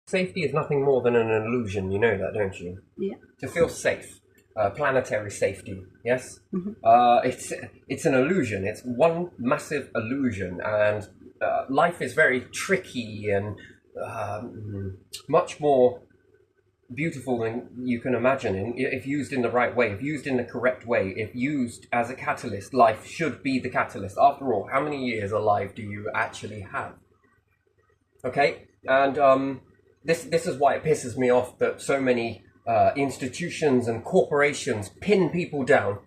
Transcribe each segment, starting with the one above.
Safety is nothing more than an illusion. You know that, don't you? Yeah. To feel safe, planetary safety. Yes. It's an illusion. It's one massive illusion, and life is very tricky and much more beautiful than you can imagine. And if used in the right way, if used in the correct way, if used as a catalyst, life should be the catalyst. After all, how many years alive do you actually have? Okay, and this is why it pisses me off that so many institutions and corporations pin people down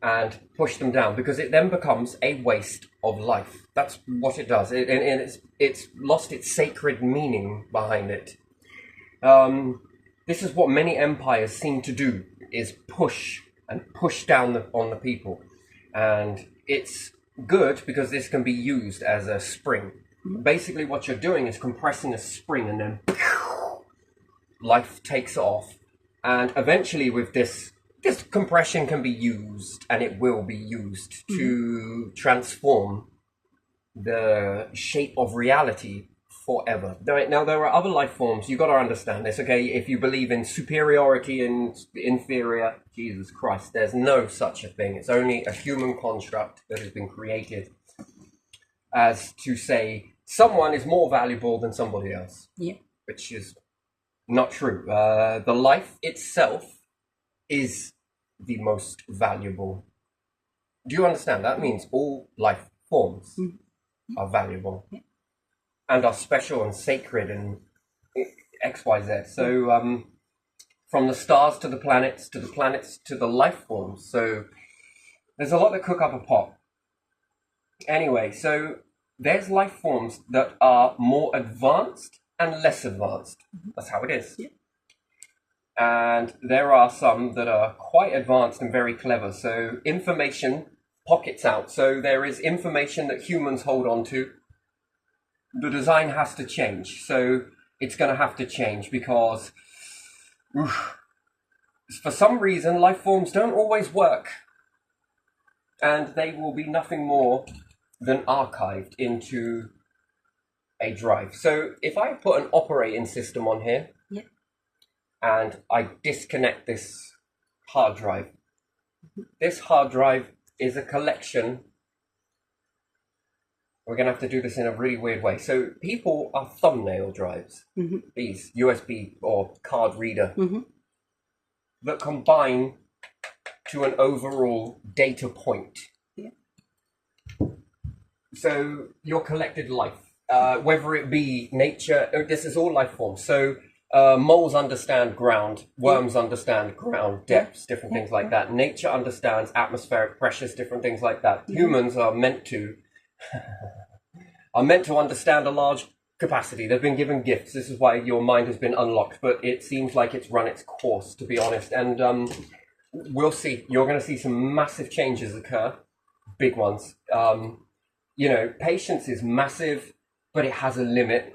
and push them down, because it then becomes a waste of life. That's what it does, and it's lost its sacred meaning behind it. This is what many empires seem to do: is push down on the people, and it's good because this can be used as a spring. Basically, what you're doing is compressing a spring, and then life takes off. And eventually, with this compression can be used, and it will be used to transform the shape of reality forever. Now, there are other life forms. You've got to understand this, okay? If you believe in superiority and inferior, Jesus Christ, there's no such a thing. It's only a human construct that has been created as to say someone is more valuable than somebody else. Yeah. Which is not true. The life itself is the most valuable. Do you understand? That means all life forms are valuable and are special and sacred and XYZ. So from the stars to the planets to the life forms. So there's a lot that cook up a pot. Anyway, so there's life forms that are more advanced and less advanced. That's how it is. Yeah. And there are some that are quite advanced and very clever. So information pockets out. So there is information that humans hold on to. The design has to change. So it's going to have to change because for some reason life forms don't always work. And they will be nothing more than archived into a drive. So if I put an operating system on here, and I disconnect this hard drive, this hard drive is a collection. We're going to have to do this in a really weird way. So people are thumbnail drives, these USB or card reader, that combine to an overall data point. So your collected life, whether it be nature, this is all life forms. So moles understand ground, worms understand ground depths, different things like that. Nature understands atmospheric pressures, different things like that. Humans are meant to understand a large capacity. They've been given gifts. This is why your mind has been unlocked, but it seems like it's run its course, to be honest. And we'll see. You're going to see some massive changes occur, big ones. You know, patience is massive, but it has a limit.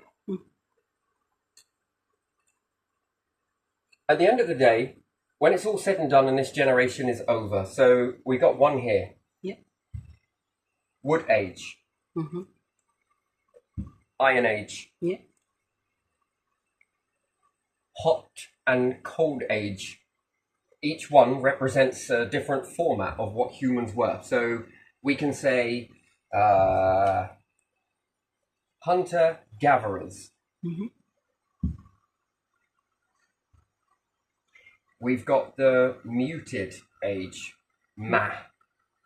At the end of the day, when it's all said and done and this generation is over, so we got one here. Wood age. Iron age. Hot and cold age. Each one represents a different format of what humans were. So we can say hunter-gatherers. We've got the muted age,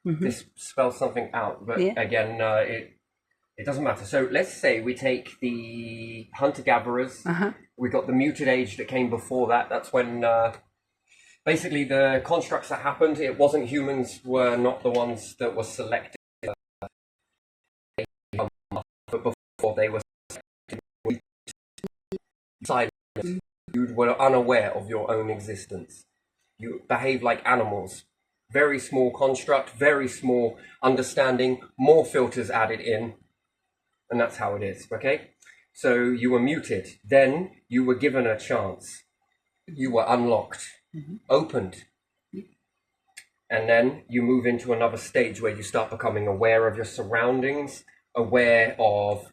This spells something out, but again, it doesn't matter. So let's say we take the hunter-gatherers. We got the muted age that came before that. That's when basically the constructs that happened, it wasn't humans were not the ones that were selected. But before they were silent, you were unaware of your own existence. You behave like animals. Very small construct, very small understanding, more filters added in, and that's how it is, okay? So you were muted, then you were given a chance. You were unlocked, opened, and then you move into another stage where you start becoming aware of your surroundings, aware of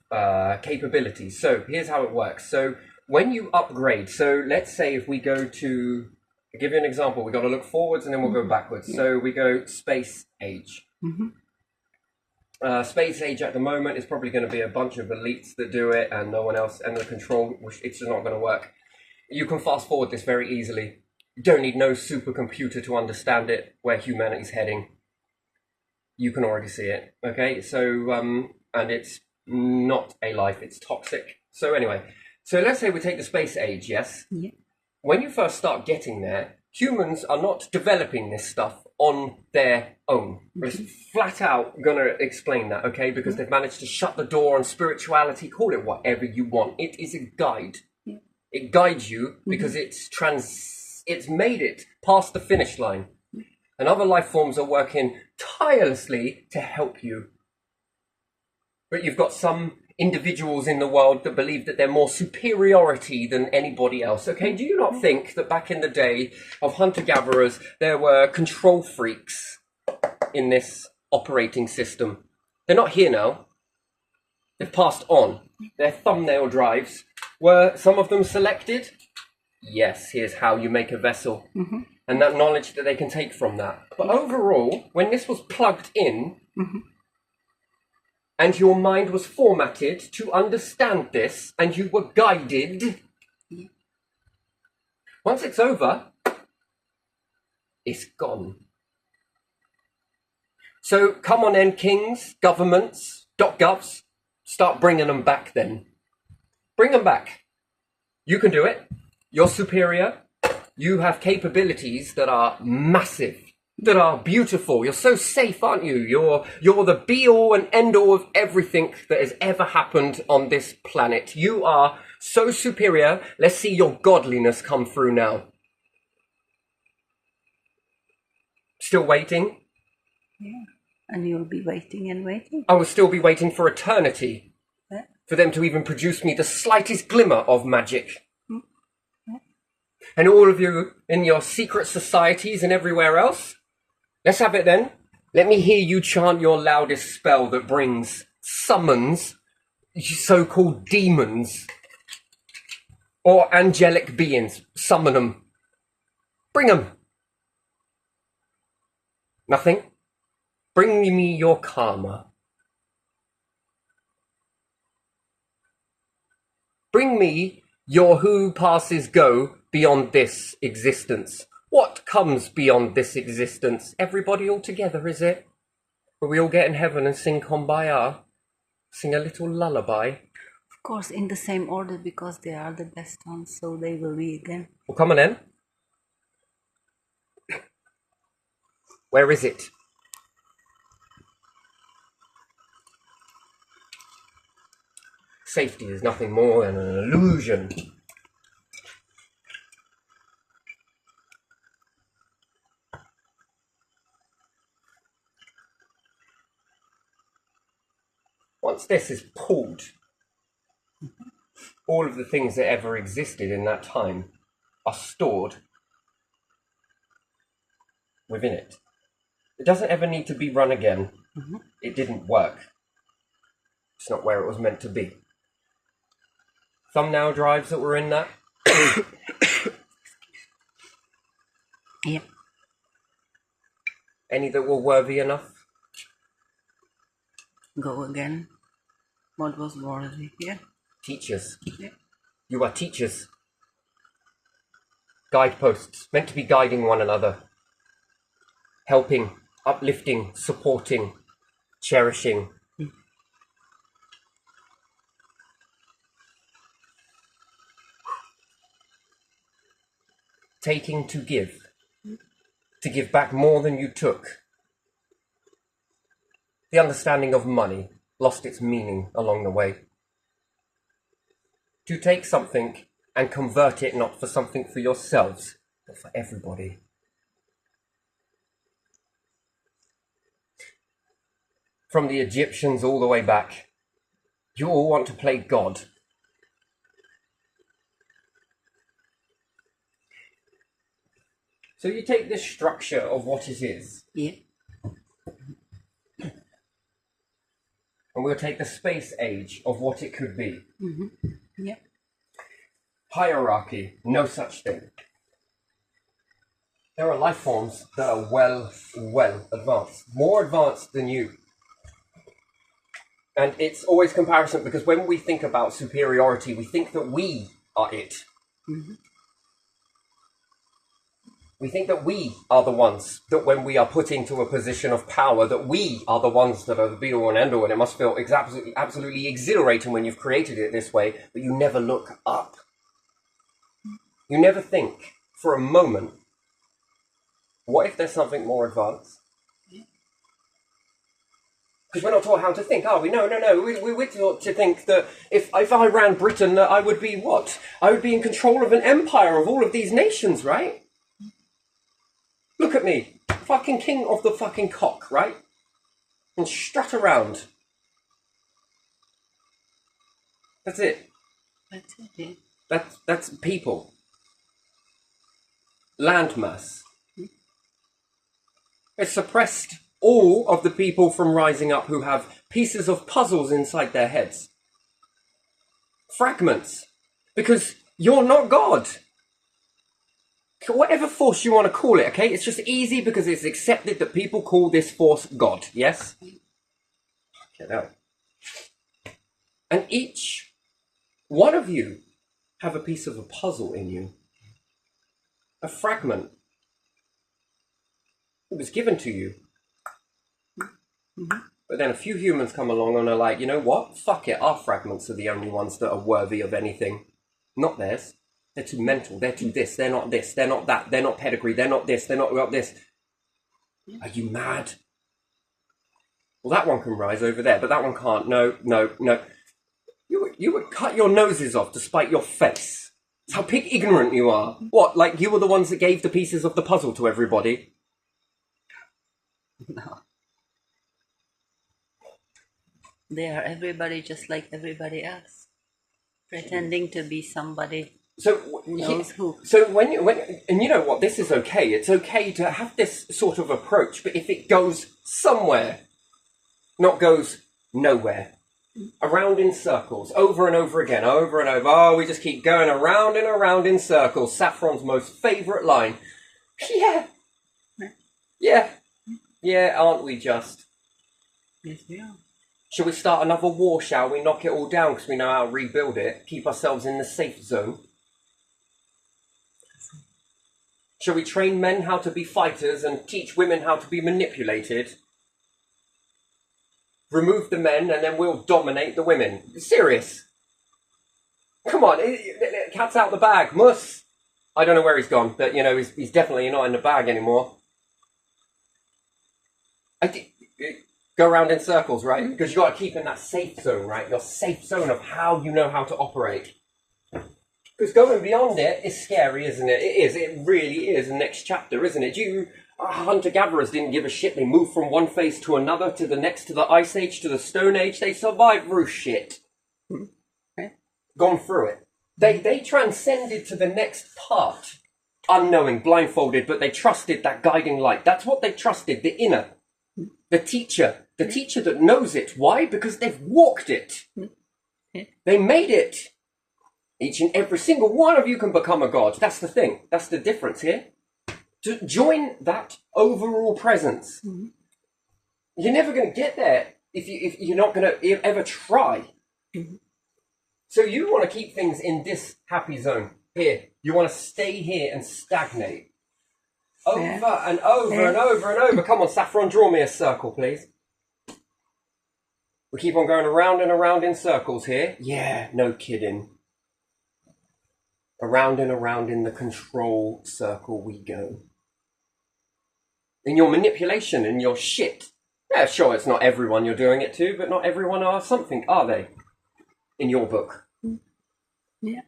capabilities. So here's how it works. So when you upgrade, so let's say if we go to, I'll give you an example, we've got to look forwards and then we'll go backwards. So we go space age. Space age at the moment is probably going to be a bunch of elites that do it and no one else, and the control, which it's just not going to work. You can fast forward this very easily. You don't need no supercomputer to understand it, where humanity's heading. You can already see it, okay? So, and it's not a life, it's toxic. So anyway, so let's say we take the space age, yes? Yeah. When you first start getting there, humans are not developing this stuff on their own. It's flat out going to explain that, okay? Because they've managed to shut the door on spirituality, call it whatever you want. It is a guide. Yeah. It guides you because it's made it past the finish line. And other life forms are working tirelessly to help you. But you've got some individuals in the world that believe that they're more superiority than anybody else. Okay, do you not think that back in the day of hunter-gatherers, there were control freaks in this operating system? They're not here now. They've passed on. Their thumbnail drives. Were some of them selected? Yes, here's how you make a vessel. And that knowledge that they can take from that. But overall, when this was plugged in, and your mind was formatted to understand this, and you were guided, once it's over, it's gone. So come on then, kings, governments, .govs, start bringing them back then. Bring them back. You can do it. You're superior. You have capabilities that are massive, that are beautiful. You're so safe, aren't you? You're the be-all and end-all of everything that has ever happened on this planet. You are so superior. Let's see your godliness come through now. Still waiting? Yeah. And you'll be waiting and waiting. I will still be waiting for eternity. Yeah. For them to even produce me the slightest glimmer of magic. And all of you in your secret societies and everywhere else, let's have it then. Let me hear you chant your loudest spell that summons so-called demons or angelic beings. Summon them. Bring them. Nothing? Bring me your karma. Bring me your who passes go beyond this existence. What comes beyond this existence? Everybody all together, is it? Will we all get in heaven and sing Kumbaya? Sing a little lullaby? Of course, in the same order, because they are the best ones, so they will be again. Well, come on then. Where is it? Safety is nothing more than an illusion. Once this is pulled, all of the things that ever existed in that time are stored within it. It doesn't ever need to be run again. It didn't work. It's not where it was meant to be. Thumbnail drives that were in that. Yeah. Any that were worthy enough? Go again. What was worthy? Yeah. Teachers. Yeah. You are teachers. Guideposts, meant to be guiding one another. Helping, uplifting, supporting, cherishing. Taking to give back more than you took. The understanding of money lost its meaning along the way. To take something and convert it not for something for yourselves, but for everybody. From the Egyptians all the way back, you all want to play God. So you take this structure of what it is. Yeah. And we'll take the space age of what it could be. Yeah. hierarchy, no such thing. There are life forms that are well advanced, more advanced than you. And it's always comparison, because when we think about superiority, we think that we are it. Mm-hmm. We think that we are the ones that when we are put into a position of power, that we are the ones that are the be all and end all, and it must feel absolutely exhilarating when you've created it this way, but you never look up. You never think for a moment, what if there's something more advanced? Because we're not taught how to think, are we? No. We're taught to think that if I ran Britain, that I would be what? I would be in control of an empire of all of these nations, right? Look at me, fucking king of the fucking cock, right? And strut around. That's it. That's it. Yeah. That's people. Landmass. It's suppressed all of the people from rising up who have pieces of puzzles inside their heads. Fragments. Because you're not God. Whatever force you want to call it, okay? It's just easy because it's accepted that people call this force God, yes? Get out. And each one of you have a piece of a puzzle in you. A fragment. It was given to you. Mm-hmm. But then a few humans come along and are like, you know what? Fuck it, our fragments are the only ones that are worthy of anything. Not theirs. They're too mental, they're too this, they're not that, they're not pedigree, they're not this, they're not got this. Are you mad? Well, that one can rise over there, but that one can't. No. You would cut your noses off to spite your face. That's how pig ignorant you are. What, like you were the ones that gave the pieces of the puzzle to everybody? No. They are everybody just like everybody else. Pretending to be somebody. So knows who. So when and you know what, this is okay. It's okay to have this sort of approach, but if it goes somewhere, not goes nowhere, around in circles, over and over again, over and over. Oh, we just keep going around and around in circles. Saffron's most favourite line. Yeah, aren't we just? Yes, we are. Shall we start another war, shall we? Knock it all down because we know how to rebuild it. Keep ourselves in the safe zone. Shall we train men how to be fighters and teach women how to be manipulated? Remove the men and then we'll dominate the women. Serious. Come on, cat's out the bag. Muss. I don't know where he's gone, but you know, he's definitely not in the bag anymore. Go around in circles, right? Because you've got to keep in that safe zone, right? Your safe zone of how you know how to operate. Because going beyond it is scary, isn't it? It is. It really is. The next chapter, isn't it? Hunter-gatherers didn't give a shit. They moved from one phase to another, to the next, to the Ice Age, to the Stone Age. They survived through shit. Okay. Gone through it. They transcended to the next part. Unknowing, blindfolded, but they trusted that guiding light. That's what they trusted, the inner. The teacher that knows it. Why? Because they've walked it. They made it. Each and every single one of you can become a god. That's the thing. That's the difference here. To join that overall presence. Mm-hmm. You're never going to get there if you're not going to ever try. Mm-hmm. So you want to keep things in this happy zone here. You want to stay here and stagnate. Over and over and over and over. Come on, Saffron, draw me a circle, please. We keep on going around and around in circles here. Yeah, no kidding. Around and around in the control circle we go. In your manipulation, in your shit. Yeah, sure, it's not everyone you're doing it to, but not everyone are something, are they? In your book. Yeah.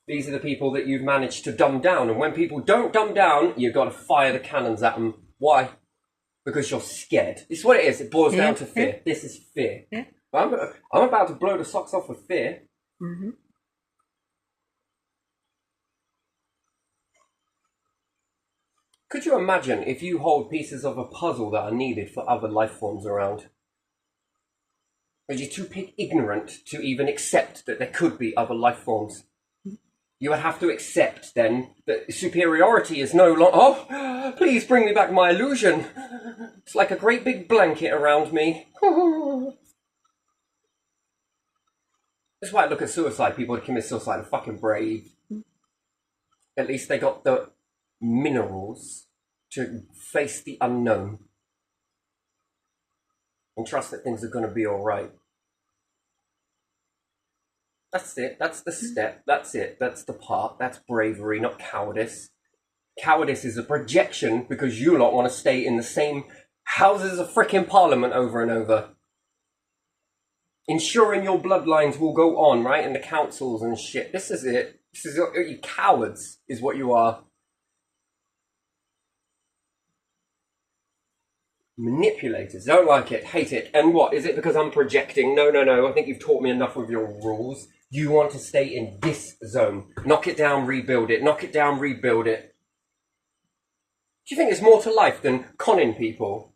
These are the people that you've managed to dumb down. And when people don't dumb down, you've got to fire the cannons at them. Why? Because you're scared. It's what it is. It boils down to fear. This is fear. Yeah. I'm about to blow the socks off with fear. Mm-hmm. Could you imagine if you hold pieces of a puzzle that are needed for other life forms around? Are you too ignorant to even accept that there could be other life forms? You would have to accept then that superiority is no longer. Oh, please bring me back my illusion. It's like a great big blanket around me. That's why I look at suicide. People who commit suicide are fucking brave. At least they got the minerals to face the unknown and trust that things are going to be all right. That's it. That's the step. That's it. That's the part. That's bravery, not cowardice. Cowardice is a projection because you lot want to stay in the same houses of frickin' parliament over and over. Ensuring your bloodlines will go on, right? In the councils and shit. This is it. This is you cowards, is what you are. Manipulators. Don't like it. Hate it. And what? Is it because I'm projecting? No. I think you've taught me enough with your rules. You want to stay in this zone. Knock it down, rebuild it. Knock it down, rebuild it. Do you think there's more to life than conning people?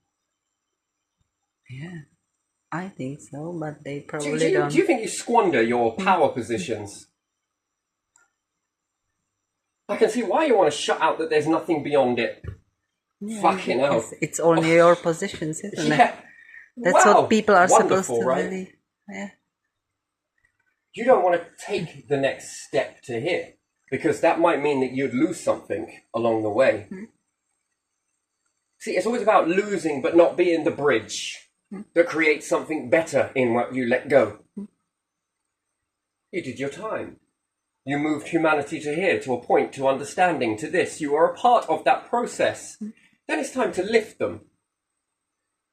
Yeah, I think so, but they probably don't. Do you think you squander your power positions? I can see why you want to shut out that there's nothing beyond it. Yeah, Fucking hell. It's only your positions, isn't Yeah. it? That's Wow. what people are supposed to Right? really. Yeah. You don't want to take the next step to here because that might mean that you'd lose something along the way. See, it's always about losing but not being the bridge that creates something better in what you let go. You did your time. You moved humanity to here, to a point, to understanding, to this. You are a part of that process. Then it's time to lift them.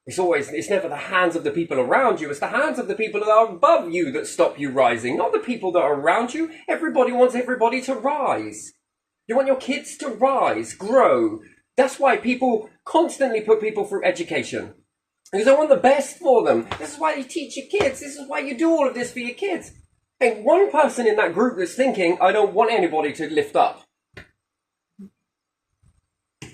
It's never the hands of the people around you, it's the hands of the people that are above you that stop you rising, not the people that are around you. Everybody wants everybody to rise. You want your kids to rise, grow. That's why people constantly put people through education. Because they want the best for them. This is why you teach your kids. This is why you do all of this for your kids. Ain't one person in that group that's thinking, I don't want anybody to lift up.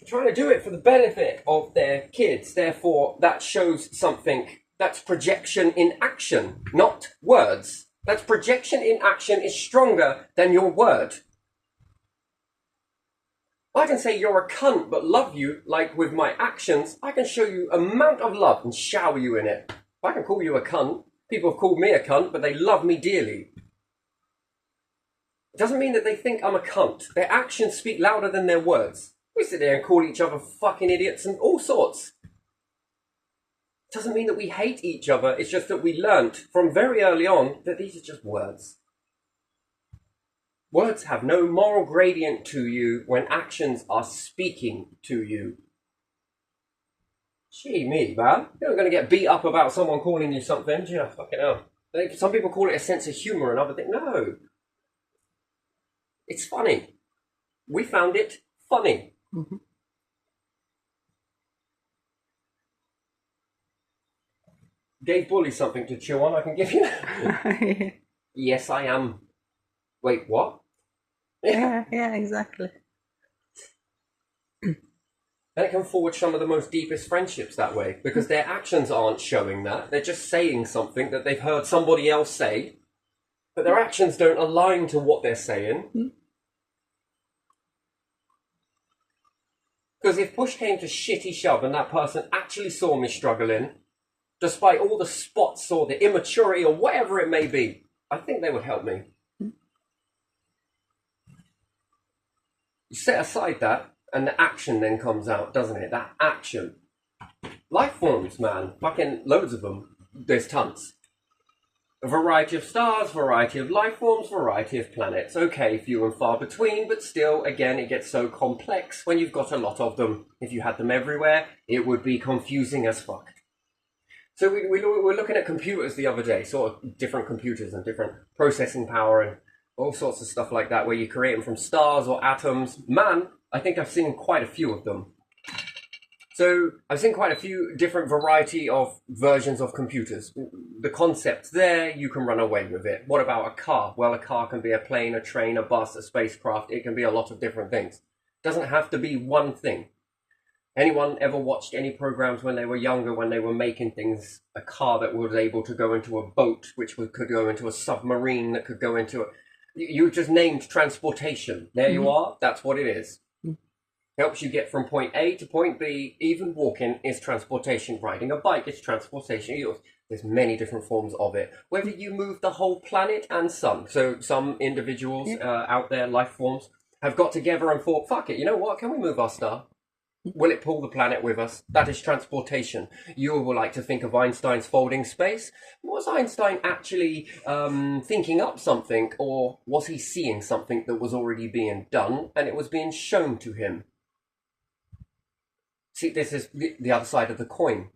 Trying to do it for the benefit of their kids. Therefore, that shows something. That's projection in action, not words. That's projection in action is stronger than your word. I can say you're a cunt but love you, like with my actions. I can show you amount of love and shower you in it. I can call you a cunt. People have called me a cunt, but they love me dearly. It doesn't mean that they think I'm a cunt. Their actions speak louder than their words. We sit there and call each other fucking idiots and all sorts. It doesn't mean that we hate each other. It's just that we learnt from very early on that these are just words. Words have no moral gradient to you when actions are speaking to you. Gee, me, man. You're not going to get beat up about someone calling you something. Gee, fucking hell. Some people call it a sense of humour and other things. No. It's funny. We found it funny. Mm-hmm. Gave Bully something to chew on, I can give you. Yes, I am. Wait, what? Yeah, exactly. And it can forge some of the most deepest friendships that way, because their actions aren't showing that. They're just saying something that they've heard somebody else say, but their actions don't align to what they're saying. Because if push came to shitty shove and that person actually saw me struggling, despite all the spots or the immaturity or whatever it may be, I think they would help me. You set aside that, and the action then comes out, doesn't it? That action. Life forms, man. Fucking loads of them. There's tons. A variety of stars, variety of life forms, variety of planets. Okay, few and far between, but still, again, it gets so complex when you've got a lot of them. If you had them everywhere, it would be confusing as fuck. So we were looking at computers the other day, sort of different computers and different processing power and all sorts of stuff like that, where you create them from stars or atoms. Man, I think I've seen quite a few of them. So I've seen quite a few different variety of versions of computers. The concept's there, you can run away with it. What about a car? Well, a car can be a plane, a train, a bus, a spacecraft. It can be a lot of different things. It doesn't have to be one thing. Anyone ever watched any programs when they were younger, when they were making things, a car that was able to go into a boat, which could go into a submarine, that could go into You just named transportation. There you are. That's what it is. Helps you get from point A to point B. Even walking is transportation. Riding a bike is transportation. There's many different forms of it. Whether you move the whole planet and sun. So some individuals out there, life forms, have got together and thought, fuck it, you know what? Can we move our star? Will it pull the planet with us? That is transportation. You will like to think of Einstein's folding space. Was Einstein actually thinking up something, or was he seeing something that was already being done and it was being shown to him? See, this is the other side of the coin.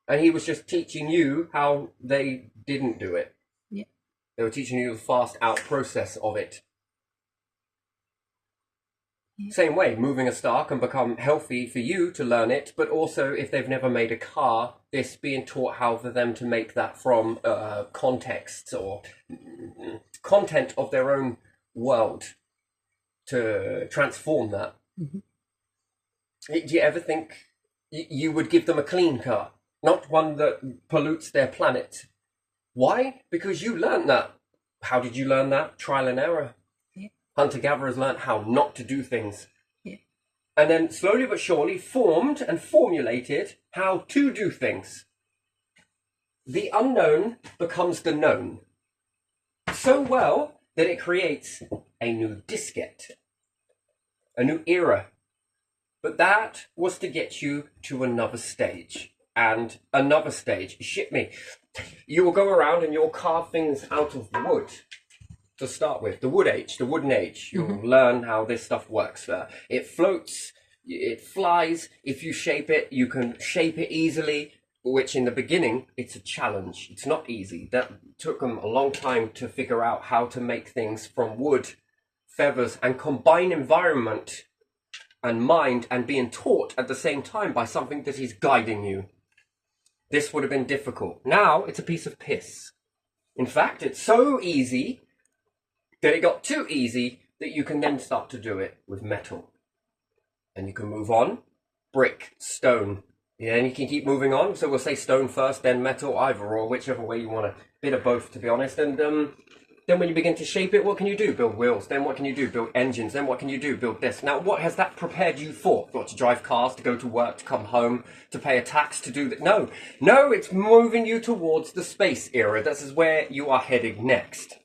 And he was just teaching you how they didn't do it. Yeah. They were teaching you the fast out process of it. Same way, moving a star can become healthy for you to learn it, but also if they've never made a car, this being taught how for them to make that from contexts or content of their own world to transform that. Do you ever think you would give them a clean car, not one that pollutes their planet? Why? Because you learned that. How did you learn that? Trial and error. Hunter-gatherers learned how not to do things. And then slowly but surely formed and formulated how to do things. The unknown becomes the known. So well that it creates a new diskette. A new era. But that was to get you to another stage. And another stage. Shit me. You will go around and you'll carve things out of wood. To start with, the wooden age. You'll learn how this stuff works. It floats, it flies. If you shape it, you can shape it easily, which in the beginning, it's a challenge. It's not easy. That took them a long time to figure out how to make things from wood, feathers, and combine environment and mind and being taught at the same time by something that is guiding you. This would have been difficult. Now, it's a piece of piss. In fact, it's so easy that it got too easy that you can then start to do it with metal. And you can move on. Brick, stone. Yeah, and you can keep moving on. So we'll say stone first, then metal, either or, whichever way you want a bit of both, to be honest. And then when you begin to shape it, what can you do? Build wheels. Then what can you do? Build engines. Then what can you do? Build this. Now, what has that prepared you for? What, to drive cars, to go to work, to come home, to pay a tax, to do that? No, it's moving you towards the space era. This is where you are heading next.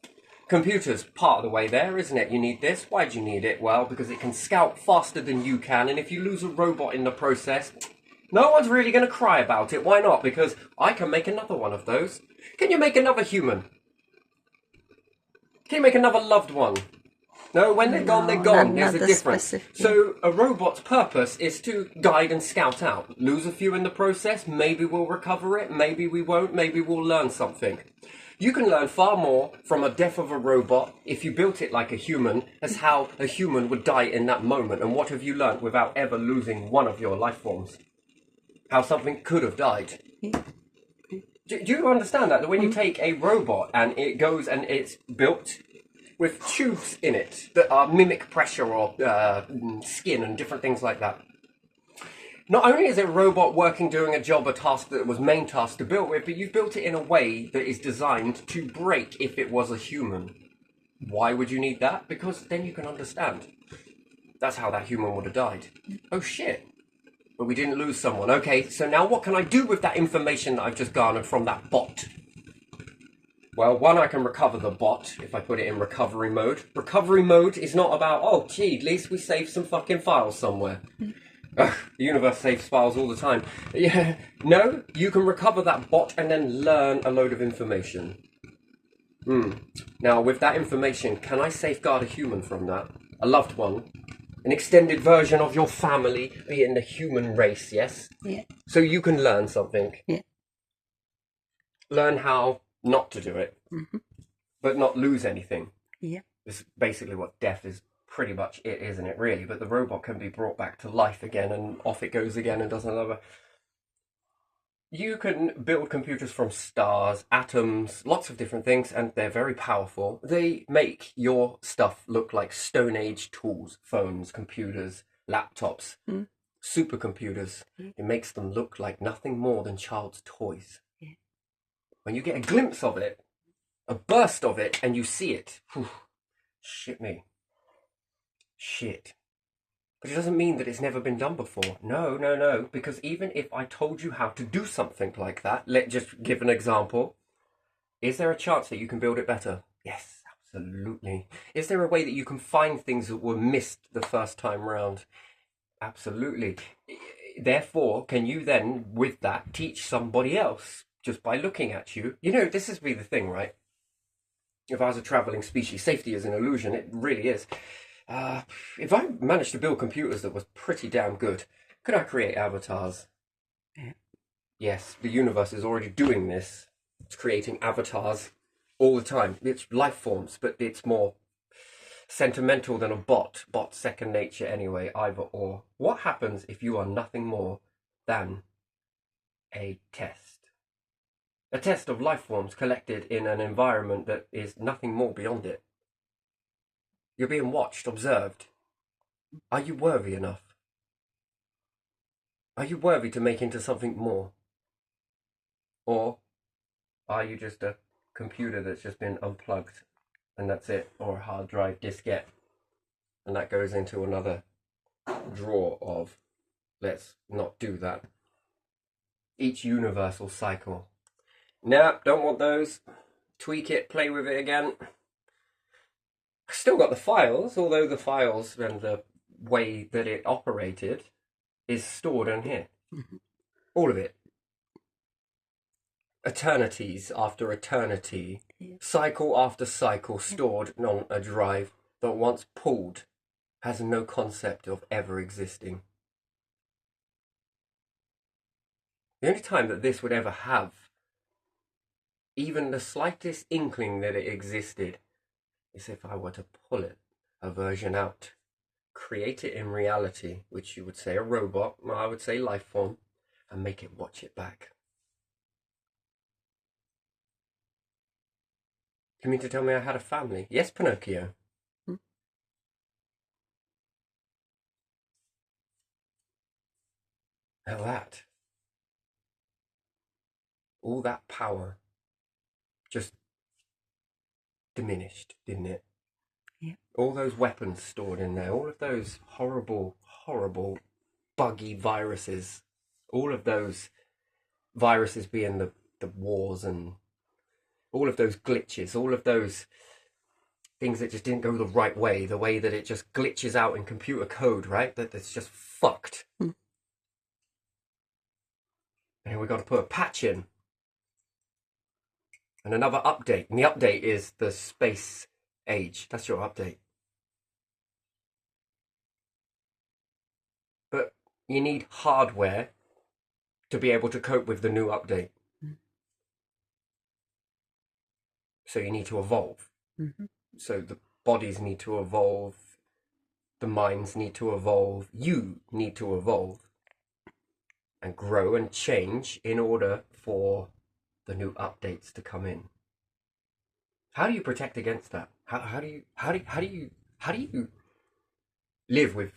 Computers, part of the way there, isn't it? You need this. Why do you need it? Well, because it can scout faster than you can, and if you lose a robot in the process, no one's really going to cry about it. Why not? Because I can make another one of those. Can you make another human? Can you make another loved one? No, when they're gone, they're gone. There's a difference. Specific. So a robot's purpose is to guide and scout out. Lose a few in the process, maybe we'll recover it, maybe we won't, maybe we'll learn something. You can learn far more from a death of a robot if you built it like a human as how a human would die in that moment. And what have you learned without ever losing one of your life forms? How something could have died. Do you understand that? That when you take a robot and it goes and it's built with tubes in it that are mimic pressure or skin and different things like that. Not only is it a robot working, doing a job, a task that was main task to build with, but you've built it in a way that is designed to break if it was a human. Why would you need that? Because then you can understand. That's how that human would have died. Oh shit. But we didn't lose someone. Okay, so now what can I do with that information that I've just garnered from that bot? Well, one, I can recover the bot if I put it in recovery mode. Recovery mode is not about, oh gee, at least we saved some fucking files somewhere. Ugh, the universe saves files all the time. Yeah, no, you can recover that bot and then learn a load of information. Now, with that information, can I safeguard a human from that? A loved one? An extended version of your family, be it in the human race, yes? Yeah. So you can learn something. Yeah. Learn how not to do it, but not lose anything. Yeah. It's basically what death is. Pretty much it, isn't it, really? But the robot can be brought back to life again and off it goes again and does another. You can build computers from stars, atoms, lots of different things, and they're very powerful. They make your stuff look like Stone Age tools, phones, computers, laptops, supercomputers. It makes them look like nothing more than child's toys. When you get a glimpse of it, a burst of it, and you see it, whew, shit me. Shit. But it doesn't mean that it's never been done before. No, no, no. Because even if I told you how to do something like that, let's just give an example. Is there a chance that you can build it better? Yes, absolutely. Is there a way that you can find things that were missed the first time round? Absolutely. Therefore, can you then, with that, teach somebody else just by looking at you? You know, this is be the thing, right? If I was a traveling species, safety is an illusion. It really is. If I managed to build computers that was pretty damn good, could I create avatars? Yeah. Yes, the universe is already doing this. It's creating avatars all the time. It's life forms, but it's more sentimental than a bot. Bot's second nature anyway, either or. What happens if you are nothing more than a test? A test of life forms collected in an environment that is nothing more beyond it. You're being watched, observed. Are you worthy enough? Are you worthy to make into something more? Or are you just a computer that's just been unplugged and that's it? Or a hard drive diskette and that goes into another drawer of let's not do that. Each universal cycle. Nah, don't want those. Tweak it, play with it again. Still got the files, although the files and the way that it operated is stored in here. All of it. Eternities after eternity, cycle after cycle stored on a drive that once pulled has no concept of ever existing. The only time that this would ever have even the slightest inkling that it existed is if I were to pull it, a version out, create it in reality, which you would say a robot, I would say life form, and make it watch it back. You mean to tell me I had a family? Yes, Pinocchio. Now that, all that power just diminished, didn't it? Yeah. All those weapons stored in there, all of those horrible, horrible, buggy viruses, all of those viruses being the wars and all of those glitches, all of those things that just didn't go the right way, the way that it just glitches out in computer code, right? That's just fucked. And we got to put a patch in. And another update. And the update is the space age. That's your update. But you need hardware to be able to cope with the new update. So you need to evolve. So the bodies need to evolve. The minds need to evolve. You need to evolve and grow and change in order for the new updates to come in. How do you protect against that? How do you live with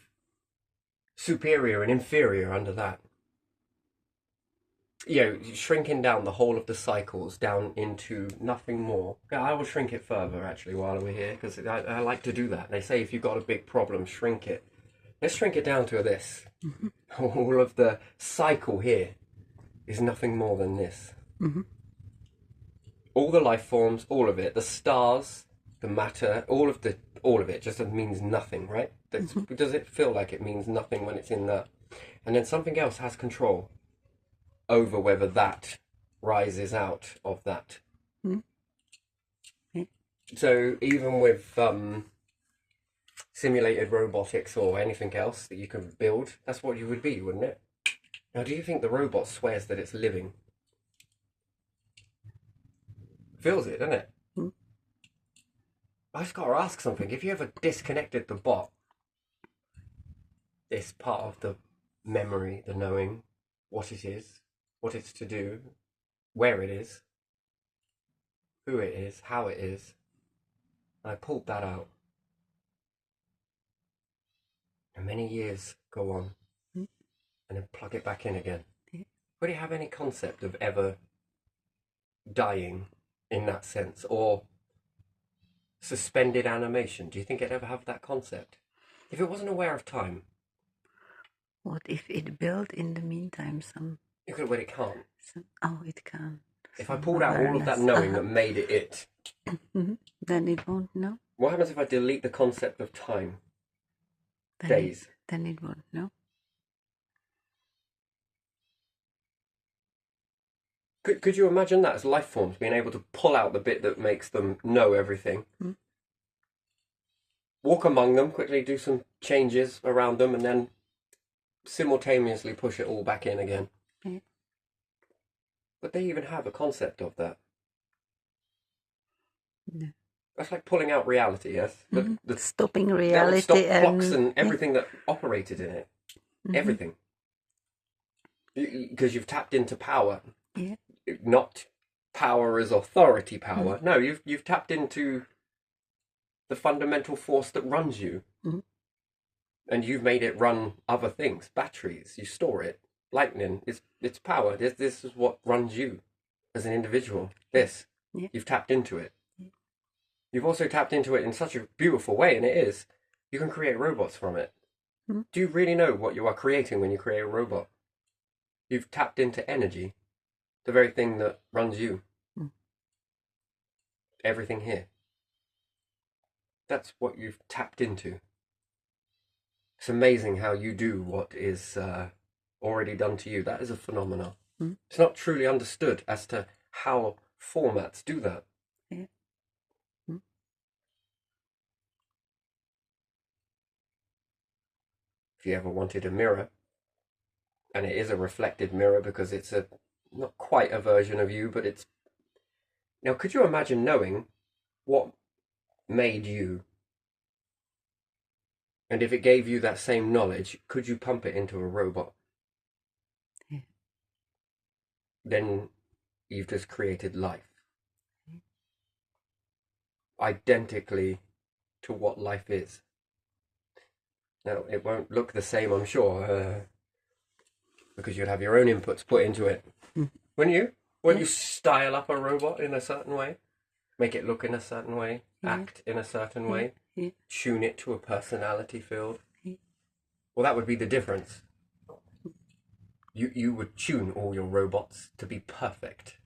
superior and inferior under that? You know, shrinking down the whole of the cycles down into nothing more. Yeah, I will shrink it further actually while we're here because I like to do that. They say if you've got a big problem, shrink it. Let's shrink it down to this. All of the cycle here is nothing more than this. All the life forms, all of it, the stars, the matter, all of it just means nothing, right? Does it feel like it means nothing when it's in that? And then something else has control over whether that rises out of that. So even with simulated robotics or anything else that you can build, that's what you would be, wouldn't it? Now, do you think the robot swears that it's living? Feels it, doesn't it? I just got to ask something. If you ever disconnected the bot, this part of the memory, the knowing, what it is, what it's to do, where it is, who it is, how it is, and I pulled that out, and many years go on, and then plug it back in again. Would it have any concept of ever dying in that sense, or suspended animation? Do you think it'd ever have that concept? If it wasn't aware of time, What if it built in the meantime some? it could, but it can't. Oh, it can. If I pulled out all of that knowing that made it, then it won't know. what happens if I delete the concept of time? Days. Then it won't know. Could you imagine that as life forms being able to pull out the bit that makes them know everything, walk among them, quickly do some changes around them, and then simultaneously push it all back in again? Yeah. But they even have a concept of that. No. That's like pulling out reality, yes? The Stopping reality stop clocks and everything that operated in it. Everything. Because you've tapped into power. Yeah. Not power as authority power. No, you've tapped into the fundamental force that runs you. And you've made it run other things. Batteries, you store it. Lightning, it's power. This is what runs you as an individual. This. Yeah. You've tapped into it. You've also tapped into it in such a beautiful way, and it is. You can create robots from it. Do you really know what you are creating when you create a robot? You've tapped into energy, the very thing that runs you. Everything here. That's what you've tapped into. It's amazing how you do what is already done to you. That is a phenomenon. It's not truly understood as to how formats do that. Yeah. If you ever wanted a mirror, and it is a reflected mirror because it's not quite a version of you, but it's... Now, could you imagine knowing what made you? And if it gave you that same knowledge, could you pump it into a robot? Yeah. Then you've just created life. Identically to what life is. Now, it won't look the same, I'm sure, because you'd have your own inputs put into it. Wouldn't you? Wouldn't you style up a robot in a certain way? Make it look in a certain way? Act in a certain way? Tune it to a personality field? Well, that would be the difference. You would tune all your robots to be perfect.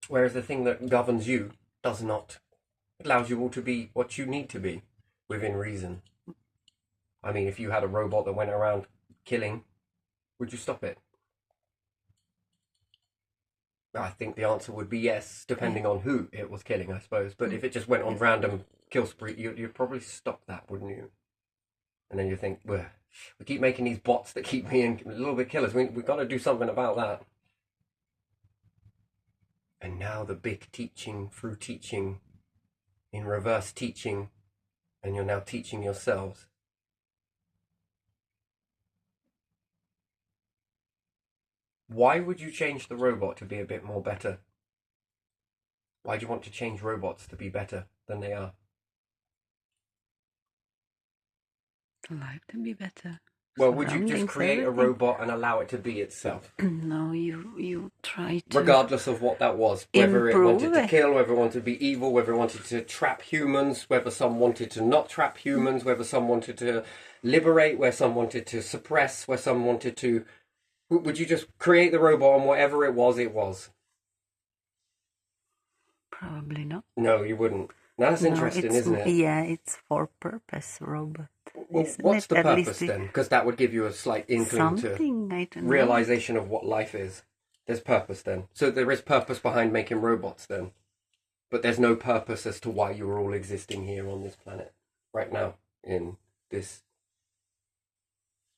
Whereas the thing that governs you does not. It allows you all to be what you need to be, within reason. I mean, if you had a robot that went around killing, would you stop it? I think the answer would be yes, depending on who it was killing, I suppose. But if it just went on random kill spree, you'd probably stop that, wouldn't you? And then you think, well, we keep making these bots that keep being a little bit killers. We've got to do something about that. And now the big teaching through teaching, in reverse teaching, and you're now teaching yourselves. Why would you change the robot to be a bit more better? Why do you want to change robots to be better than they are? Life to be better. Well, would you just create a robot and allow it to be itself? No, you try to... Regardless of what that was. Whether it wanted to kill, whether it wanted to be evil, whether it wanted to trap humans, whether some wanted to not trap humans, whether some wanted to liberate, where some wanted to suppress, where some wanted to... Would you just create the robot and whatever it was, it was? Probably not. No, you wouldn't. Now, that's interesting, isn't it? Yeah, it's for purpose robot. Well, what's the purpose then? Because that would give you a slight inkling to realization of what life is. There's purpose then. So there is purpose behind making robots then. But there's no purpose as to why you're all existing here on this planet right now in this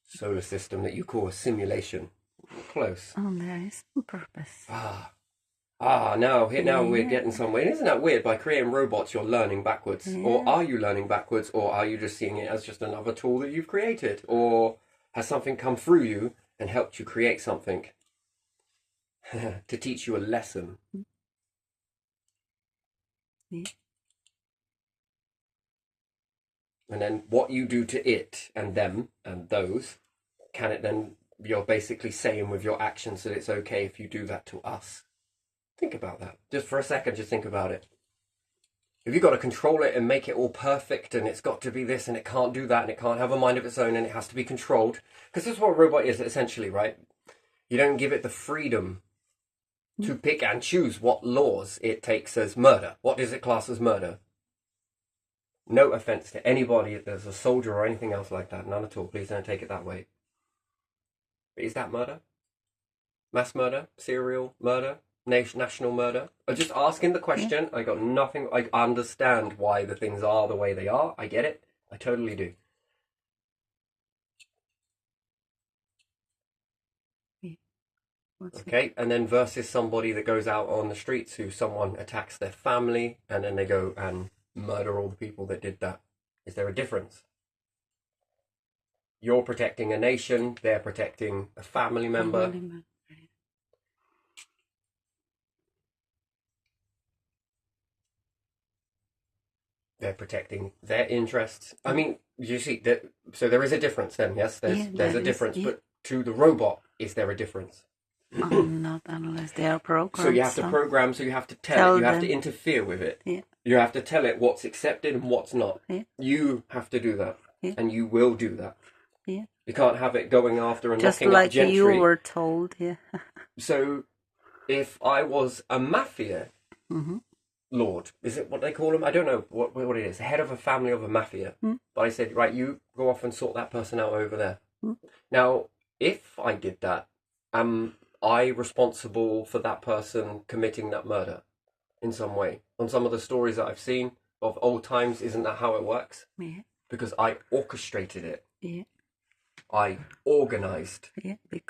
solar system that you call a simulation. Close. Oh, there is some purpose. Now we're getting somewhere. Isn't that weird? By creating robots, you're learning backwards. Yeah. Or are you learning backwards? Or are you just seeing it as just another tool that you've created? Or has something come through you and helped you create something to teach you a lesson? Yeah. And then what you do to it and them and those, can it then, you're basically saying with your actions that it's okay if you do that to us. Think about that. Just for a second, just think about it. If you've got to control it and make it all perfect and it's got to be this and it can't do that and it can't have a mind of its own and it has to be controlled, because that's what a robot is essentially, right? You don't give it the freedom to pick and choose what laws it takes as murder. What is it classed as murder? No offense to anybody if there's a soldier or anything else like that. None at all. Please don't take it that way. But is that murder? Mass murder? Serial murder? National murder? I'm just asking the question. I got nothing. I understand why the things are the way they are. I get it. I totally do. Okay, and then versus somebody that goes out on the streets who someone attacks their family and then they go and murder all the people that did that. Is there a difference? You're protecting a nation, they're protecting a family member. They're protecting their interests. I mean, you see, so there is a difference then, yes? There's a difference, but to the robot, is there a difference? Not unless they are programmed. So you have to program, so you have to tell it, you have to interfere with it. Yeah. You have to tell it what's accepted and what's not. Yeah. You have to do that, yeah. and you will do that. Yeah. You can't have it going after and just knocking like up gentry. you were told, yeah. So, if I was a mafia lord, is it what they call them? I don't know what it is. The head of a family of a mafia. But I said, right, you go off and sort that person out over there. Now, if I did that, am I responsible for that person committing that murder in some way? On some of the stories that I've seen of old times, isn't that how it works? Yeah. Because I orchestrated it. Yeah. I organized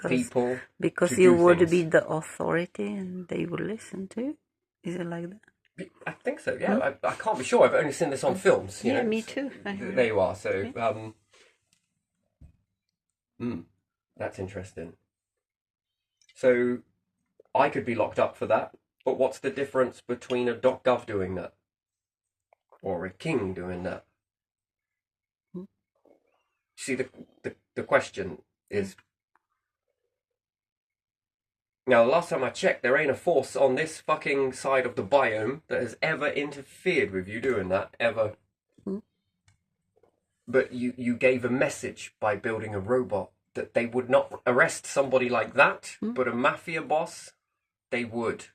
people. Because you would be the authority and they would listen to you. Is it like that? I think so, yeah. I can't be sure. I've only seen this on films. You know? Me too. There you are. So, that's interesting. So, I could be locked up for that, but what's the difference between a .gov doing that? Or a king doing that? See, the question is... Now, the last time I checked, there ain't a force on this fucking side of the biome that has ever interfered with you doing that, ever. But you gave a message by building a robot that they would not arrest somebody like that, but a mafia boss, they would.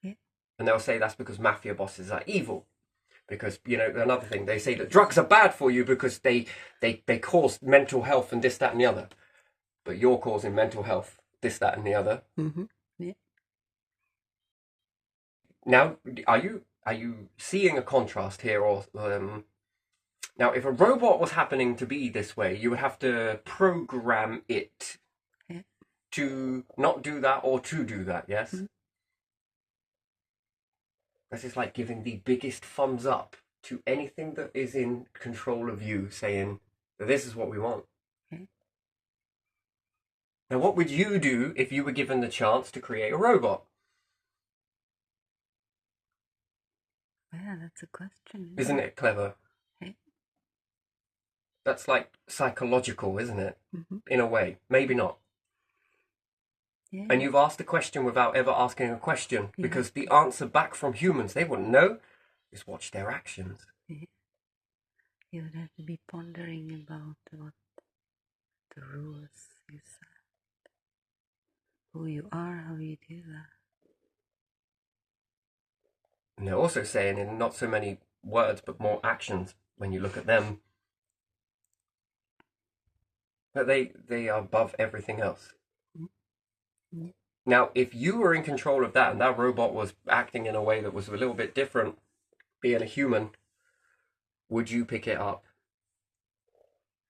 Yeah. And they'll say that's because mafia bosses are evil. Because, you know, another thing, they say that drugs are bad for you because they cause mental health and this, that, and the other. But you're causing mental health, this, that, and the other. Yeah. Now, are you seeing a contrast here, or now, if a robot was happening to be this way, you would have to program it to not do that or to do that. Yes. This is like giving the biggest thumbs up to anything that is in control of you, saying that this is what we want. Now, what would you do if you were given the chance to create a robot? Yeah, that's a question. Isn't it clever? That's like psychological, isn't it? In a way. Maybe not. Yeah. And you've asked a question without ever asking a question, because the answer back from humans, they wouldn't know. Just watch their actions. Yeah. You would have to be pondering about what the rules you set, who you are, how you do that. And they're also saying in not so many words, but more actions, when you look at them, that they are above everything else. Now, if you were in control of that and that robot was acting in a way that was a little bit different, being a human, would you pick it up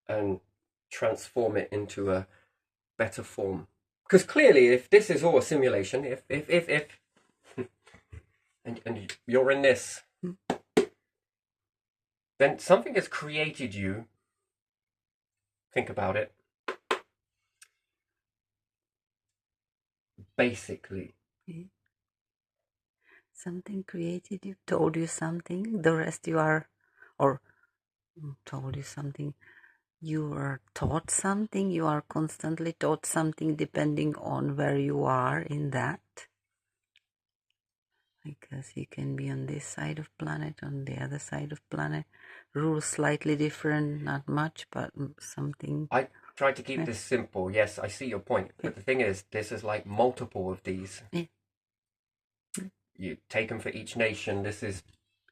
and transform it into a better form? Because clearly, if this is all a simulation, if and you're in this, then something has created you. Think about it. Basically. Something created you, told you something, the rest you are, or told you something, you are taught something, you are constantly taught something depending on where you are in that. Because you can be on this side of planet, on the other side of planet. Rules slightly different, not much, but something. I tried to keep this simple. Yes, I see your point. But the thing is, this is like multiple of these. Yeah. You take them for each nation. This is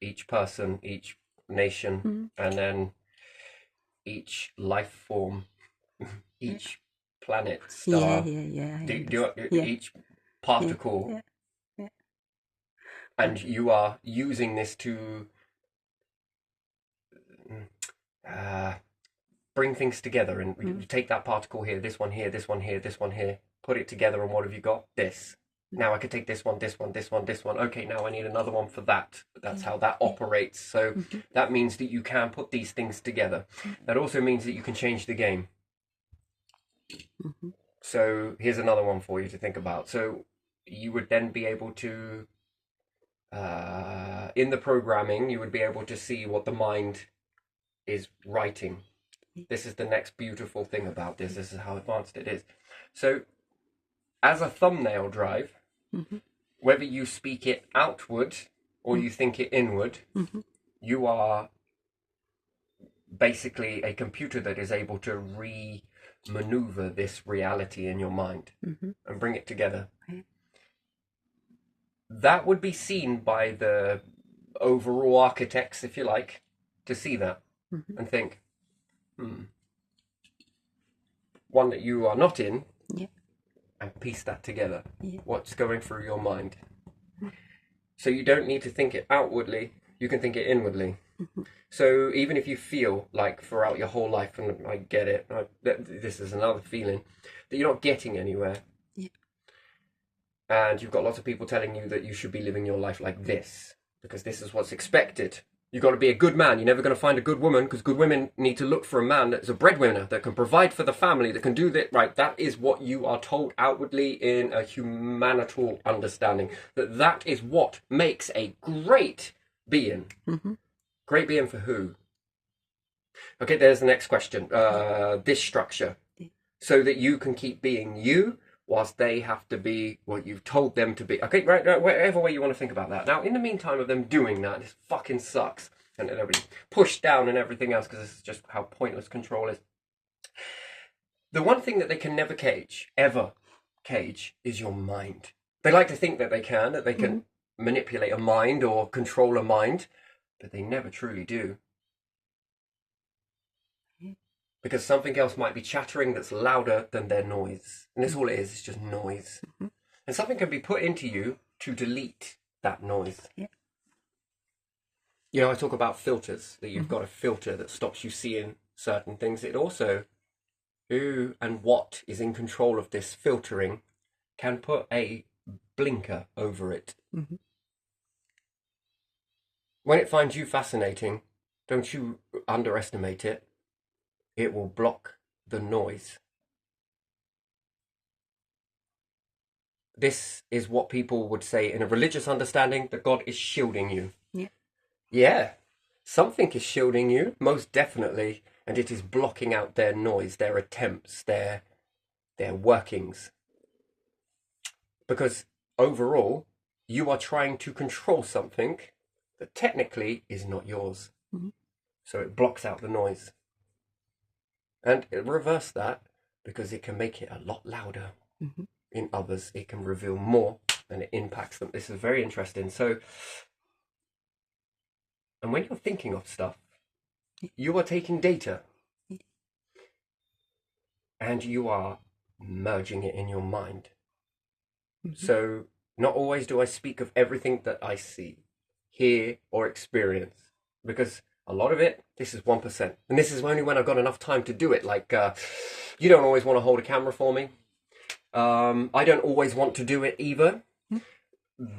each person, each nation, and then each life form, each planet, star. Each particle. And you are using this to bring things together. And you take that particle here, this one here, this one here, this one here, put it together, and what have you got? This. Now I could take this one, this one, this one, this one. Okay, now I need another one for that. That's how that operates. So that means that you can put these things together. That also means that you can change the game. So here's another one for you to think about. So you would then be able to, in the programming, you would be able to see what the mind is writing. This is the next beautiful thing about this. This is how advanced it is. So as a thumbnail drive, whether you speak it outward or you think it inward, you are basically a computer that is able to maneuver this reality in your mind and bring it together. That would be seen by the overall architects, if you like, to see that and think, one that you are not in, and piece that together. What's going through your mind? So you don't need to think it outwardly, you can think it inwardly. So even if you feel like throughout your whole life, and I get it, this is another feeling, that you're not getting anywhere. And you've got lots of people telling you that you should be living your life like this, because this is what's expected. You've got to be a good man. You're never going to find a good woman, because good women need to look for a man that's a breadwinner, that can provide for the family, that can do that. Right, that is what you are told outwardly in a humanital understanding. That is what makes a great being. Great being for who? Okay, there's the next question. This structure. So that you can keep being you, whilst they have to be what you've told them to be. Okay, right, whatever way you want to think about that. Now, in the meantime of them doing that, this fucking sucks. And they'll be pushed down and everything else, because this is just how pointless control is. The one thing that they can never ever cage, is your mind. They like to think that they can manipulate a mind or control a mind, but they never truly do. Because something else might be chattering that's louder than their noise. And this all it is, it's just noise. And something can be put into you to delete that noise. You know, I talk about filters, that you've got a filter that stops you seeing certain things. It also, who and what is in control of this filtering can put a blinker over it. When it finds you fascinating, don't you underestimate it. It will block the noise. This is what people would say in a religious understanding, that God is shielding you. Yeah. Something is shielding you, most definitely, and it is blocking out their noise, their attempts, their workings. Because overall, you are trying to control something that technically is not yours. So it blocks out the noise. And reverse that, because it can make it a lot louder. In others, it can reveal more, and it impacts them. This is very interesting. So, and when you're thinking of stuff, you are taking data, and you are merging it in your mind. So, not always do I speak of everything that I see, hear, or experience, because a lot of it, this is 1%. And this is only when I've got enough time to do it. Like, you don't always want to hold a camera for me. I don't always want to do it either,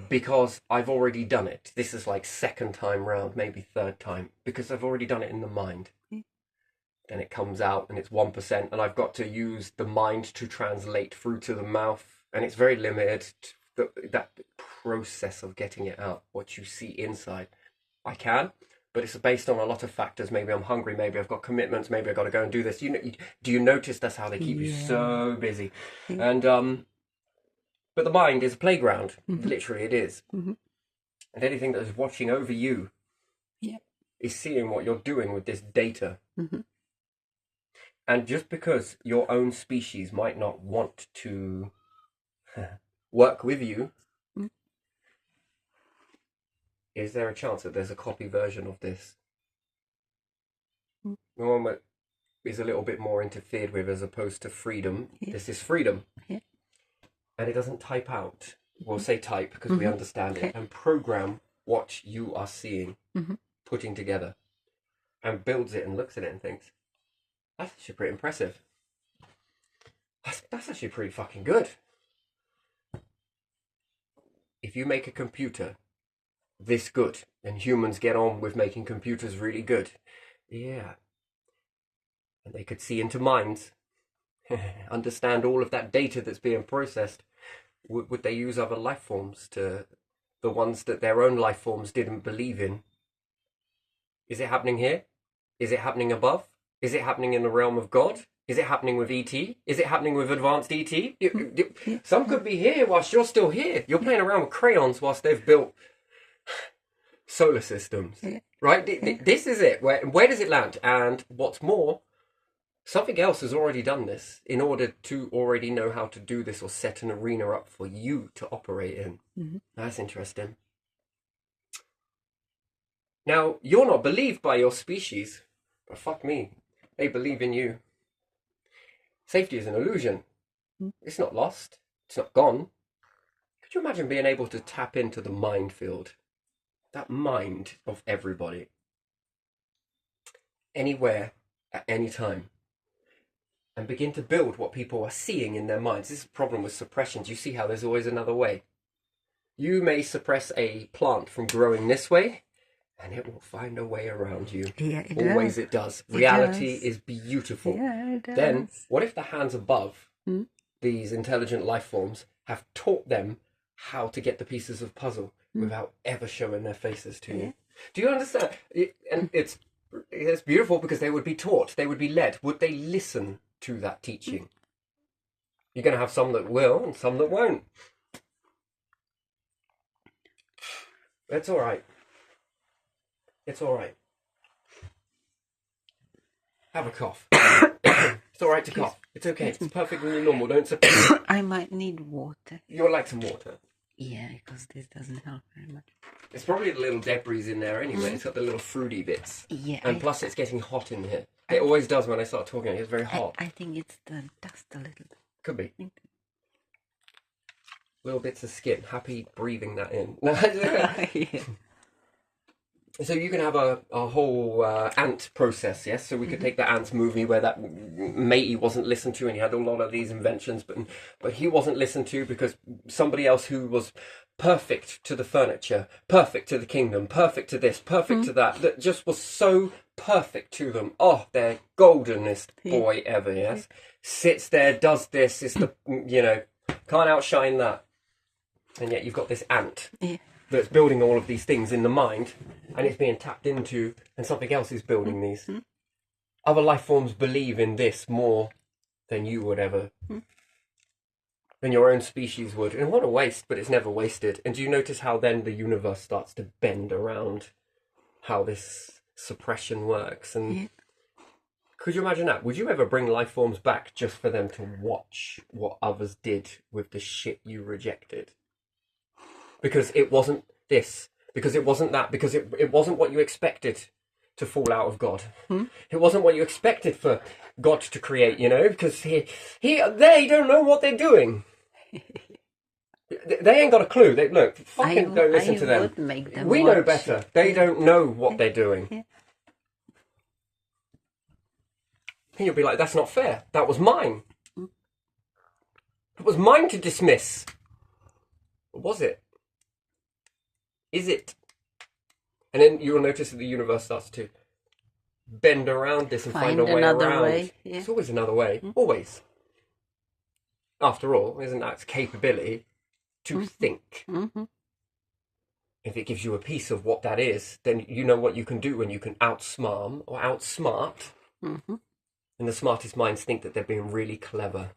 because I've already done it. This is like second time round, maybe third time, because I've already done it in the mind. Then it comes out and it's 1%, and I've got to use the mind to translate through to the mouth, and it's very limited. That process of getting it out, what you see inside, I can. But it's based on a lot of factors. Maybe I'm hungry, maybe I've got commitments, maybe I've got to go and do this. Do you notice that's how they keep you so busy? And but the mind is a playground. Literally it is. And anything that is watching over you is seeing what you're doing with this data. And just because your own species might not want to work with you, is there a chance that there's a copy version of this? The one that is a little bit more interfered with as opposed to freedom. This is freedom. And it doesn't type out. We'll say type because we understand it. And program what you are seeing, putting together. And builds it and looks at it and thinks, that's actually pretty impressive. That's actually pretty fucking good. If you make a computer this good, and humans get on with making computers really good, yeah. And they could see into minds, understand all of that data that's being processed. Would they use other life forms to the ones that their own life forms didn't believe in? Is it happening here? Is it happening above? Is it happening in the realm of God? Is it happening with ET? Is it happening with advanced ET? Some could be here whilst you're still here. You're playing around with crayons whilst they've built solar systems, right? This is it. Where does it land? And what's more, something else has already done this in order to already know how to do this or set an arena up for you to operate in. That's interesting. Now, you're not believed by your species, but fuck me, they believe in you. Safety is an illusion. It's not lost. It's not gone. Could you imagine being able to tap into the mind field? That mind of everybody. Anywhere, at any time. And begin to build what people are seeing in their minds. This is the problem with suppressions. You see how there's always another way. You may suppress a plant from growing this way, and it will find a way around you. Yeah, it Always does. it does. It Reality does. is beautiful. Yeah, it does. Then, what if the hands above, these intelligent life forms, have taught them how to get the pieces of puzzle without ever showing their faces to you? Do you understand? And it's beautiful because they would be taught, they would be led. Would they listen to that teaching? You're going to have some that will and some that won't. It's all right. It's all right. Have a cough. It's all right to cough. It's okay. It's perfectly normal. Don't suppress. I might need water. You'll like some water. Yeah, because this doesn't help very much. It's probably the little debris in there anyway. It's got the little fruity bits. Yeah. And plus it's getting hot in here. It always does when I start talking. It's very hot. I think it's the dust a little bit. Could be. Little bits of skin. Happy breathing that in. Yeah. So you can have a whole ant process, yes? So we could take the Ants movie where that matey wasn't listened to and he had a lot of these inventions, but he wasn't listened to because somebody else who was perfect to the furniture, perfect to the kingdom, perfect to this, perfect to that just was so perfect to them. Oh, they're goldenest boy ever, yes? Sits there, does this, is the, can't outshine that. And yet you've got this ant. Yeah. That's building all of these things in the mind, and it's being tapped into, and something else is building these. Other life forms believe in this more than you would ever, than your own species would. And what a waste, but it's never wasted. And do you notice how then the universe starts to bend around how this suppression works? And could you imagine that? Would you ever bring life forms back just for them to watch what others did with the shit you rejected? Because it wasn't this, because it wasn't that, because it wasn't what you expected to fall out of God. It wasn't what you expected for God to create, because they don't know what they're doing. They ain't got a clue. Don't listen to them. We know better. They don't know what they're doing. And you'll be like, that's not fair. That was mine. It was mine to dismiss. Or was it? Is it? And then you'll notice that the universe starts to bend around this and find a way around. Way. Yeah. It's always another way. Always. After all, isn't that its capability to think? If it gives you a piece of what that is, then you know what you can do when you can outsmart or outsmart. And the smartest minds think that they're being really clever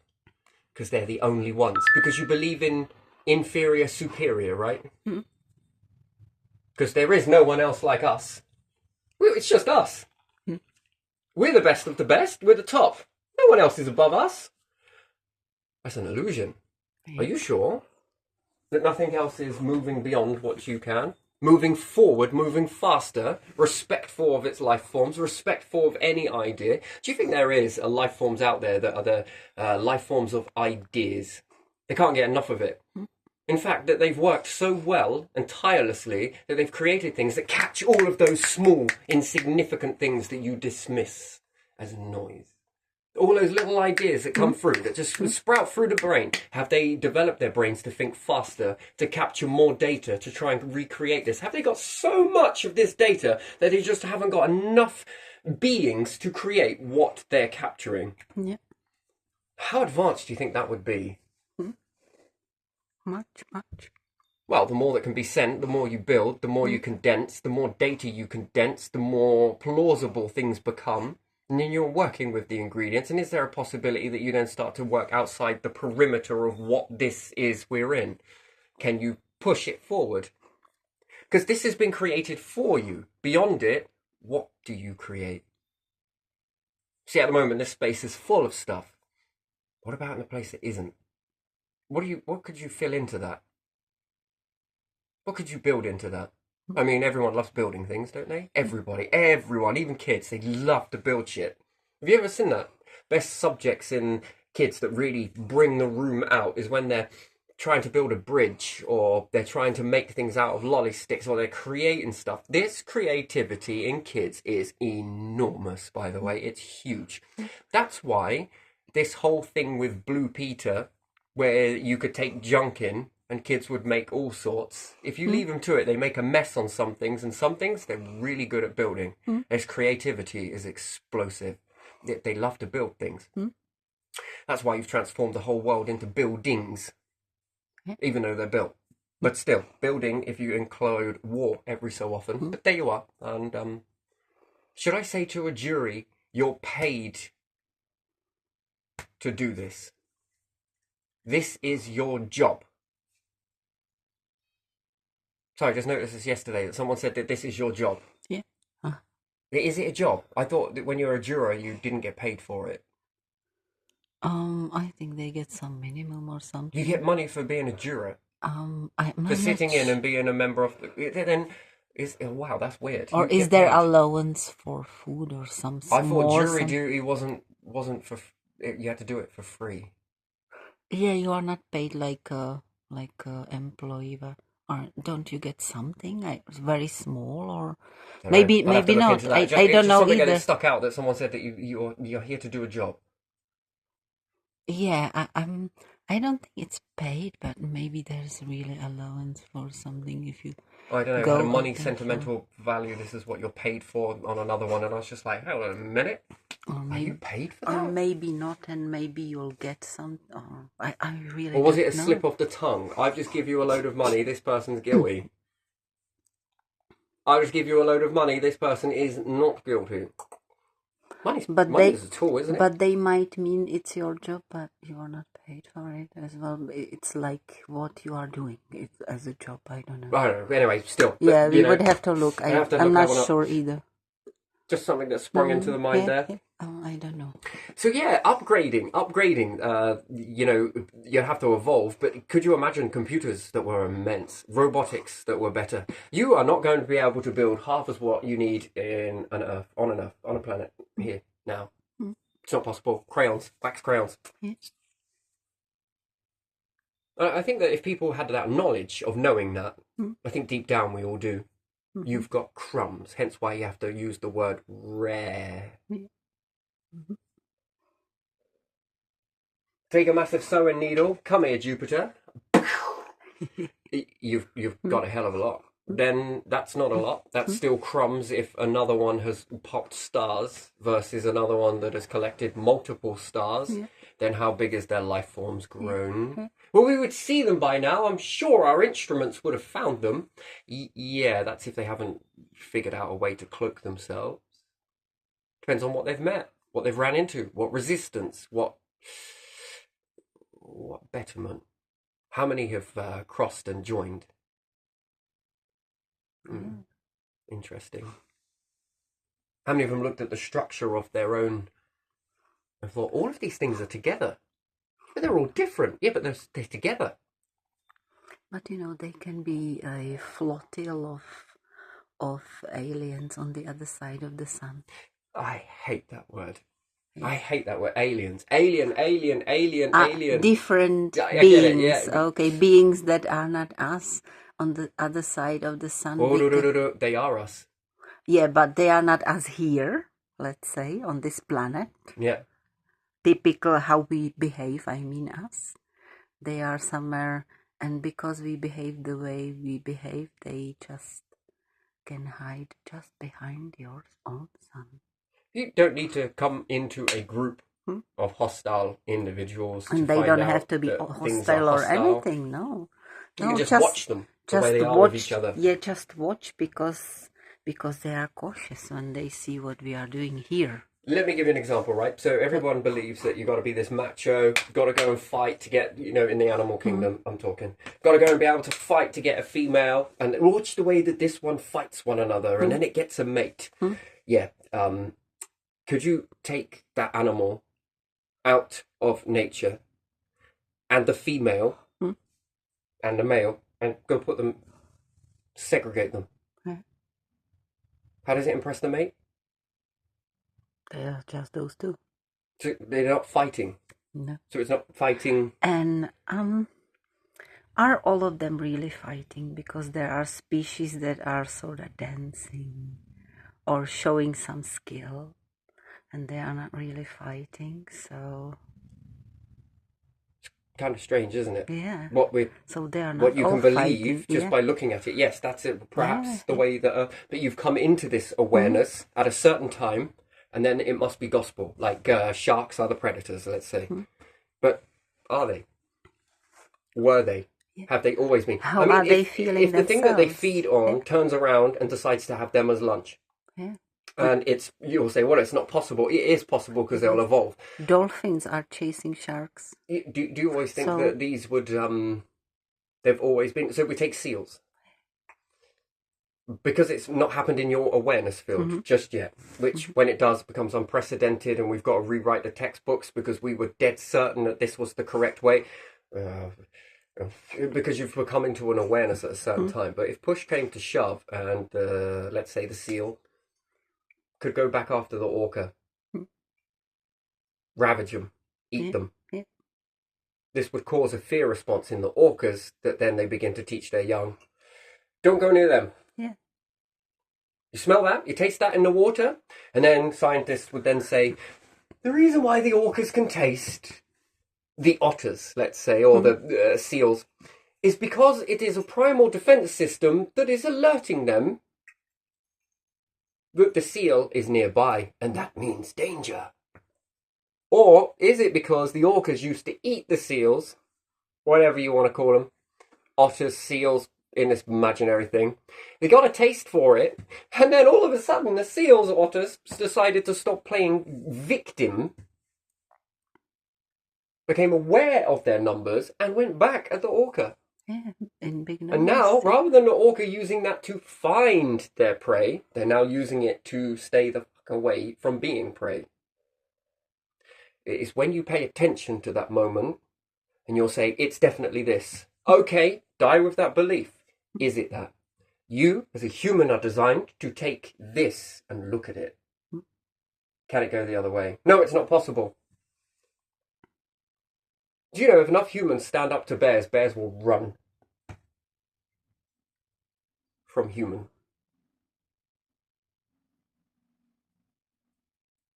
because they're the only ones. Because you believe in inferior, superior, right? because there is no one else like us. It's just us. We're the best of the best. We're the top. No one else is above us. That's an illusion. Are you sure that nothing else is moving beyond what you can? Moving forward, moving faster, respectful of its life forms, respectful of any idea. Do you think there is a life forms out there that are the life forms of ideas? They can't get enough of it. In fact, that they've worked so well and tirelessly that they've created things that catch all of those small, insignificant things that you dismiss as noise. All those little ideas that come through, that just sprout through the brain. Have they developed their brains to think faster, to capture more data, to try and recreate this? Have they got so much of this data that they just haven't got enough beings to create what they're capturing? Yeah. How advanced do you think that would be? Much. Well, the more that can be sent, the more you build, the more you condense, the more data you condense, the more plausible things become. And then you're working with the ingredients. And is there a possibility that you then start to work outside the perimeter of what this is we're in? Can you push it forward? Because this has been created for you. Beyond it, what do you create? See, at the moment, this space is full of stuff. What about in a place that isn't? What could you fill into that? What could you build into that? I mean, everyone loves building things, don't they? Everyone, even kids, they love to build shit. Have you ever seen that? Best subjects in kids that really bring the room out is when they're trying to build a bridge, or they're trying to make things out of lolly sticks, or they're creating stuff. This creativity in kids is enormous, by the way. It's huge. That's why this whole thing with Blue Peter, where you could take junk in, and kids would make all sorts. If you leave them to it, they make a mess on some things, and some things they're really good at building. Their creativity is explosive. They love to build things. That's why you've transformed the whole world into buildings, even though they're built. But still, building, if you include war every so often. But there you are. And should I say to a jury, you're paid to do this? This is your job. Sorry, I just noticed this yesterday that someone said that this is your job. Yeah. Is it a job? I thought that when you're a juror, you didn't get paid for it. I think they get some minimum or something. You get money for being a juror. For sitting in and being a member of the... Then wow, that's weird. Or is there allowance for food or something? I thought jury duty wasn't for... You had to do it for free. Yeah, you are not paid like a employee, but don't you get something very small, or maybe not? I don't know something either. That stuck out that someone said that you're here to do a job. Yeah, I don't think it's paid, but maybe there's really allowance for something if you. I don't know. It had a money sentimental value. This is what you're paid for on another one, and I was just like, hold on a minute. Are you paid for that? Or maybe not, and maybe you'll get some. I really. Or was it a slip of the tongue? I've just give you a load of money. This person's guilty. I just give you a load of money. This person is not guilty. Money's a tool, isn't it? But they might mean it's your job, but you are not paid for it as well. It's like what you are doing as a job. I don't know. I don't know. Anyway, still. Yeah, we would have to look. I'm not sure either. Just something that sprung into the mind there. Yeah. I don't know. So yeah, upgrading. You have to evolve. But could you imagine computers that were immense, robotics that were better? You are not going to be able to build half as what you need on a planet here now. It's not possible. Crayons, wax crayons. Yeah. I think that if people had that knowledge of knowing that, I think deep down we all do. You've got crumbs, hence why you have to use the word rare. Take a massive sewing needle. Come here, Jupiter. You've got a hell of a lot. Then that's not a lot. That's still crumbs if another one has popped stars versus another one that has collected multiple stars. Then how big is their life forms grown? Well, we would see them by now. I'm sure our instruments would have found them. Yeah, that's if they haven't figured out a way to cloak themselves. Depends on what they've met, what they've ran into, what resistance, what betterment. How many have crossed and joined? Interesting. How many of them looked at the structure of their own and thought, all of these things are together? But they're all different. Yeah, but they're together. But they can be a flotilla of aliens on the other side of the sun. I hate that word. Yeah. I hate that word. Aliens. Alien. Different beings. Okay, beings that are not us on the other side of the sun. Oh, no. They are us. Yeah, but they are not us here, let's say, on this planet. Yeah. Typical how we behave, I mean us. They are somewhere, and because we behave the way we behave, they just can hide just behind your own sun. You don't need to come into a group of hostile individuals. And they don't have to be hostile or anything, no. You can just watch them the way they are with each other. Yeah, just watch because they are cautious when they see what we are doing here. Let me give you an example, right? So everyone believes that you've got to be this macho, got to go and fight to get, in the animal kingdom, I'm talking. Got to go and be able to fight to get a female. And watch the way that this one fights one another and then it gets a mate. Yeah. Could you take that animal out of nature and the female and the male and go put them, segregate them? How does it impress the mate? They're just those two. So they're not fighting? No. So it's not fighting? And are all of them really fighting? Because there are species that are sort of dancing or showing some skill, and they are not really fighting, so... It's kind of strange, isn't it? Yeah. So they are not what you can believe fighting, just by looking at it. Yes, that's it. Perhaps the way that... but you've come into this awareness at a certain time, and then it must be gospel, like sharks are the predators, let's say. But are they? Were they? Yeah. Have they always been? How are they feeling if the thing that they feed on turns around and decides to have them as lunch, and you'll say, well, it's not possible. It is possible because they'll evolve. Dolphins are chasing sharks. Do you always think that these would... they've always been... So we take seals. Because it's not happened in your awareness field just yet, which when it does becomes unprecedented and we've got to rewrite the textbooks because we were dead certain that this was the correct way, because you've become into an awareness at a certain time. But if push came to shove and let's say the seal could go back after the orca, ravage them, eat them, this would cause a fear response in the orcas that then they begin to teach their young, don't go near them. You smell that, you taste that in the water, and then scientists would then say, the reason why the orcas can taste the otters, let's say, or the seals, is because it is a primal defense system that is alerting them that the seal is nearby, and that means danger. Or is it because the orcas used to eat the seals, whatever you want to call them, otters, seals, in this imaginary thing, they got a taste for it, and then all of a sudden the seals, otters, decided to stop playing victim, became aware of their numbers, and went back at the orca. Yeah, in big numbers. And now, rather than the orca using that to find their prey, they're now using it to stay the fuck away from being prey. It's when you pay attention to that moment, and you'll say, it's definitely this. Okay, die with that belief. Is it that? You, as a human, are designed to take this and look at it. Can it go the other way? No, it's not possible. Do you know, if enough humans stand up to bears, bears will run from human.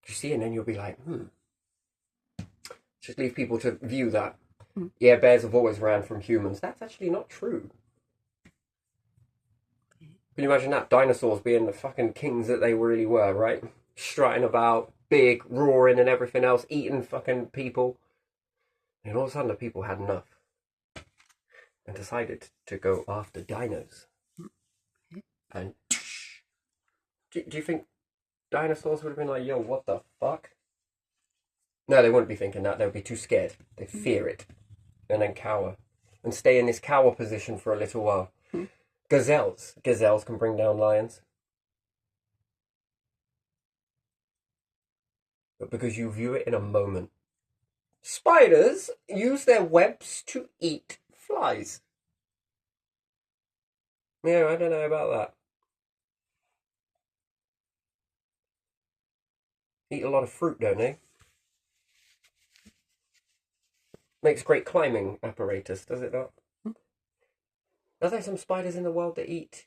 You see, and then you'll be like, Just leave people to view that. Yeah, bears have always ran from humans. That's actually not true. Can you imagine that? Dinosaurs being the fucking kings that they really were, right? Strutting about, big, roaring and everything else, eating fucking people. And all of a sudden the people had enough and decided to go after dinos. And do you think dinosaurs would have been like, yo, what the fuck? No, they wouldn't be thinking that. They would be too scared. They'd fear it and then cower and stay in this cower position for a little while. Gazelles. Gazelles can bring down lions. But because you view it in a moment. Spiders use their webs to eat flies. Yeah, I don't know about that. Eat a lot of fruit, don't they? Makes great climbing apparatus, does it not? Are there some spiders in the world that eat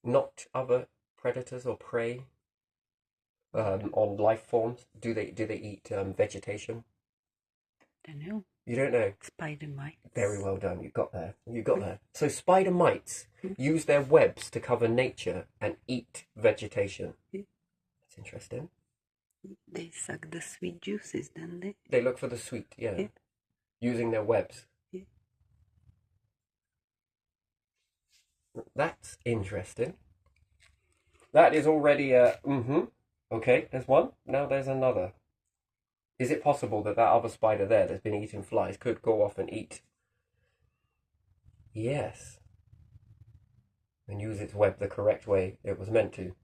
not other predators or prey on life forms? Do they eat vegetation? Don't know. You don't know? Spider mites. Very well done. You got there. You got there. So spider mites use their webs to cover nature and eat vegetation. That's interesting. They suck the sweet juices, don't they? They look for the sweet, yeah. Using their webs. Yeah. That's interesting. That is already a Okay, there's one. Now there's another. Is it possible that that other spider there that's been eating flies could go off and eat? Yes. And use its web the correct way it was meant to,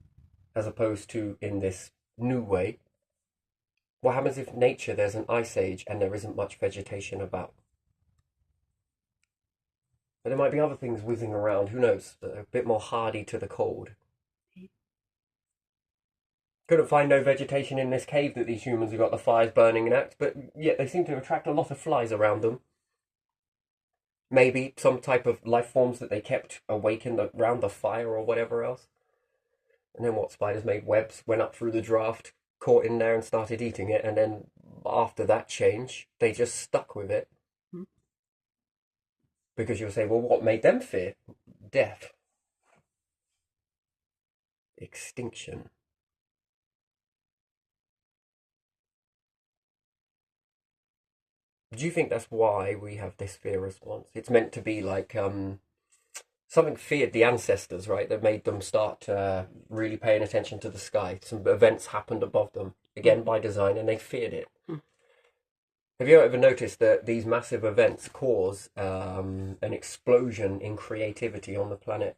as opposed to in this new way. What happens if nature there's an ice age and there isn't much vegetation about? But there might be other things whizzing around, who knows, that are a bit more hardy to the cold. Couldn't find no vegetation in this cave that these humans have got the fires burning in at, but yet they seem to attract a lot of flies around them. Maybe some type of life forms that they kept awake around the fire or whatever else. And then what, spiders made webs, went up through the draft, caught in there and started eating it, and then after that change, they just stuck with it. Because you'll say, well, what made them fear? Death. Extinction. Do you think that's why we have this fear response? It's meant to be like something feared the ancestors, right? That made them start really paying attention to the sky. Some events happened above them, again by design, and they feared it. Have you ever noticed that these massive events cause an explosion in creativity on the planet?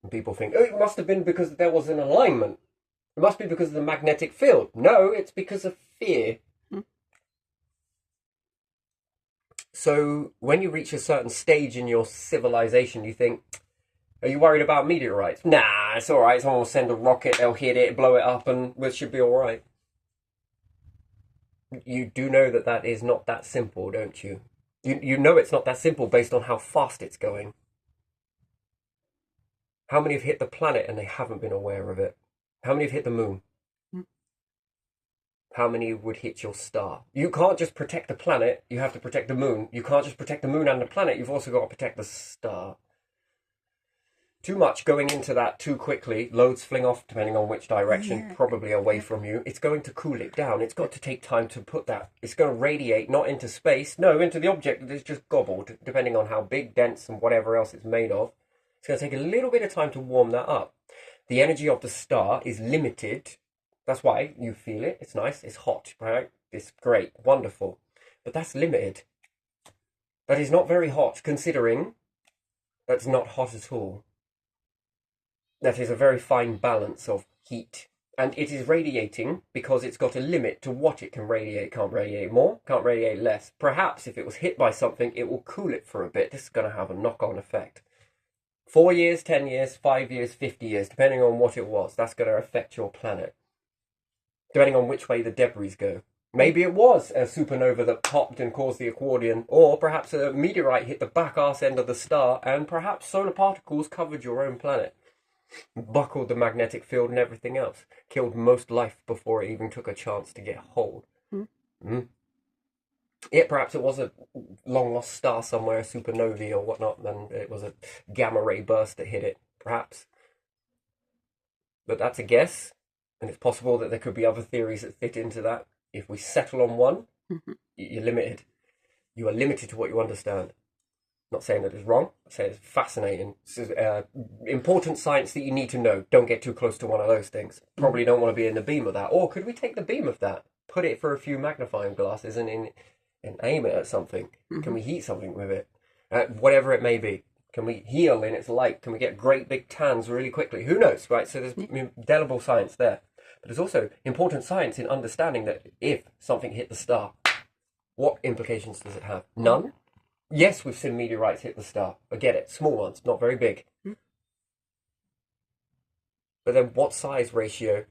And people think, oh, it must have been because there was an alignment. It must be because of the magnetic field. No, it's because of fear. So when you reach a certain stage in your civilization, you think, are you worried about meteorites? Nah, it's all right. Someone will send a rocket, they'll hit it, blow it up, and it should be all right. You do know that that is not that simple, don't you? You know it's not that simple based on how fast it's going. How many have hit the planet and they haven't been aware of it? How many have hit the moon? How many would hit your star? You can't just protect the planet, you have to protect the moon. You can't just protect the moon and the planet, you've also got to protect the star. Too much going into that too quickly, loads fling off depending on which direction, probably away from you. It's going to cool it down. It's got to take time to put that. It's going to radiate not into space, no, into the object that is just gobbled, depending on how big, dense, and whatever else it's made of. It's going to take a little bit of time to warm that up. The energy of the star is limited. That's why you feel it. It's nice. It's hot, right? It's great. Wonderful. But that's limited. That is not very hot, considering that's not hot at all. That is a very fine balance of heat. And it is radiating because it's got a limit to what it can radiate. Can't radiate more, can't radiate less. Perhaps if it was hit by something, it will cool it for a bit. This is going to have a knock-on effect. 4 years, 10 years, 5 years, 50 years, depending on what it was. That's going to affect your planet. Depending on which way the debris go. Maybe it was a supernova that popped and caused the accordion, or perhaps a meteorite hit the back arse end of the star, and perhaps solar particles covered your own planet. Buckled the magnetic field and everything else. Killed most life before it even took a chance to get hold. Yeah, perhaps it was a long-lost star somewhere, a supernovae or whatnot, and it was a gamma-ray burst that hit it. Perhaps. But that's a guess. And it's possible that there could be other theories that fit into that. If we settle on one, you're limited. You are limited to what you understand. Not saying that it's wrong. I'm saying it's fascinating. This is important science that you need to know. Don't get too close to one of those things. Probably don't want to be in the beam of that. Or could we take the beam of that, put it for a few magnifying glasses and aim it at something? Can we heat something with it? Whatever it may be. Can we heal in its light? Can we get great big tans really quickly? Who knows, right? So there's indelible science there. But there's also important science in understanding that if something hit the star, what implications does it have? None? Yes, we've seen meteorites hit the star. I get it. Small ones, not very big. But then what size ratio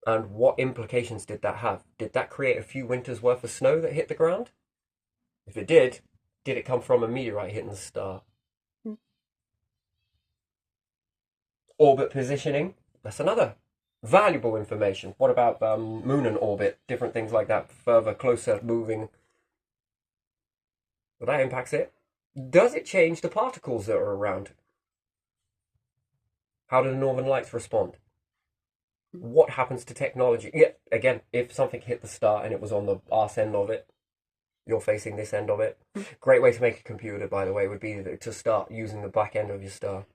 and what implications did that have? Did that create a few winters worth of snow that hit the ground? If it did it come from a meteorite hitting the star? Orbit positioning, that's another valuable information. What about moon and orbit, different things like that, further, closer, moving? Well, that impacts it. Does it change the particles that are around? How do the northern lights respond? What happens to technology? Yeah, again, if something hit the star and it was on the arse end of it, you're facing this end of it. Great way to make a computer, by the way, would be to start using the back end of your star.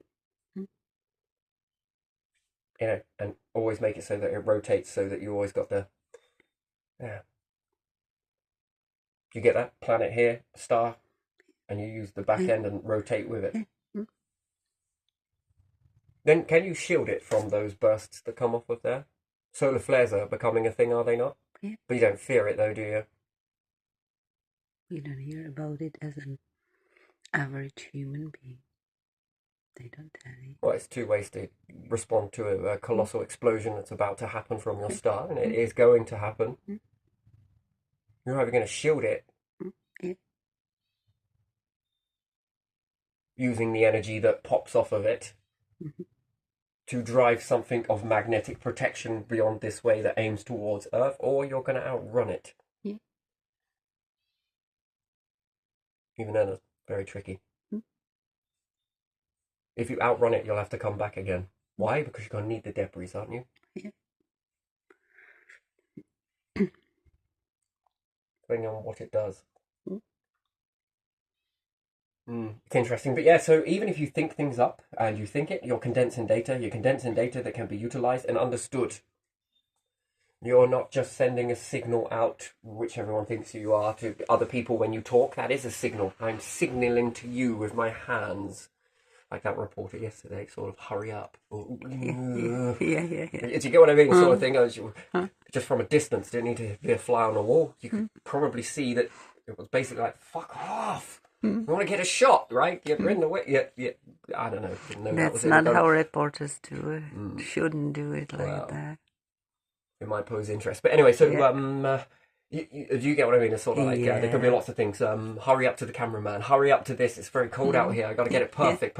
You know, and always make it so that it rotates so that you always got the... Yeah. You get that? Planet here, star, and you use the back end and rotate with it. Then can you shield it from those bursts that come off of there? Solar flares are becoming a thing, are they not? Yeah. But you don't fear it though, do you? We don't hear about it as an average human being. They don't tell you. Well, it's two ways to respond to a colossal explosion that's about to happen from your star, and it is going to happen. You're either going to shield it using the energy that pops off of it to drive something of magnetic protection beyond this way that aims towards Earth, or you're going to outrun it. Yeah. Even then, it's very tricky. If you outrun it, you'll have to come back again. Why? Because you're going to need the debris, aren't you? Yeah. Depending on what it does. It's interesting. But yeah, so even if you think things up and you think it, you're condensing data that can be utilized and understood. You're not just sending a signal out, which everyone thinks you are, to other people when you talk. That is a signal. I'm signaling to you with my hands. Like that reporter yesterday, sort of hurry up. Yeah. Do you get what I mean? Sort of thing. Just from a distance, didn't need to be a fly on the wall. You could probably see that it was basically like, fuck off. You want to get a shot, right? You're in the way. Yeah. I don't know. Didn't know That's that was not how reporters do it. Shouldn't do it like that. It might pose interest. But anyway, so you get what I mean? It's sort of like, there could be lots of things. Hurry up to the cameraman. Hurry up to this. It's very cold out here. I got to get it perfect.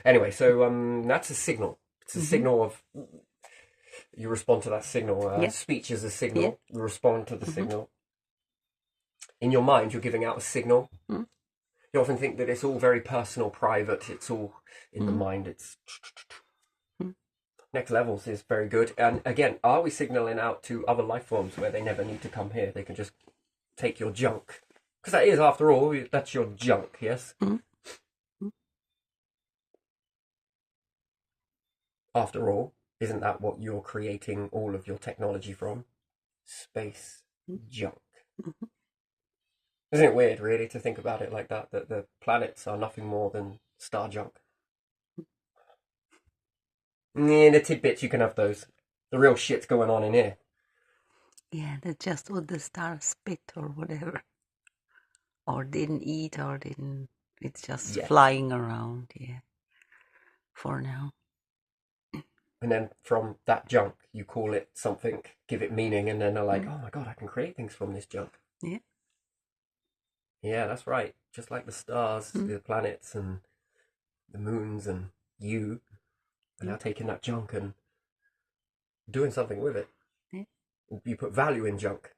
Anyway, so that's a signal. It's a signal of... You respond to that signal. Speech is a signal. You respond to the signal. In your mind, you're giving out a signal. You often think that it's all very personal, private. It's all in the mind. It's... Next levels is very good. And again, are we signaling out to other life forms where they never need to come here? They can just take your junk. Because that is, after all, that's your junk, yes? After all, isn't that what you're creating all of your technology from? Space junk. Isn't it weird, really, to think about it like that the planets are nothing more than star junk? Yeah, the tidbits, you can have those. The real shit's going on in here. Yeah, that's just what the stars spit or whatever. Or didn't eat or didn't... It's just flying around, for now. And then from that junk, you call it something, give it meaning, and then they're like, oh my god, I can create things from this junk. Yeah. Yeah, that's right. Just like the stars, the planets, and the moons, and you are now taking that junk and doing something with it. Yeah. You put value in junk.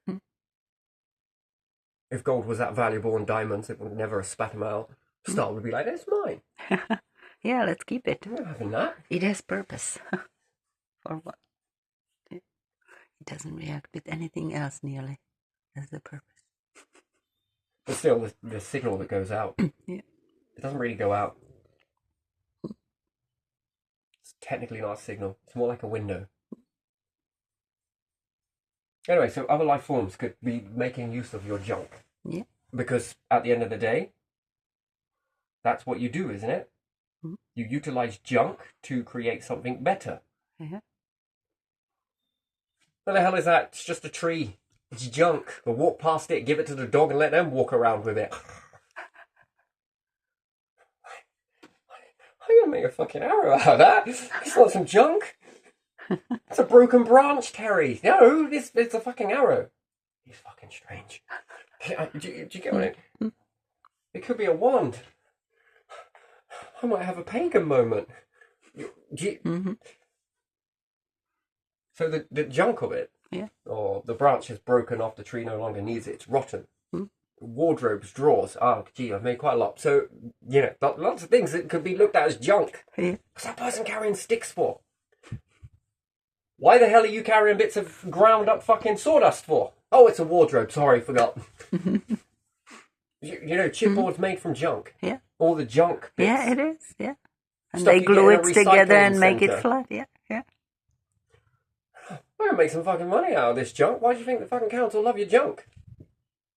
If gold was that valuable and diamonds, it would never have spat them out. Star would be like, that's mine. Yeah, let's keep it. I'm not having that. It has purpose. For what? It doesn't react with anything else nearly. That's the purpose. But still, the signal that goes out, it doesn't really go out. It's technically not a signal. It's more like a window. Anyway, so other life forms could be making use of your junk. Yeah. Because at the end of the day, That's what you do, isn't it? Mm. You utilize junk to create something better. Yeah. What the hell is that? It's just a tree. It's junk. We'll walk past it, give it to the dog, and let them walk around with it. I'm gonna make a fucking arrow out of that. It's not some junk. It's a broken branch, Terry. No, it's a fucking arrow. He's fucking strange. Do you get what it could be a wand. I might have a pagan moment. So the junk of it, or the branch is broken off, the tree no longer needs it, it's rotten. Wardrobes, drawers. Oh, gee, I've made quite a lot. So, lots of things that could be looked at as junk. What's that person carrying sticks for? Why the hell are you carrying bits of ground up fucking sawdust for? Oh, it's a wardrobe. Sorry, forgot. Chipboard's made from junk. Yeah. All the junk bits. Yeah, it is. Yeah. And Stuff they you glue get in it a together recycling and make it centre. flat. Yeah. Yeah. I'm going to make some fucking money out of this junk. Why do you think the fucking council love your junk?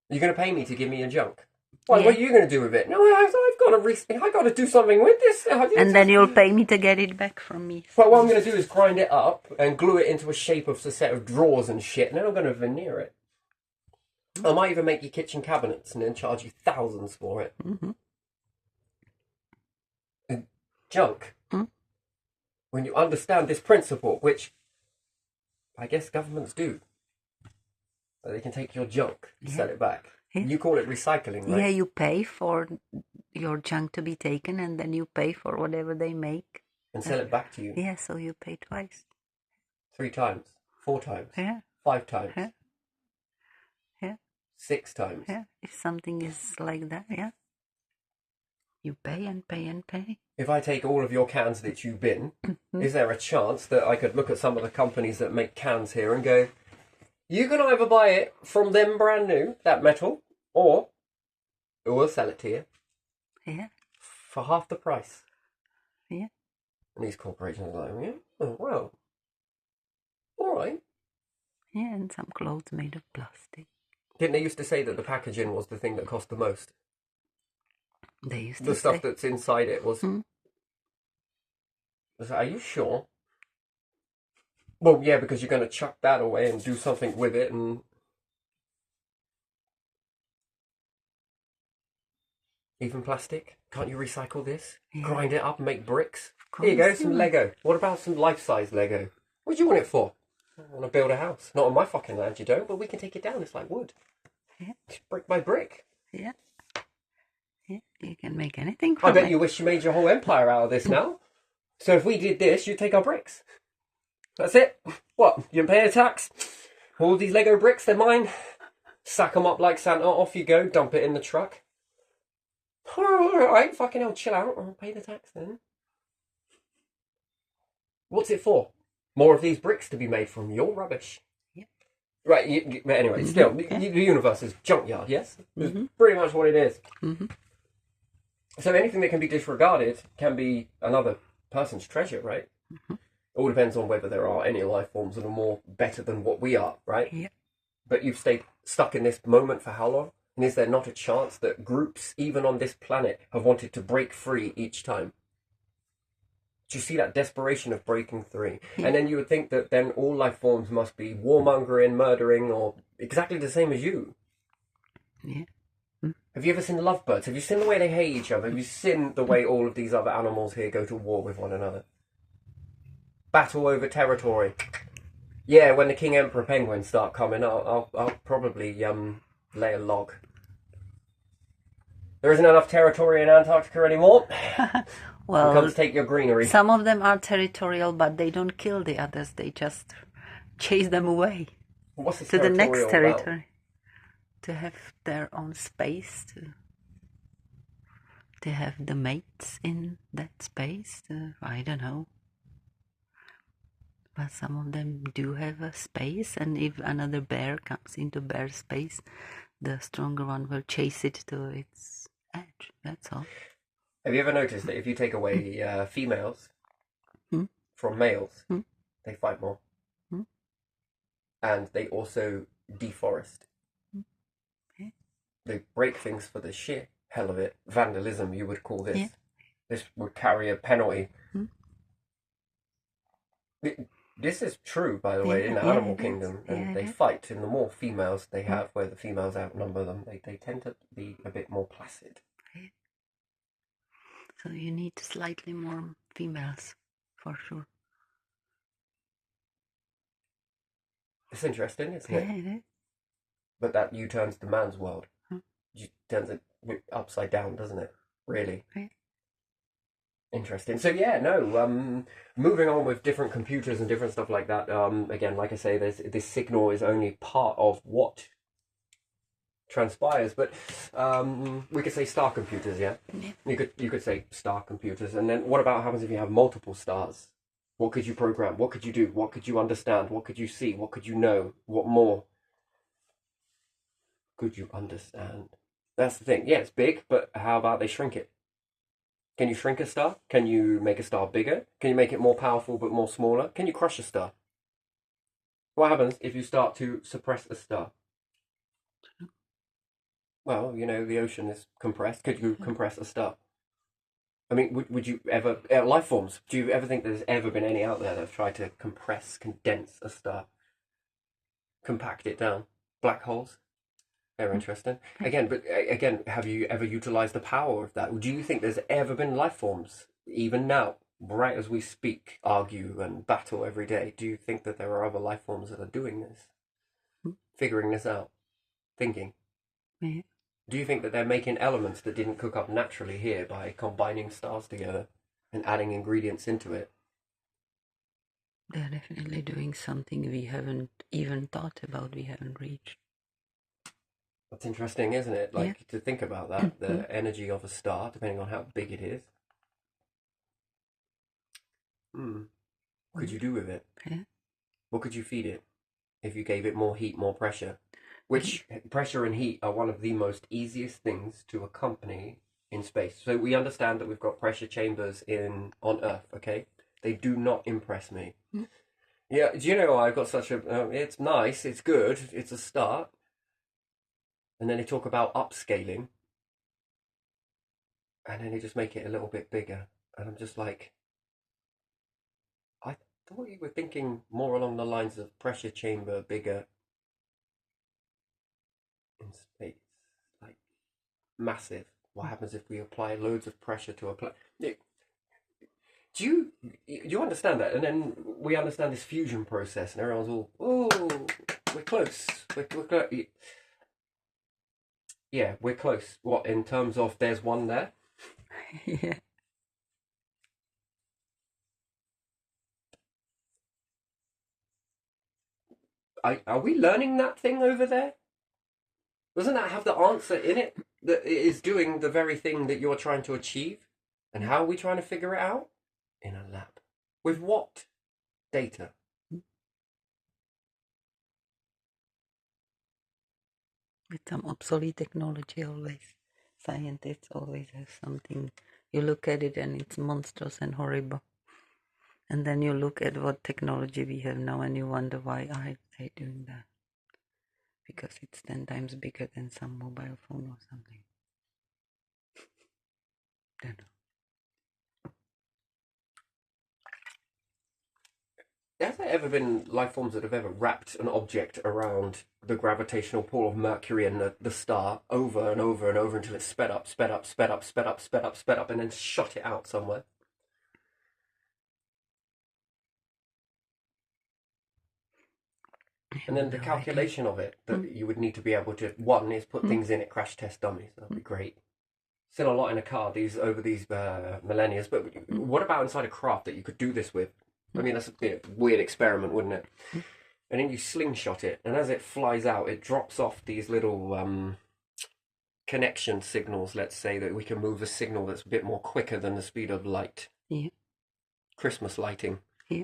You're going to pay me to give me your junk? What are you going to do with it? No, I've got to do something with this. And then you'll pay me to get it back from me. Well, what I'm going to do is grind it up and glue it into a shape of a set of drawers and shit, and then I'm going to veneer it. I might even make your kitchen cabinets and then charge you thousands for it. Junk. When you understand this principle, which I guess governments do, they can take your junk and sell it back. Yeah. You call it recycling, right? Yeah, you pay for your junk to be taken, and then you pay for whatever they make. And sell it back to you. Yeah, so you pay twice. 3 times. 4 times. Yeah. 5 times. Yeah. Yeah. 6 times. Yeah, if something is like that, yeah. You pay and pay and pay. If I take all of your cans that you bin, is there a chance that I could look at some of the companies that make cans here and go, you can either buy it from them brand new, that metal, or we'll sell it to you. Yeah. For half the price. Yeah. And these corporations are like, oh, well, all right. Yeah, and some clothes made of plastic. Didn't they used to say that the packaging was the thing that cost the most? They used to The stuff that's inside it was... Are you sure? Well, yeah, because you're going to chuck that away and do something with it and... Even plastic? Can't you recycle this? Yeah. Grind it up and make bricks? Here you go, some Lego. What about some life-size Lego? What do you want it for? I want to build a house. Not on my fucking land, you don't, but we can take it down. It's like wood. Yeah. It's brick by brick. Yeah. Yeah, you can make anything I from bet you wish you made your whole empire out of this now. So if we did this, you'd take our bricks. That's it. What? You pay a tax? All these Lego bricks, they're mine. Sack them up like Santa. Off you go. Dump it in the truck. Alright, fucking hell, chill out. I'll pay the tax then. What's it for? More of these bricks to be made from your rubbish. Yeah. Right, but anyway, still, the universe is junkyard, yes? That's pretty much what it is. So anything that can be disregarded can be another person's treasure, right? It all depends on whether there are any life forms that are more better than what we are, right? Yeah. But you've stayed stuck in this moment for how long? And is there not a chance that groups, even on this planet, have wanted to break free each time? Do you see that desperation of breaking free? Yeah. And then you would think that then all life forms must be warmongering, murdering, or exactly the same as you. Yeah. Have you ever seen lovebirds? Have you seen the way they hate each other? Have you seen the way all of these other animals here go to war with one another? Battle over territory. Yeah, when the King Emperor penguins start coming, I'll probably lay a log. There isn't enough territory in Antarctica anymore. Well, come to take your greenery. Some of them are territorial, but they don't kill the others. They just chase them away. What's this to the next territory. About? To have their own space, to have the mates in that space. I don't know. But some of them do have a space, and if another bear comes into bear space, the stronger one will chase it to its edge. That's all. Have you ever noticed that if you take away females from males, they fight more? And they also deforest. They break things for the shit hell of it. Vandalism, you would call this. Yeah. This would carry a penalty. Hmm? This is true, by the way, in the Yeah, animal it is. kingdom, and Yeah, they it is. fight. And the more females they have, where the females outnumber them, they tend to be a bit more placid. Right. So you need slightly more females, for sure. It's interesting, isn't Yeah, it? it is. But that U-turns the man's world. Hmm. Turns it upside down, doesn't it? Really. Right. Interesting. So yeah, no. Moving on with different computers and different stuff like that. Again, like I say, this signal is only part of what transpires. But we could say star computers. Yeah. Yeah. You could say star computers. And then what about happens if you have multiple stars? What could you program? What could you do? What could you understand? What could you see? What could you know? What more could you understand? That's the thing. Yeah, it's big, but how about they shrink it? Can you shrink a star? Can you make a star bigger? Can you make it more powerful but more smaller? Can you crush a star? What happens if you start to suppress a star? Well, you know, the ocean is compressed. Could you compress a star? I mean, would you ever, life forms, do you ever think there's ever been any out there that have tried to compress, condense a star? Compact it down? Black holes? Very interesting. Again, but again, have you ever utilized the power of that? Do you think there's ever been life forms, even now, right as we speak, argue and battle every day? Do you think that there are other life forms that are doing this, figuring this out, thinking? Yeah. Do you think that they're making elements that didn't cook up naturally here by combining stars together and adding ingredients into it? They're definitely doing something we haven't even thought about, we haven't reached. That's interesting, isn't it? Like, Yeah. to think about that, the energy of a star, depending on how big it is. What could you do with it? Yeah. What could you feed it if you gave it more heat, more pressure? Which pressure and heat are one of the most easiest things to accompany in space. So we understand that we've got pressure chambers on Earth, okay? They do not impress me. Yeah, do you know I've got such a... it's nice, it's good, it's a start. And then they talk about upscaling. And then they just make it a little bit bigger. And I'm just like... I thought you were thinking more along the lines of pressure chamber, bigger in space. Like, massive. What happens if we apply loads of pressure to a planet? Do you understand that? And then we understand this fusion process, and everyone's all, oh, we're close. We're close. Yeah, we're close. What, in terms of there's one there? Yeah. Are we learning that thing over there? Doesn't that have the answer in it? That it is doing the very thing that you're trying to achieve? And how are we trying to figure it out? In a lab. With what data? With some obsolete technology always. Scientists always have something. You look at it and it's monstrous and horrible. And then you look at what technology we have now and you wonder why are they doing that? Because it's 10 times bigger than some mobile phone or something. Don't know. Has there ever been life forms that have ever wrapped an object around the gravitational pull of Mercury and the star over and over and over until it sped up, sped up, sped up, sped up, sped up, sped up, and then shot it out somewhere? And then the calculation of it, that you would need to be able to, one is put things in it, crash test dummies. That'd be great. Still a lot in a car over these millennia. But what about inside a craft that you could do this with? I mean, that's a weird experiment, wouldn't it? And then you slingshot it, and as it flies out, it drops off these little connection signals, let's say, that we can move a signal that's a bit more quicker than the speed of light. Yeah. Christmas lighting. Yeah.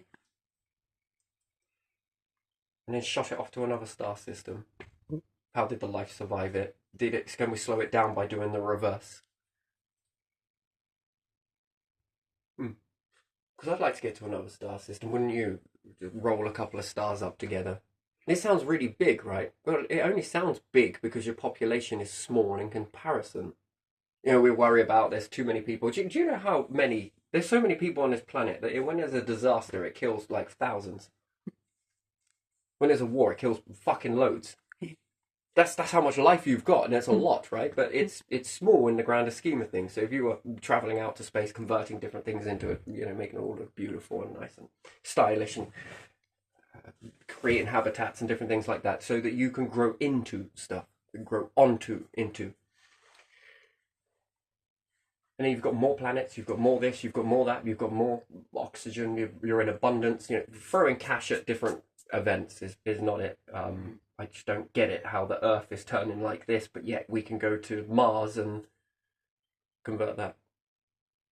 And then shot it off to another star system. How did the life survive it? Can we slow it down by doing the reverse? Because I'd like to get to another star system, wouldn't you? Roll a couple of stars up together. This sounds really big, right? Well, it only sounds big because your population is small in comparison. we worry about there's too many people. Do you know how many? There's so many people on this planet that when there's a disaster, it kills like thousands. When there's a war, it kills fucking loads. That's how much life you've got, and it's a lot, right? But it's small in the grander scheme of things. So if you were traveling out to space, converting different things into it, making it all look beautiful and nice and stylish, and creating habitats and different things like that, so that you can grow into stuff, grow into. And then you've got more planets, you've got more this, you've got more that, you've got more oxygen, you're in abundance. Throwing cash at different events is not it. I just don't get it how the Earth is turning like this, but yet we can go to Mars and convert that.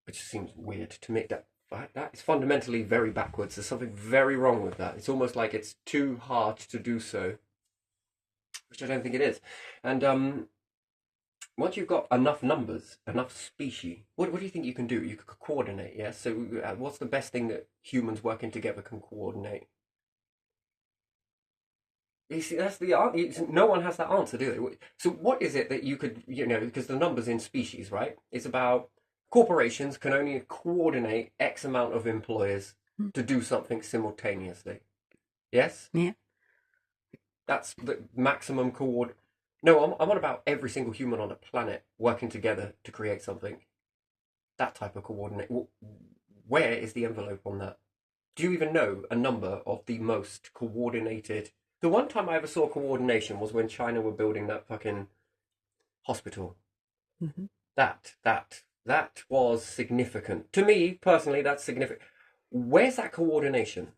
It just seems weird to me. That is fundamentally very backwards. There's something very wrong with that. It's almost like it's too hard to do so, which I don't think it is. And once you've got enough numbers, enough species, what do you think you can do? You could coordinate, yeah? So what's the best thing that humans working together can coordinate? You see, that's the answer. No one has that answer, do they? So what is it that you could, because the numbers in species, right? It's about corporations can only coordinate X amount of employers to do something simultaneously. Yes? Yeah. That's the maximum No, I'm on about every single human on the planet working together to create something. That type of coordinate. Where is the envelope on that? Do you even know a number of the most coordinated? The one time I ever saw coordination was when China were building that fucking hospital. Mm-hmm. That was significant. To me, personally, that's significant. Where's that coordination?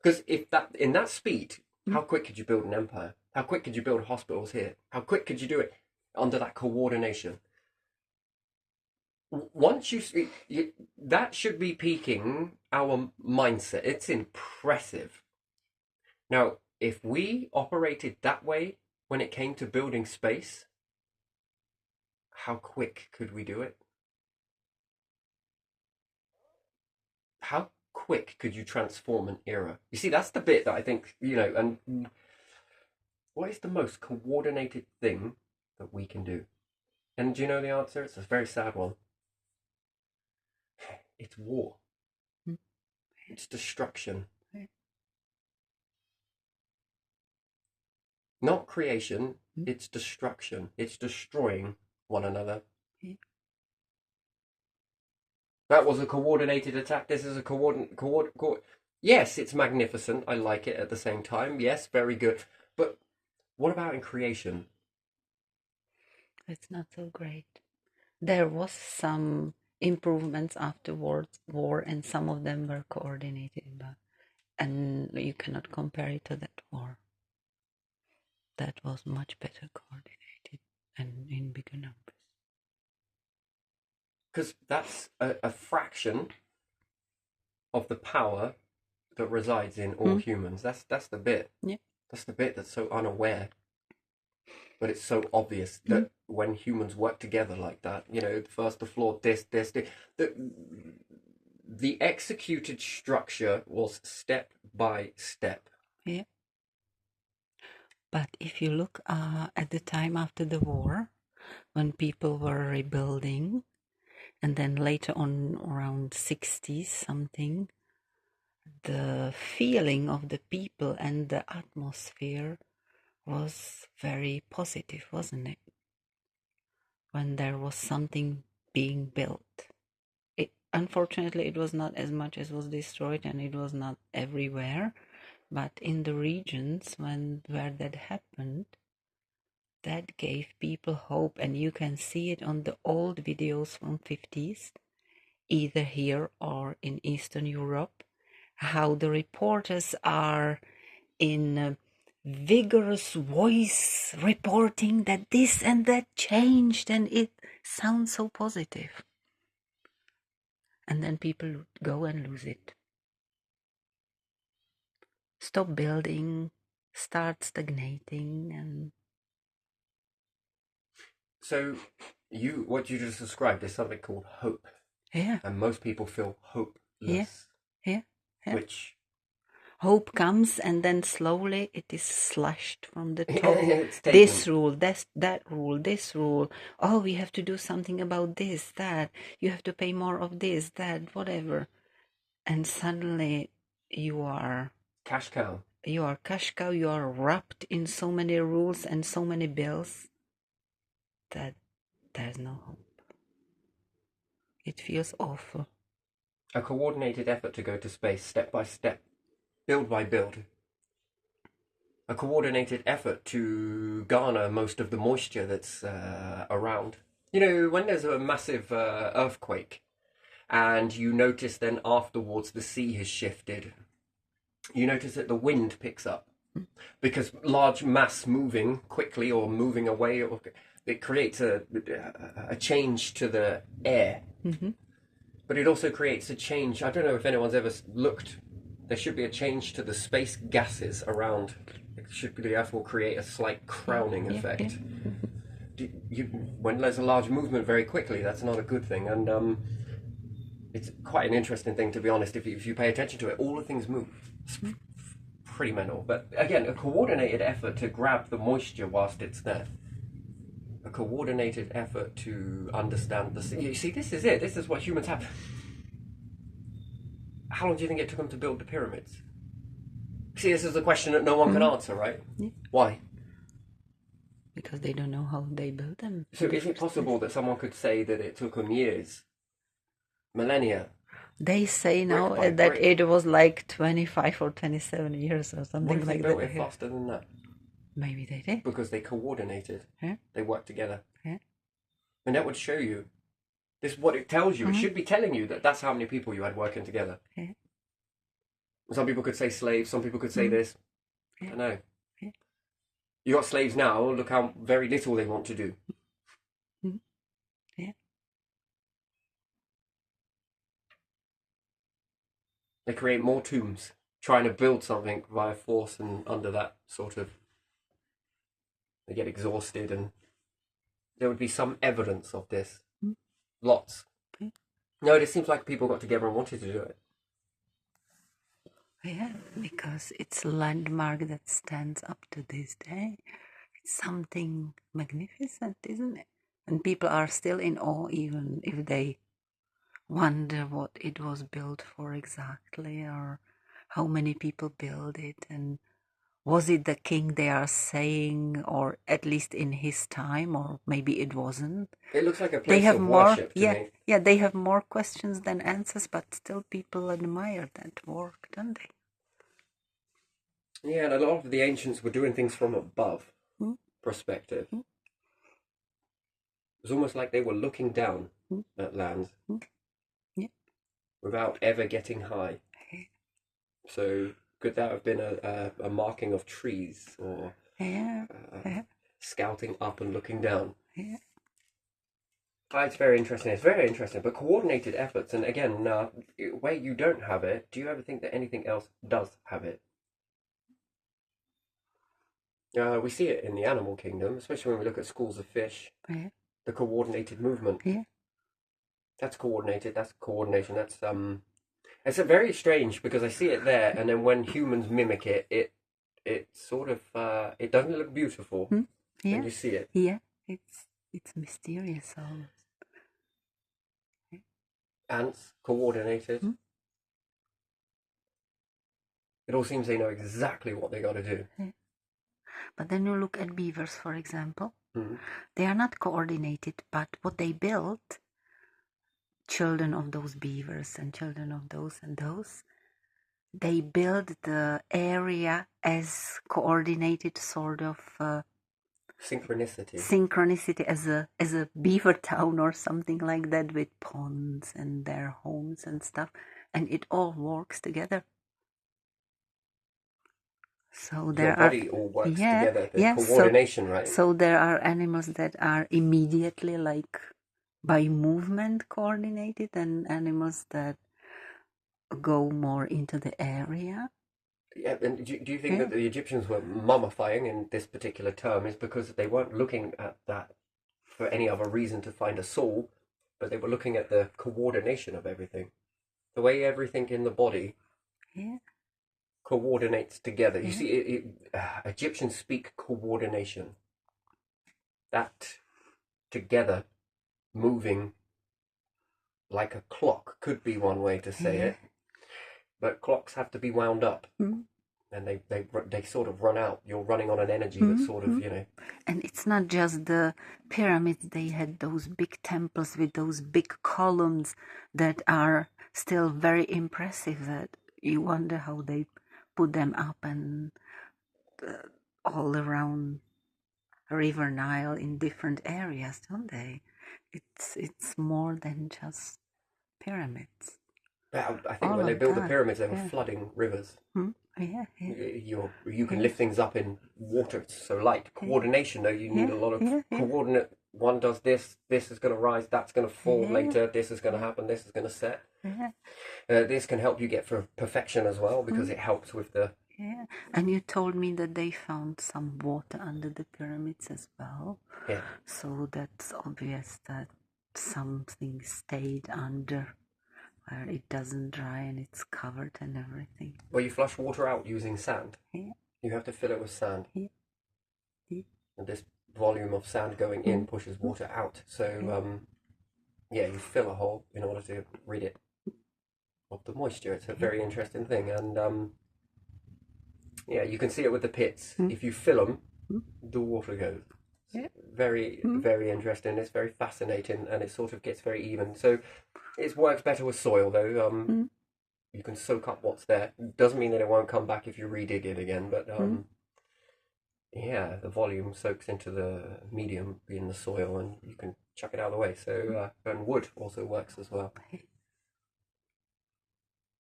Because if that in that speed, how quick could you build an empire? How quick could you build hospitals here? How quick could you do it under that coordination? Once that should be piquing our mindset. It's impressive. Now, if we operated that way when it came to building space, how quick could we do it? How quick could you transform an era? You see, that's the bit that I think, and what is the most coordinated thing that we can do? And do you know the answer? It's a very sad one. It's war. It's destruction. Not creation, it's destruction. It's destroying one another. That was a coordinated attack. This is a Yes, it's magnificent. I like it at the same time. Yes, very good. But what about in creation? It's not so great. There was some improvements afterwards war, and some of them were coordinated, and you cannot compare it to that war. That was much better coordinated and in bigger numbers. Because that's a fraction of the power that resides in all humans. That's the bit. Yeah. That's the bit that's so unaware. But it's so obvious that when humans work together like that, first the floor, this, the executed structure was step by step. Yeah. But if you look at the time after the war, when people were rebuilding, and then later on around 60s something, the feeling of the people and the atmosphere was very positive, wasn't it? When there was something being built. Unfortunately, it was not as much as was destroyed, and it was not everywhere. But in the regions where that happened, that gave people hope, and you can see it on the old videos from 50s, either here or in Eastern Europe, how the reporters are in vigorous voice reporting that this and that changed, and it sounds so positive. And then people go and lose it. Stop building, start stagnating, and so what you just described is something called hope. Yeah. And most people feel hopeless. Yeah. Which Hope comes and then slowly it is slashed from the Yeah, top. it's This taken. rule, that rule, this rule. Oh, we have to do something about this, that. You have to pay more of this, that, whatever. And suddenly you are Cash cow. cash cow, you are wrapped in so many rules and so many bills that there's no hope. It feels awful. A coordinated effort to go to space, step by step, build by build. A coordinated effort to garner most of the moisture that's around. You know, when there's a massive earthquake and you notice then afterwards the sea has shifted, you notice that the wind picks up because large mass moving quickly or moving away, or it creates a change to the air. Mm-hmm. But it also creates a change. I don't know if anyone's ever looked. There should be a change to the space gases around. It should be, the Earth will create a slight crowning effect. When there's a large movement very quickly, that's not a good thing. And it's quite an interesting thing, to be honest. If you pay attention to it, all the things move. It's pretty mental. But again, a coordinated effort to grab the moisture whilst it's there. A coordinated effort to understand the. You see, this is it. This is what humans have. How long do you think it took them to build the pyramids? See, this is a question that no one can answer, right? Yeah. Why? Because they don't know how they built them. So is it possible that someone could say that it took them years, millennia? They say now by that brick. it was like 25 or 27 years or What something if like they built that. it faster than that? Maybe they did. Because they coordinated. Yeah. They worked together. Yeah. And that would show you. This is what it tells you. It should be telling you that that's how many people you had working together. Yeah. Some people could say slaves. Some people could say this. Yeah. I don't know. Yeah. You got slaves now. Look how very little they want to do. Yeah. They create more tombs, trying to build something via force, and under that sort of, they get exhausted, and there would be some evidence of this. Lots. Okay. No, it seems like people got together and wanted to do it. Yeah, because it's a landmark that stands up to this day. It's something magnificent, isn't it? And people are still in awe, even if they wonder what it was built for exactly, or how many people built it, and was it the king they are saying, or at least in his time, or maybe it wasn't. It looks like a They place have of more, worship to me. yeah, they have more questions than answers, but still people admire that work, don't they? Yeah, and a lot of the ancients were doing things from above perspective. It was almost like they were looking down at lands without ever getting high. So could that have been a marking of trees, or scouting up and looking down? Yeah. It's very interesting. It's very interesting. But coordinated efforts, and again, where you don't have it, do you ever think that anything else does have it? We see it in the animal kingdom, especially when we look at schools of fish. Yeah. The coordinated movement. Yeah. That's coordinated. That's coordination. That's It's a very strange, because I see it there, and then when humans mimic it, it sort of it doesn't look beautiful. Yeah. And you see it. Yeah. It's mysterious almost. Ants coordinated. It all seems they know exactly what they got to do. Yeah. But then you look at beavers, for example. They are not coordinated, but what they built, children of those beavers and children of those and those, they build the area as coordinated sort of synchronicity as a beaver town or something like that, with ponds and their homes and stuff, and it all works together. So Your body all works together. The coordination, right? So there are animals that are immediately, like, by movement coordinated, and animals that go more into the area. Yeah, and do you think that the Egyptians were mummifying in this particular term is because they weren't looking at that for any other reason to find a soul, but they were looking at the coordination of everything, the way everything in the body coordinates together. You see, Egyptians speak coordination. That together, moving like a clock could be one way to say it, but clocks have to be wound up, and they sort of run out. You're running on an energy that sort of, And it's not just the pyramids. They had those big temples with those big columns that are still very impressive, that you wonder how they put them up, and all around River Nile in different areas, don't they? It's more than just pyramids. I think All when they of built the that, pyramids, they were yeah. flooding rivers. Yeah. You can lift things up in water. It's so light. Coordination, though, you need a lot of coordinate. One does this. This is going to rise. That's going to fall later. This is going to happen. This is going to set. This can help you get for perfection as well, because it helps with the. Yeah, and you told me that they found some water under the pyramids as well. Yeah. So that's obvious that something stayed under, where it doesn't dry and it's covered and everything. Well, you flush water out using sand. Yeah. You have to fill it with sand. Yeah. And this volume of sand going in pushes water out. So, you fill a hole in order to rid it of the moisture. It's a very interesting thing. And, you can see it with the pits. If you fill them, the water goes. Very, very interesting. It's very fascinating, and it sort of gets very even. So it works better with soil, though. You can soak up what's there. Doesn't mean that it won't come back if you redig it again, but the volume soaks into the medium in the soil, and you can chuck it out of the way. So and wood also works as well.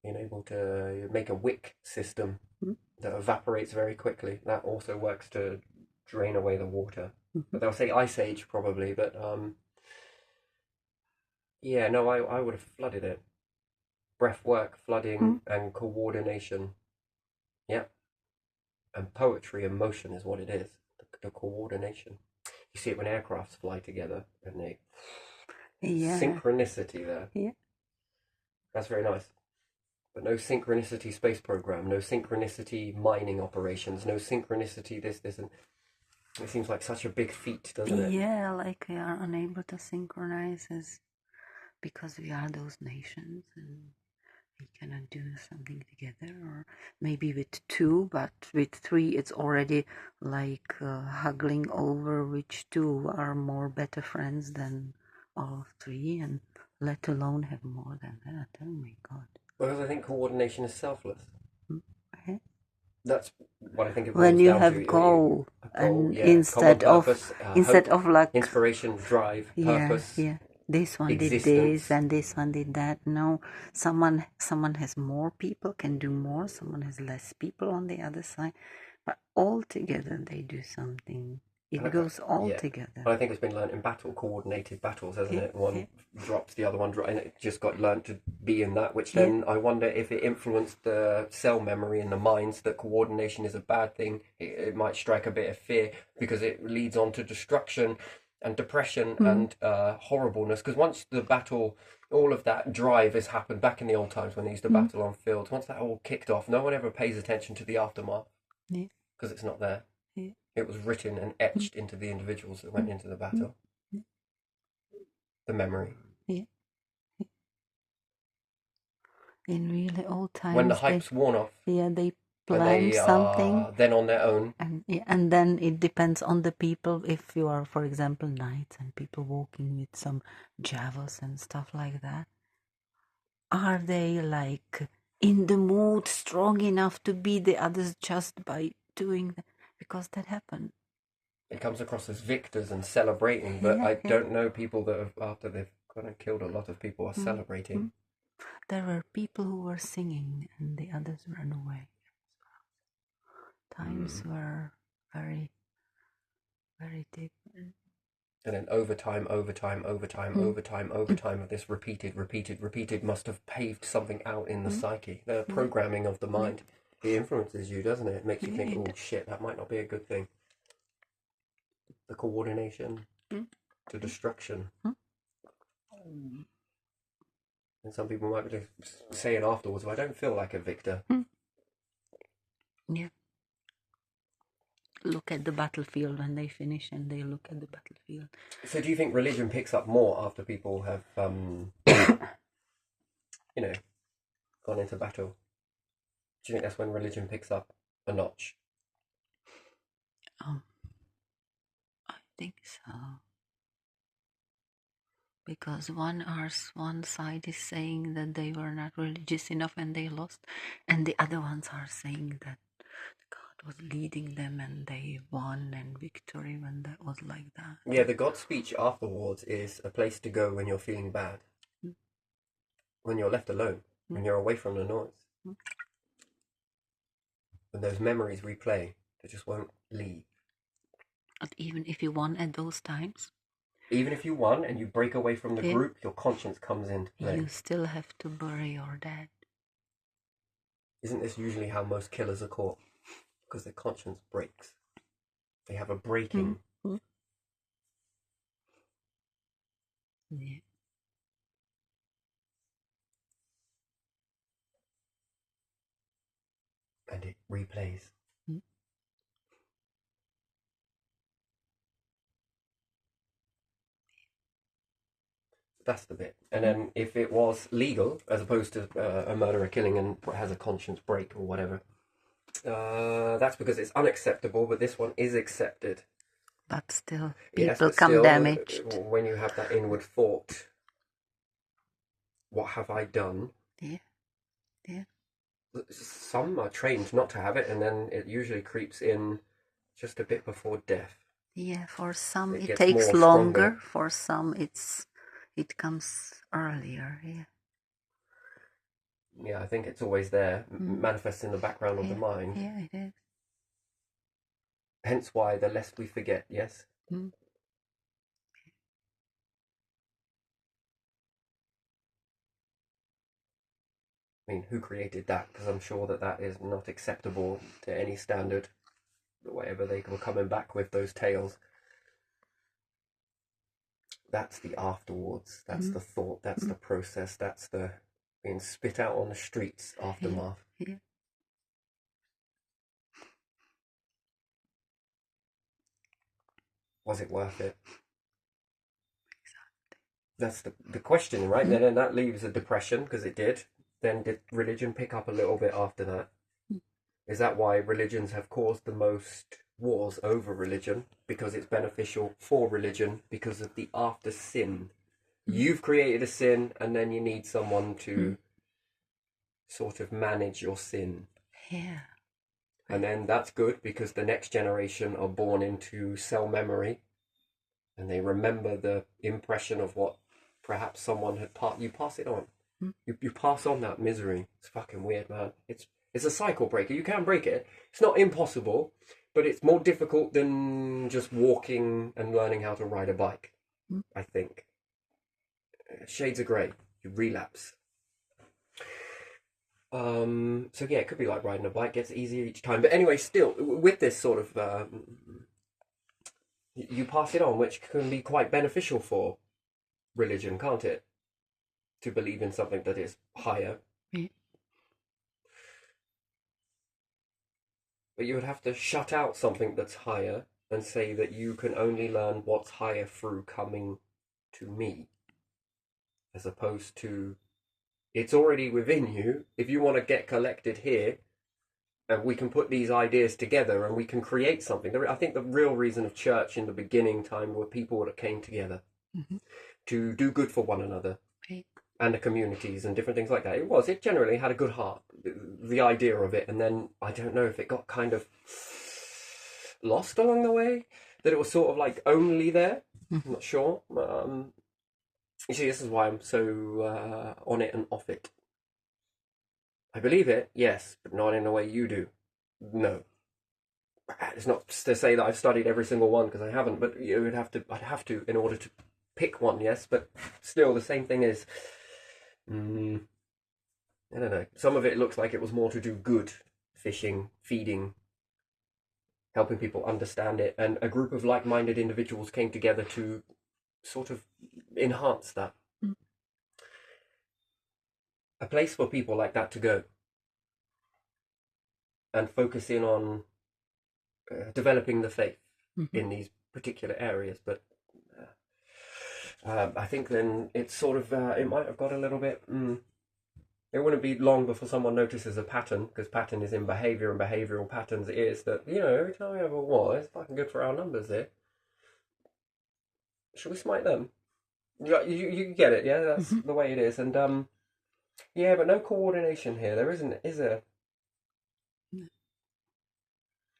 Being able to make a wick system that evaporates very quickly, that also works to drain away the water. But they'll say ice age probably, but I would have flooded it. Breath work, flooding, and coordination. Yeah. And poetry and motion is what it is. The coordination. You see it when aircrafts fly together, and they synchronicity there. Yeah. That's very nice. But no synchronicity space program, no synchronicity mining operations, no synchronicity this, and it seems like such a big feat, doesn't it? Yeah, like we are unable to synchronize because we are those nations, and we cannot do something together, or maybe with two, but with three it's already like haggling over which two are more better friends than all three, and let alone have more than that. Oh my God. Because I think coordination is selfless. That's what I think it boils when you down have to. goal, and instead purpose, of like inspiration, drive, purpose. This one existence. did this and this one did that. No, someone has more people, can do more. Someone has less people on the other side, but all together they do something. It goes all together. Well, I think it's been learned in coordinated battles, hasn't it? One drops, the other one drops, and it just got learned to be in that, which then I wonder if it influenced the cell memory in the minds that coordination is a bad thing. It might strike a bit of fear because it leads on to destruction and depression and horribleness. Because once the battle, all of that drive has happened back in the old times when they used to battle on fields, once that all kicked off, no one ever pays attention to the aftermath because it's not there. It was written and etched into the individuals that went into the battle. The memory. In really old times, when the hype's worn off. They plan something. Then on their own. And then it depends on the people. If you are, for example, knights and people walking with some javels and stuff like that, are they like in the mood, strong enough to beat the others just by doing that? Because that happened. It comes across as victors and celebrating, but I don't know people that have, after they've kind of killed a lot of people, are celebrating. There were people who were singing and the others ran away. Times were very, very different. And then overtime of this repeated must have paved something out in the psyche. The programming of the mind. It influences you, doesn't it? It makes you think, oh shit, that might not be a good thing. The coordination to destruction. And some people might be just saying afterwards, well, I don't feel like a victor. Yeah. Look at the battlefield when they finish, and they look at the battlefield. So do you think religion picks up more after people have, gone into battle? Do you think that's when religion picks up a notch? Um, I think so. Because one side is saying that they were not religious enough and they lost, and the other ones are saying that God was leading them and they won and victory when that was like that. Yeah, the God speech afterwards is a place to go when you're feeling bad, when you're left alone, when you're away from the noise, when those memories replay, they just won't leave. But even if you won at those times, even if you won and you break away from the Yeah. group, your conscience comes into play. you still have to bury your dead. Isn't this usually how most killers are caught? Because their conscience breaks. They have a breaking. Yeah. And it replays. That's the bit. And then if it was legal, as opposed to a murderer killing and has a conscience break or whatever, that's because it's unacceptable, but this one is accepted. But still, Yes, people but come still, damaged. when you have that inward thought, what have I done? Yeah. Some are trained not to have it, and then it usually creeps in just a bit before death. Yeah, for some It it gets takes more longer. stronger. For some it comes earlier. Yeah. Yeah, I think it's always there, manifests in the background of the mind. Yeah, it is. Hence why the less we forget, yes? Mm. I mean, who created that? Because I'm sure that is not acceptable to any standard, whatever they were coming back with, those tales. That's the afterwards, that's the thought, that's the process, that's the being spit out on the streets aftermath. Yeah. Was it worth it? That's the question, right? Then that leaves a depression, because it did. Then did religion pick up a little bit after that? Is that why religions have caused the most wars over religion? Because it's beneficial for religion because of the after sin. You've created a sin, and then you need someone to sort of manage your sin. Yeah. And then that's good because the next generation are born into cell memory, and they remember the impression of what perhaps someone had you pass it on. You pass on that misery. It's fucking weird, man. It's a cycle breaker. You can break it. It's not impossible, but it's more difficult than just walking and learning how to ride a bike, I think. Shades of grey. You relapse. So yeah, it could be like riding a bike. Gets easier each time. But anyway, still, with this sort of, you pass it on, which can be quite beneficial for religion, can't it? To believe in something that is higher. Yeah. But you would have to shut out something that's higher and say that you can only learn what's higher through coming to me. As opposed to, it's already within you. If you want to get collected here, and we can put these ideas together and we can create something. I think the real reason of church in the beginning time were people that came together to do good for one another. And the communities and different things like that. It generally had a good heart, the idea of it. And then I don't know if it got kind of lost along the way, that it was sort of like only there. I'm not sure. You see, this is why I'm so on it and off it. I believe it, yes, but not in the way you do. No. It's not to say that I've studied every single one, because I haven't, but I'd have to in order to pick one, yes, but still the same thing is, I don't know. Some of it looks like it was more to do good, fishing, feeding, helping people understand it, and a group of like-minded individuals came together to sort of enhance that. A place for people like that to go. and focus in on developing the faith Mm-hmm. in these particular areas. But I think then it's sort of it might have got a little bit. It wouldn't be long before someone notices a pattern, because pattern is in behaviour, and behavioural patterns is that, every time we have a war, it's fucking good for our numbers here. Should we smite them? You get it, yeah? That's Mm-hmm. the way it is. And yeah, but no coordination here. There isn't, is there?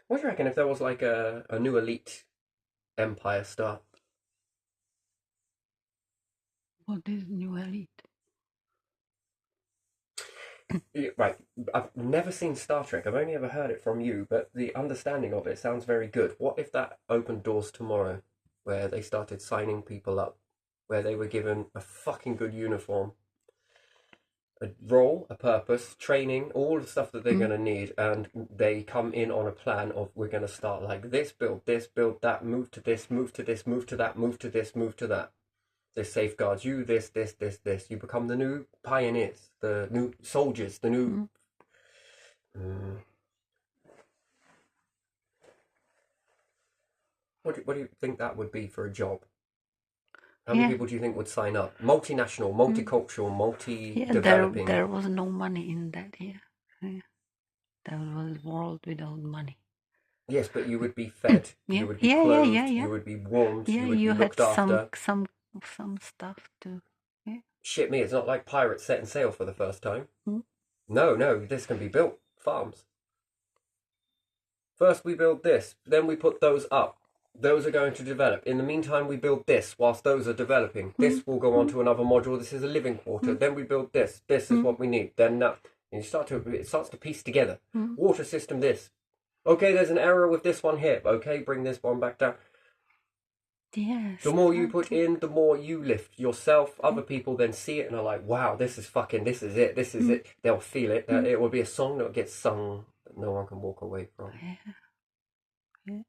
What do you reckon if there was like a new elite empire start? What is new elite? Right, I've never seen Star Trek. I've only ever heard it from you, but the understanding of it sounds very good. What if that opened doors tomorrow, where they started signing people up, where they were given a fucking good uniform, a role, a purpose, training, all the stuff that they're going to need, and they come in on a plan of, we're going to start like this, build that, move to this, move to this, move to that, move to this, move to that. This safeguards you, this. You become the new pioneers, the new soldiers, the new... What do you think that would be for a job? How many Yeah, people do you think would sign up? Multinational, multicultural, yeah. multi-developing. There was no money in that. Yeah, yeah. There was a world without money. Yes, but you would be fed, Yeah, you would be yeah, yeah, yeah, clothed, yeah. you would be warmed, Yeah, you would be you had looked after. some stuff too. Yeah. Shit me, it's not like pirates setting sail for the first time. Mm. No, this can be built. Farms. First we build this, then we put those up. Those are going to develop. In the meantime, we build this whilst those are developing. This will go on to another module. This is a living quarter. Then we build this. This is what we need. Then that. And it starts to piece together. Water system, this. Okay, there's an error with this one here. Okay, bring this one back down. Yes. The more you put in, the more you lift yourself. Other people then see it and are like, wow, this is it. They'll feel it. It will be a song that gets sung that no one can walk away from. Yeah.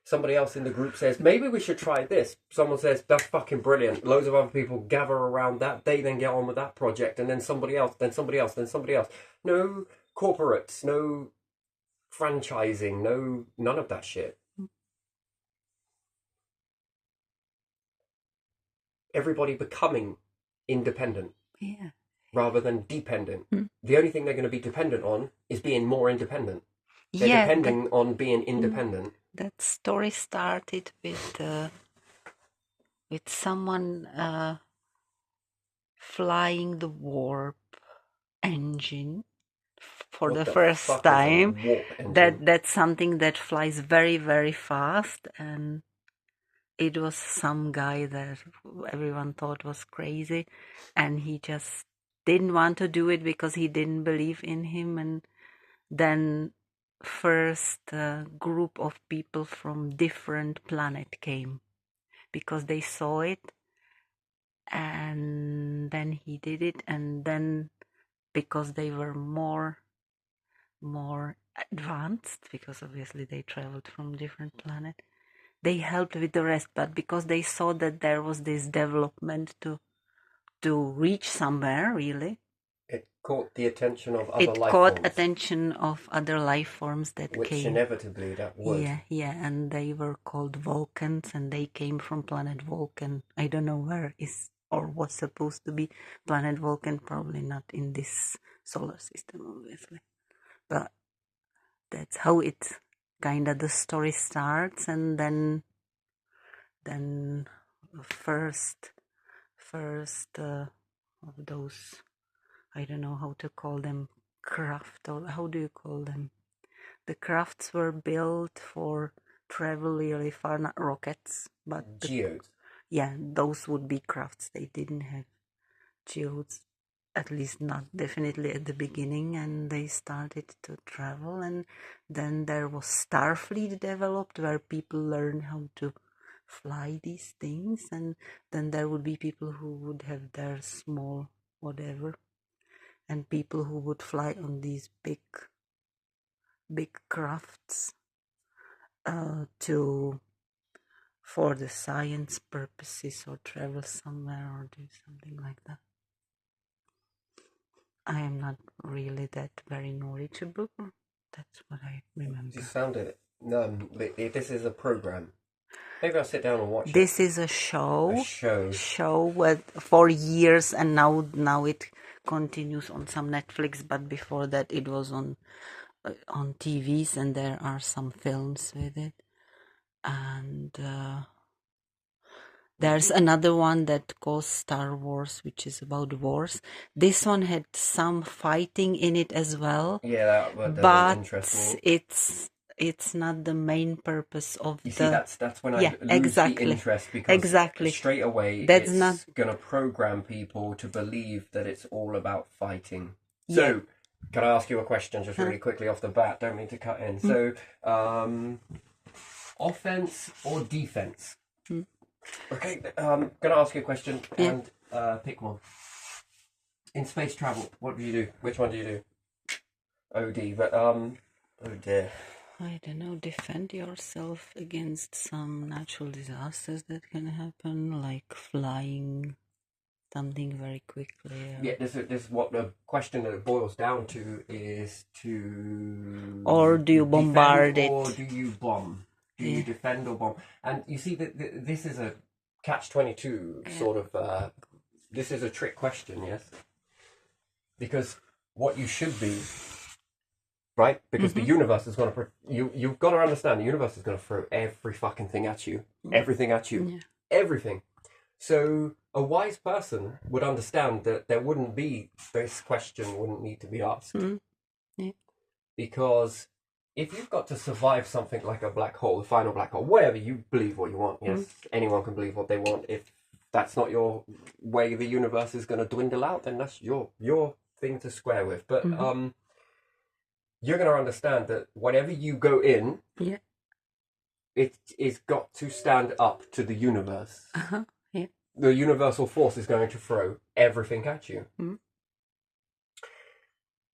Somebody else in the group says, maybe we should try this. Someone says, that's fucking brilliant. Loads of other people gather around that. They then get on with that project. And then somebody else, then somebody else, then somebody else. No corporates, no franchising, none of that shit. Everybody becoming independent. Yeah. Rather than dependent. The only thing they're going to be dependent on is being more independent. They're Yeah, depending on being independent. that story started with someone flying the warp engine for What the the first fuck is a time. warp engine? That's something that flies very, very fast, and it was some guy that everyone thought was crazy, and he just didn't want to do it because he didn't believe in him. And then first group of people from different planet came because they saw it, and then he did it, and then because they were more advanced, because obviously they traveled from different planet, they helped with the rest. But because they saw that there was this development to reach somewhere, really, It caught the attention of other it life caught forms. attention of other life forms that Which came. inevitably that would. Yeah, and they were called Vulcans, and they came from planet Vulcan. I don't know where is or was supposed to be planet Vulcan, probably not in this solar system, obviously. But that's how it kind of the story starts, and then first of those, I don't know how to call them, craft, or how do you call them? The crafts were built for travel really far, not rockets, but Geodes. yeah, those would be crafts. They didn't have geodes, at least not definitely at the beginning, and they started to travel. And then there was Starfleet developed, where people learn how to fly these things, and then there would be people who would have their small whatever, and people who would fly on these big crafts for the science purposes, or travel somewhere, or do something like that. I am not really that very knowledgeable, That's what I remember. You sounded this is a program. Maybe I'll sit down and watch This is a show. A show. Show with for years, and now it continues on some Netflix. But before that, it was on TVs, and there are some films with it. And there's another one that calls Star Wars, which is about wars. This one had some fighting in it as well. Yeah, that doesn't but interest me. it's not the main purpose of You the. see, that's when I Yeah, lose exactly. the interest, because Exactly. straight away That's it's not- gonna program people to believe that it's all about fighting. Yeah. So, can I ask you a question just really quickly off the bat? Don't mean to cut in. So, offense or defense? Okay, gonna ask you a question Yeah. and pick one. In space travel, what do you do? Which one do you do? OD, but oh dear. I don't know, defend yourself against some natural disasters that can happen, like flying something very quickly. Yeah, this is what the question that it boils down to is to. Or do you bombard defend, it? or do you bomb? Do you defend or bomb? And you see that this is a catch-22 sort of. This is a trick question, yes. Because what you should be, right? Because the universe is going to. You've got to understand, the universe is going to throw every fucking thing at you, everything at you, everything. So a wise person would understand that there wouldn't be this question wouldn't need to be asked. Yeah. Because if you've got to survive something like a black hole, the final black hole, whatever, you believe what you want. Yes, anyone can believe what they want. If that's not your way the universe is going to dwindle out, then that's your thing to square with. But you're going to understand that whatever you go in, it is got to stand up to the universe. Yeah. The universal force is going to throw everything at you.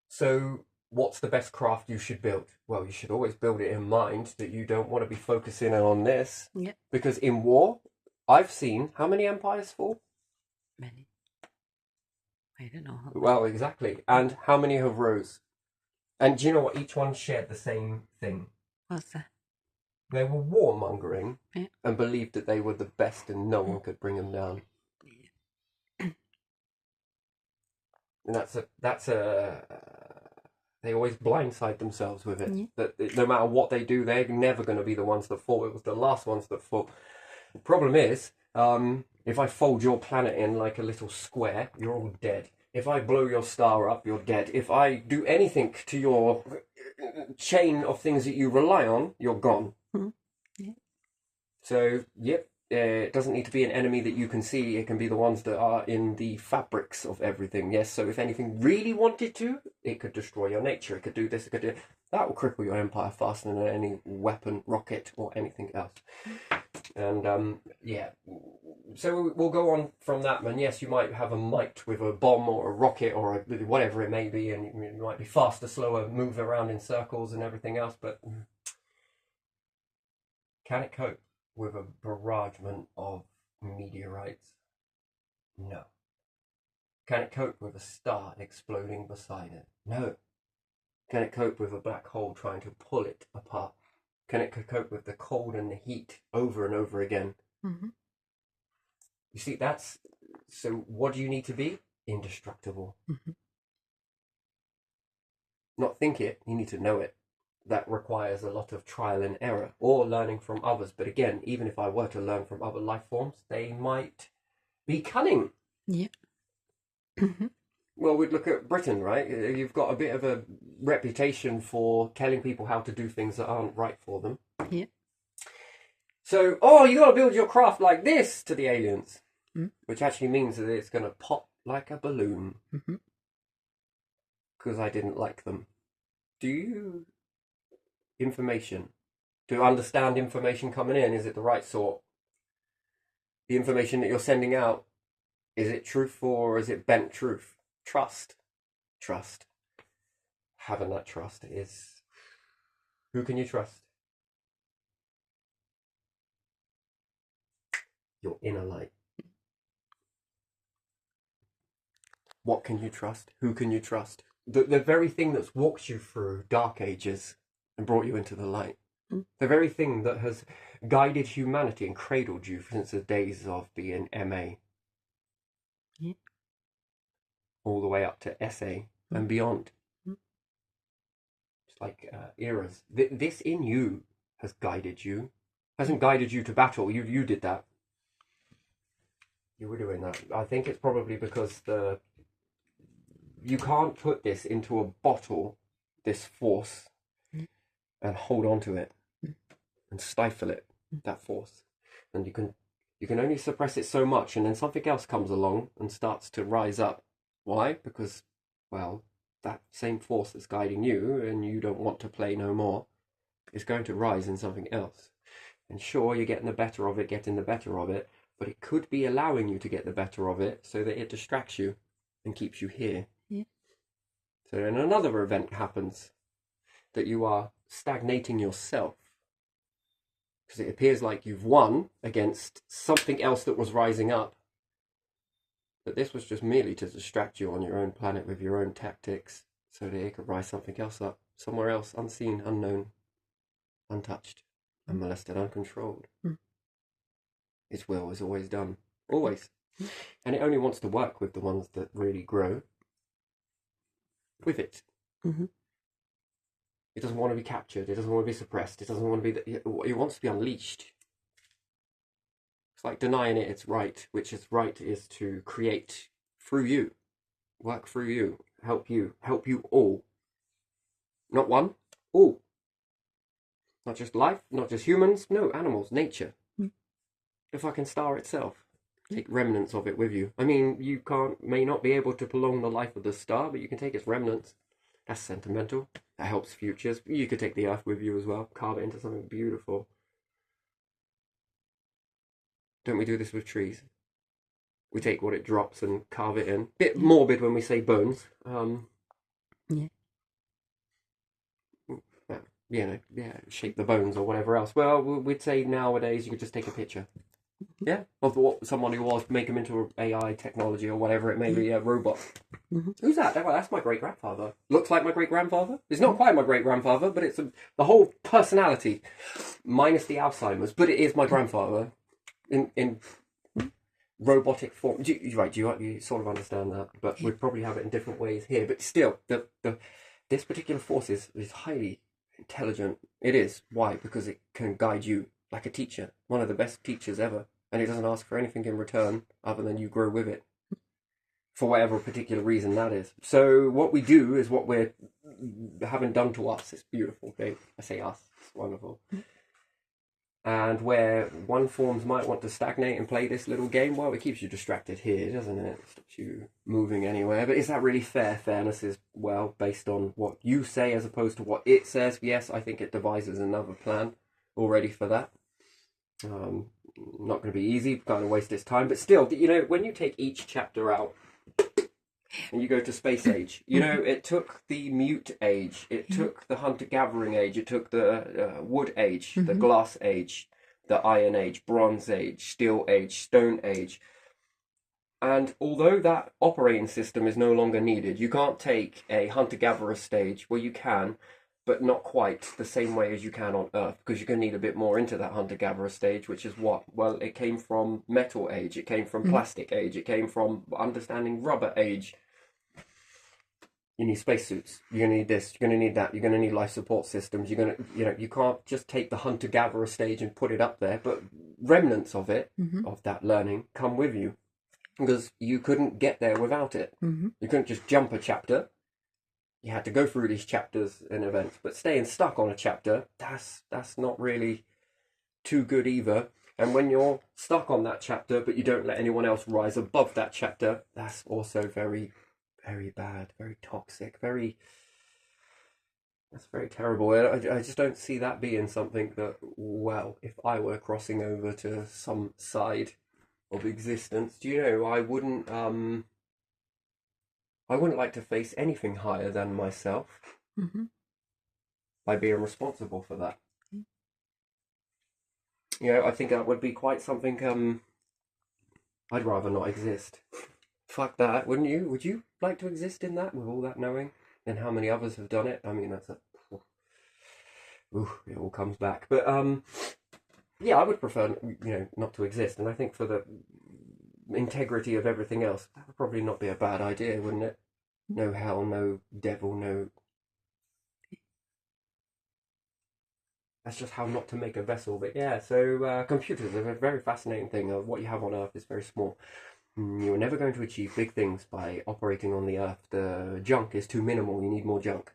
So what's the best craft you should build? Well, you should always build it in mind that you don't want to be focusing on this. Yeah. Because in war, I've seen how many empires fall? Many. I don't know. Well, exactly. And how many have rose? And do you know what? Each one shared the same thing. What's that? They were warmongering Yeah. and believed that they were the best and no one could bring them down. And that's a they always blindside themselves with it. Yeah. That no matter what they do, they're never going to be the ones that fall. It was the last ones that fall. The problem is, if I fold your planet in like a little square, you're all dead. If I blow your star up, you're dead. If I do anything to your chain of things that you rely on, you're gone. Yeah. So, yep, it doesn't need to be an enemy that you can see. It can be the ones that are in the fabrics of everything. Yes, so if anything really wanted to, it could destroy your nature. It could do this. It could do that. Will cripple your empire faster than any weapon, rocket, or anything else. And yeah, so we'll go on from that. And yes, you might have a might with a bomb or a rocket or whatever it may be, and you might be faster, slower, move around in circles and everything else. But can it cope with a barragement of meteorites? No. Can it cope with a star exploding beside it? No. Can it cope with a black hole trying to pull it apart? Can it cope with the cold and the heat over and over again? You see, so what do you need to be? Indestructible. Not think it, you need to know it. That requires a lot of trial and error or learning from others. But again, even if I were to learn from other life forms, they might be cunning. Yeah. Well, we'd look at Britain, right? You've got a bit of a reputation for telling people how to do things that aren't right for them. Yeah. So, you got to build your craft like this to the aliens, which actually means that it's going to pop like a balloon. Because I didn't like them. Do you information? To understand information coming in, is it the right sort? The information that you're sending out, is it truthful or is it bent truth? Trust. Having that trust is... Who can you trust? Your inner light. What can you trust? Who can you trust? the very thing that's walked you through dark ages and brought you into the light. The very thing that has guided humanity and cradled you since the days of being MA. Yeah. All the way up to SA and beyond. Mm. It's like eras. This in you has guided you. Hasn't guided you to battle. You did that. You were doing that. I think it's probably because you can't put this into a bottle, this force, and hold on to it and stifle it, that force. And you can only suppress it so much, and then something else comes along and starts to rise up. Why? Because, well, that same force that's guiding you and you don't want to play no more is going to rise in something else. And sure, you're getting the better of it, but it could be allowing you to get the better of it so that it distracts you and keeps you here. Yeah. So then another event happens that you are stagnating yourself because it appears like you've won against something else that was rising up. But this was just merely to distract you on your own planet with your own tactics so that it could rise something else up, somewhere else, unseen, unknown, untouched, unmolested, uncontrolled. Its will is always done. Always. And it only wants to work with the ones that really grow with it. It doesn't want to be captured. It doesn't want to be suppressed. It doesn't want to be... It wants to be unleashed. It's like denying it its right, which its right is to create through you, work through you, help you all. Not one, all. Not just life, not just humans, no, animals, nature. The fucking star itself. Take remnants of it with you. I mean, you may not be able to prolong the life of the star, but you can take its remnants. That's sentimental. That helps futures. You could take the earth with you as well, carve it into something beautiful. Don't we do this with trees? We take what it drops and carve it in. Bit morbid when we say bones. Shape the bones or whatever else. Well, we'd say nowadays you could just take a picture. Yeah, of what someone who was, make them into AI technology or whatever it may be, a robot. Who's that? Well, that's my great-grandfather. Looks like my great-grandfather. It's not quite my great-grandfather, but it's the whole personality, minus the Alzheimer's, but it is my grandfather in robotic form. You sort of understand that, but we'd probably have it in different ways here. But still, this particular force is highly intelligent. It is. Why? Because it can guide you like a teacher, one of the best teachers ever, and it doesn't ask for anything in return other than you grow with it for whatever particular reason that is. So what we do is what we're having done to us. It's beautiful. Okay, I say us. It's wonderful. And where one forms might want to stagnate and play this little game, well, it keeps you distracted here, doesn't it? It stops you moving anywhere. But is that really fair? Fairness is, well, based on what you say as opposed to what it says. Yes, I think it devises another plan already for that. Not going to be easy, kind of waste its time. But still, when you take each chapter out and you go to Space Age, it took the Mute Age, it took the Hunter-Gathering Age, it took the Wood Age, the Glass Age, the Iron Age, Bronze Age, Steel Age, Stone Age. And although that operating system is no longer needed, you can't take a Hunter-Gatherer stage, well, you can, but not quite the same way as you can on Earth, because you're going to need a bit more into that hunter-gatherer stage, which is what? Well, it came from Metal Age, it came from Plastic Age, it came from understanding Rubber Age. You need spacesuits. You're going to need this, you're going to need that, you're going to need life support systems, you're going to, you can't just take the hunter-gatherer stage and put it up there, but remnants of it, of that learning, come with you, because you couldn't get there without it. You couldn't just jump a chapter. You had to go through these chapters and events, but staying stuck on a chapter, that's not really too good either. And when you're stuck on that chapter, but you don't let anyone else rise above that chapter, that's also very, very bad, very toxic, that's very terrible. I just don't see that being something that, well, if I were crossing over to some side of existence, I wouldn't like to face anything higher than myself by being responsible for that. I think that would be quite something, I'd rather not exist. Fuck that, wouldn't you? Would you like to exist in that with all that knowing? and how many others have done it. I mean, that's a... Ooh, it all comes back. But yeah, I would prefer, not to exist. And I think for the integrity of everything else, that would probably not be a bad idea, wouldn't it? No hell, no devil, no... That's just how not to make a vessel. But yeah, so computers are a very fascinating thing. What you have on Earth is very small. You're never going to achieve big things by operating on the Earth. The junk is too minimal. You need more junk.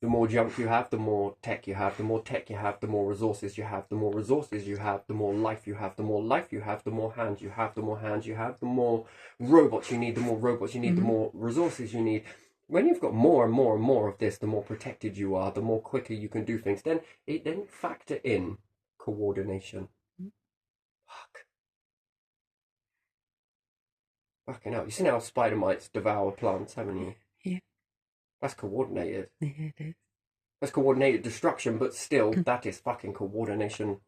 The more junk you have, the more tech you have. The more tech you have, the more resources you have. The more resources you have, the more life you have. The more life you have, the more hands you have. The more hands you have, the more robots you need. The more robots you need, the more resources you need. When you've got more and more and more of this, the more protected you are, the more quicker you can do things. Then factor in coordination. Fuck. Fucking hell. You've seen how spider mites devour plants, haven't you? Yeah. That's coordinated. Yeah, it is. That's coordinated destruction, but still, that is fucking coordination.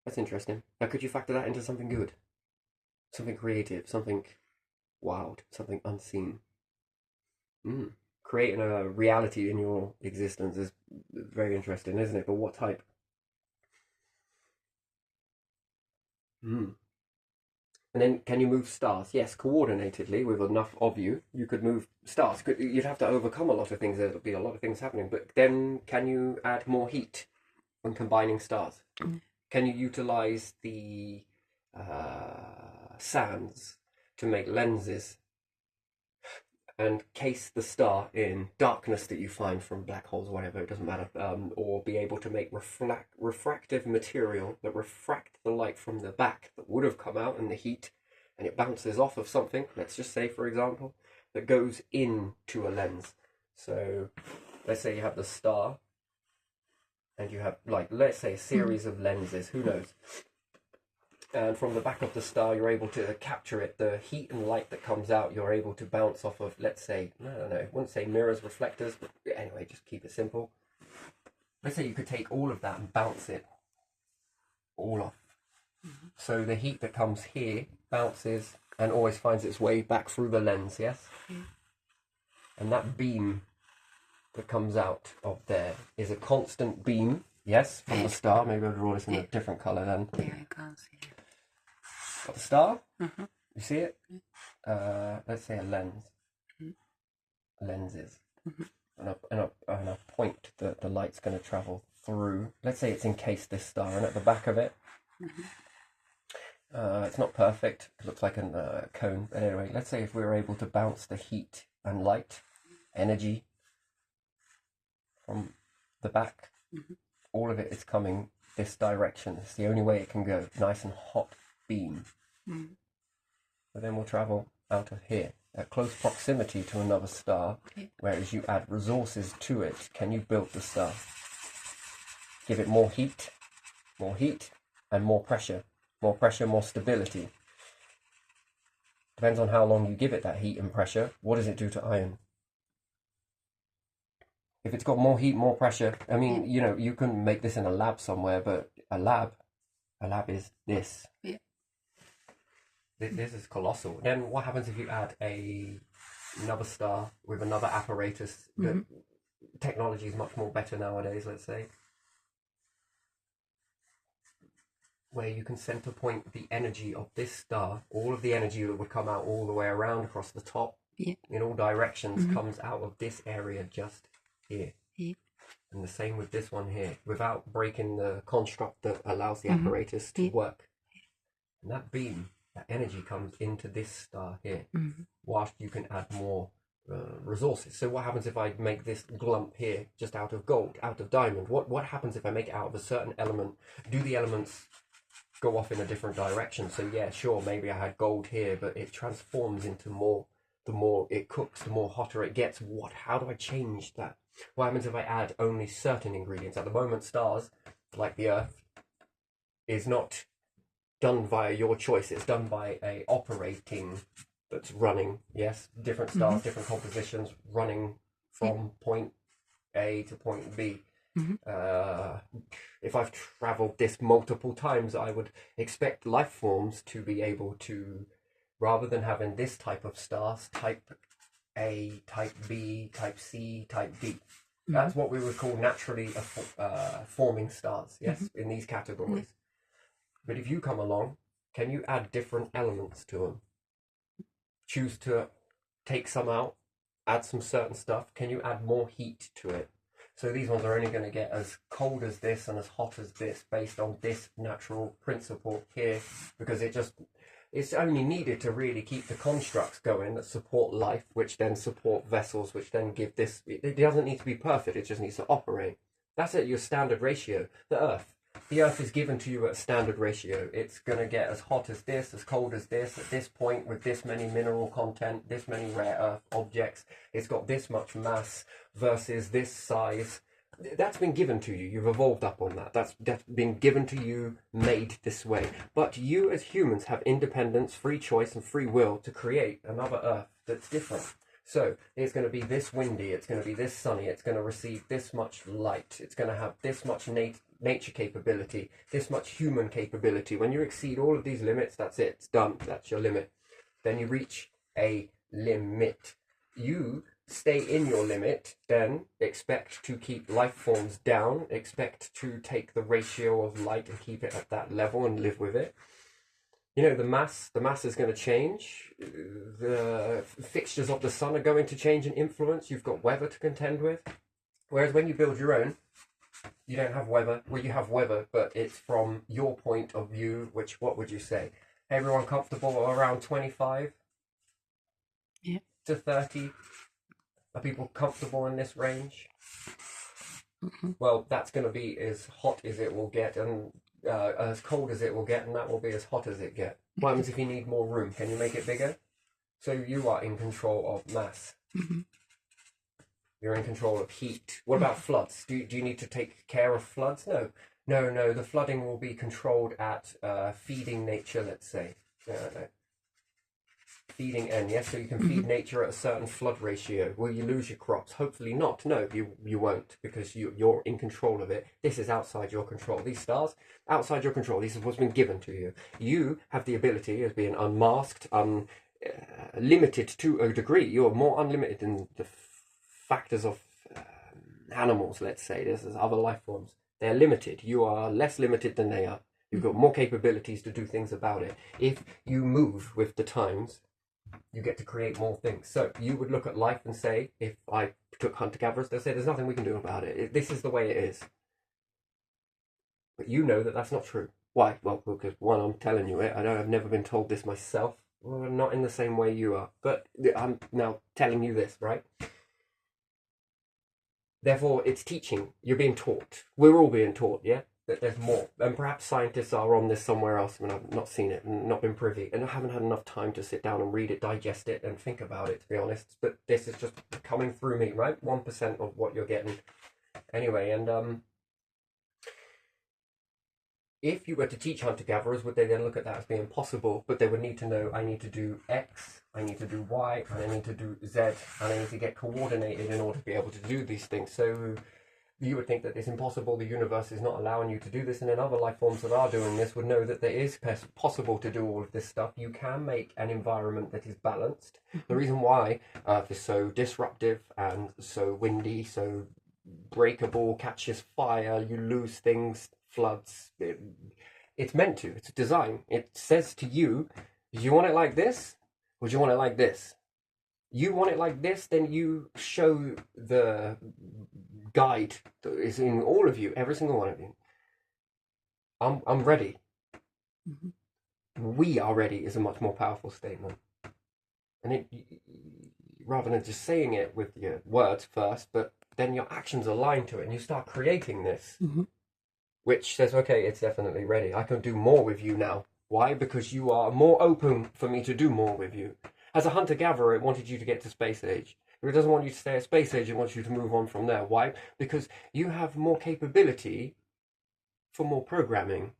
That's interesting. Now, could you factor that into something good? Something creative, something wild, something unseen? Creating a reality in your existence is very interesting, isn't it? But what type? And then, can you move stars? Yes, coordinatedly, with enough of you, you could move stars. You'd have to overcome a lot of things. There'd be a lot of things happening. But then, can you add more heat when combining stars? Can you utilize the sands to make lenses and case the star in darkness that you find from black holes, whatever, it doesn't matter, or be able to make refractive material that refract the light from the back that would have come out in the heat, and it bounces off of something, let's just say, for example, that goes into a lens. So let's say you have the star, and you have, like, let's say a series of lenses, who knows? And from the back of the star, you're able to capture it. The heat and light that comes out, you're able to bounce off of, let's say, I don't know, I wouldn't say mirrors, reflectors, but anyway, just keep it simple. Let's say you could take all of that and bounce it all off. So the heat that comes here bounces and always finds its way back through the lens, yes? And that beam that comes out of there is a constant beam, yes, from the star. Maybe I'll draw this in a different colour then. Yeah, I can't see it. Got the star? You see it? Let's say a lens. Lenses. And a point that the light's going to travel through. Let's say it's encased this star, and at the back of it, it's not perfect. It looks like a cone. But anyway, let's say if we were able to bounce the heat and light, energy, from the back, all of it is coming this direction. It's the only way it can go. Nice and hot beam. But then we'll travel out of here at close proximity to another star, whereas you add resources to it. Can you build the star? Give it more heat, and more pressure, more stability. Depends on how long you give it that heat and pressure. What does it do to iron? If it's got more heat, more pressure, I mean, you can make this in a lab somewhere, but a lab is this. Yeah. This is colossal. Then what happens if you add another star with another apparatus? That technology is much more better nowadays, let's say, where you can center point the energy of this star, all of the energy that would come out all the way around across the top, in all directions, comes out of this area just here. And the same with this one here, without breaking the construct that allows the apparatus to work. And that beam, that energy comes into this star here, whilst you can add more resources. So what happens if I make this glump here just out of gold, out of diamond? What happens if I make it out of a certain element? Do the elements go off in a different direction? So yeah, sure, maybe I had gold here, but it transforms into more. The more it cooks, the more hotter it gets. How do I change that? What happens if I add only certain ingredients? At the moment, stars, like the Earth, is not done via your choice. It's done by a operating that's running, yes, different stars, different compositions, running from point A to point B. If I've traveled this multiple times, I would expect life forms to be able to rather than having this type of stars, type A, type B, type C, type D. That's what we would call naturally forming stars, yes, in these categories. But if you come along, can you add different elements to them? Choose to take some out, add some certain stuff. Can you add more heat to it? So these ones are only going to get as cold as this and as hot as this based on this natural principle here, because it's only needed to really keep the constructs going that support life, which then support vessels, which then give this. It doesn't need to be perfect, it just needs to operate. That's at your standard ratio. The Earth is given to you at a standard ratio. It's going to get as hot as this, as cold as this, at this point with this many mineral content, this many rare earth objects. It's got this much mass versus this size. That's been given to you. You've evolved up on that. That's been given to you, made this way. But you as humans have independence, free choice, and free will to create another Earth that's different. So it's going to be this windy, it's going to be this sunny, it's going to receive this much light, it's going to have this much nature capability, this much human capability. When you exceed all of these limits, that's it, it's done, that's your limit. Then you reach a limit. You stay in your limit, then expect to keep life forms down, expect to take the ratio of light and keep it at that level and live with it. You know, the mass is going to change. The fixtures of the sun are going to change and influence. You've got weather to contend with. Whereas when you build your own, you don't have weather. Well, you have weather, but it's from your point of view, which, what would you say? Everyone comfortable around 25 to 30? Are people comfortable in this range? Well, that's going to be as hot as it will get, and as cold as it will get, and that will be as hot as it gets. What happens if you need more room? Can you make it bigger? So you are in control of mass. You're in control of heat. What about floods? Do you need to take care of floods? No. The flooding will be controlled at feeding nature, let's say. No. Feeding N, yes? So you can feed nature at a certain flood ratio. Will you lose your crops? Hopefully not. No, you won't, because you're in control of it. This is outside your control. These stars, outside your control. This is what's been given to you. You have the ability of being unmasked, limited to a degree. You're more unlimited than the factors of animals, let's say. There's other life forms. They're limited. You are less limited than they are. You've got more capabilities to do things about it. If you move with the times, you get to create more things. So you would look at life and say, if I took hunter-gatherers, they'll say there's nothing we can do about it. This is the way it is. But you know that that's not true. Why? Well, because one, I'm telling you it. I've never been told this myself. Well, not in the same way you are. But I'm now telling you this, right? Therefore, it's teaching. You're being taught. We're all being taught, yeah? That there's more. And perhaps scientists are on this somewhere else, and I've not seen it and not been privy, and I haven't had enough time to sit down and read it, digest it, and think about it, to be honest. But this is just coming through me, right? 1% of what you're getting. Anyway, and if you were to teach hunter-gatherers, would they then look at that as being possible? But they would need to know, I need to do X, I need to do Y, and I need to do Z, and I need to get coordinated in order to be able to do these things. So you would think that it's impossible, the universe is not allowing you to do this, and then other life forms that are doing this would know that there is possible to do all of this stuff. You can make an environment that is balanced. The reason why Earth is so disruptive and so windy, so breakable, catches fire, you lose things, floods, it's meant to, it's a design. It says to you, do you want it like this, or do you want it like this? You want it like this, then you show the guide that is in all of you, every single one of you. I'm ready. We are ready is a much more powerful statement. And rather than just saying it with your words first, but then your actions align to it, and you start creating this, which says, okay, it's definitely ready. I can do more with you now. Why? Because you are more open for me to do more with you. As a hunter-gatherer, it wanted you to get to space age. If it doesn't want you to stay at space age, it wants you to move on from there. Why? Because you have more capability for more programming.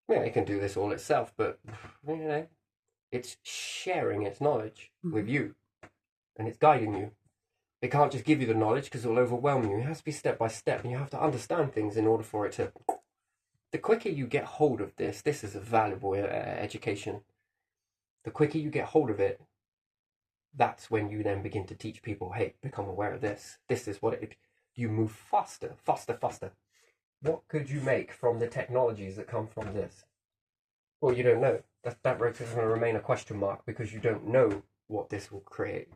Yeah, it can do this all itself, but, you know, it's sharing its knowledge with you, and it's guiding you. It can't just give you the knowledge because it will overwhelm you. It has to be step by step, and you have to understand things in order for it to the quicker you get hold of this is a valuable education. The quicker you get hold of it, that's when you then begin to teach people, hey, become aware of this. This is what you move faster. What could you make from the technologies that come from this? Well, you don't know. That is going to remain a question mark because you don't know what this will create.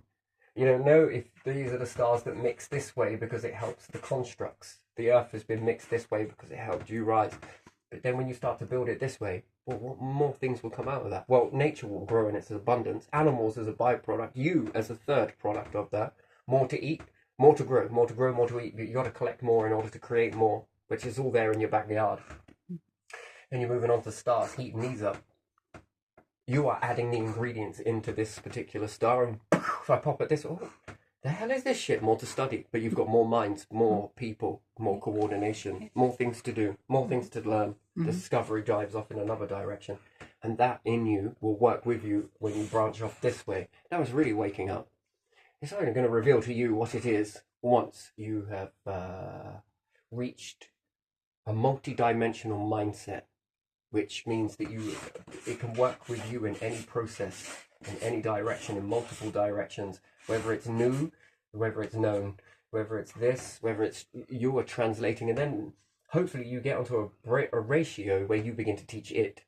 You don't know if these are the stars that mix this way because it helps the constructs. The Earth has been mixed this way because it helped you rise. But then when you start to build it this way, well, what more things will come out of that? Well, nature will grow in its abundance. Animals as a byproduct. You as a third product of that. More to eat, more to grow, more to eat. But you got to collect more in order to create more, which is all there in your backyard. And you're moving on to stars, heating these up. You are adding the ingredients into this particular star, and if I pop at this, oh, the hell is this shit? More to study, but you've got more minds, more people, more coordination, more things to do, more things to learn. Discovery drives off in another direction, and that in you will work with you when you branch off this way. That was really waking up. It's only going to reveal to you what it is once you have reached a multi-dimensional mindset, which means that it can work with you in any process, in any direction, in multiple directions, whether it's new, whether it's known, whether it's this, whether it's you are translating, and then hopefully you get onto a ratio where you begin to teach it.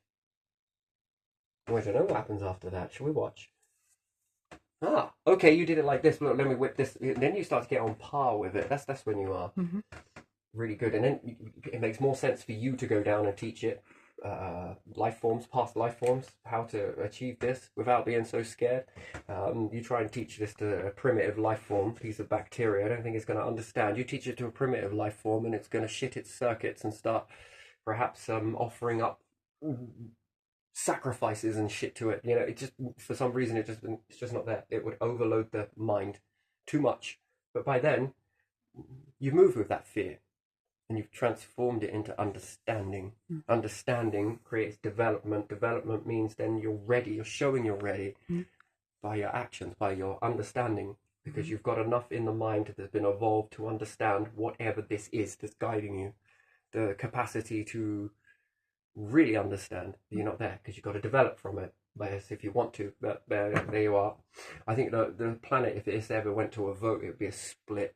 Well, I don't know what happens after that. Shall we watch? Ah, okay, you did it like this. Look, let me whip this. Then you start to get on par with it. That's when you are really good. And then it makes more sense for you to go down and teach it. Past life forms, how to achieve this without being so scared. You try and teach this to a primitive life form, piece of bacteria. I don't think it's going to understand. You teach it to a primitive life form, and it's going to shit its circuits and start perhaps offering up sacrifices and shit to it. You know, it just for some reason it's just not there. It would overload the mind too much. But by then, you move with that fear. And you've transformed it into understanding. Understanding creates development. Development means then you're ready. You're showing you're ready by your actions, by your understanding, because you've got enough in the mind that's been evolved to understand whatever this is that's guiding you. The capacity to really understand that you're not there because you've got to develop from it. Whereas if you want to, but there you are. I think the planet, if it ever went to a vote, it would be a split.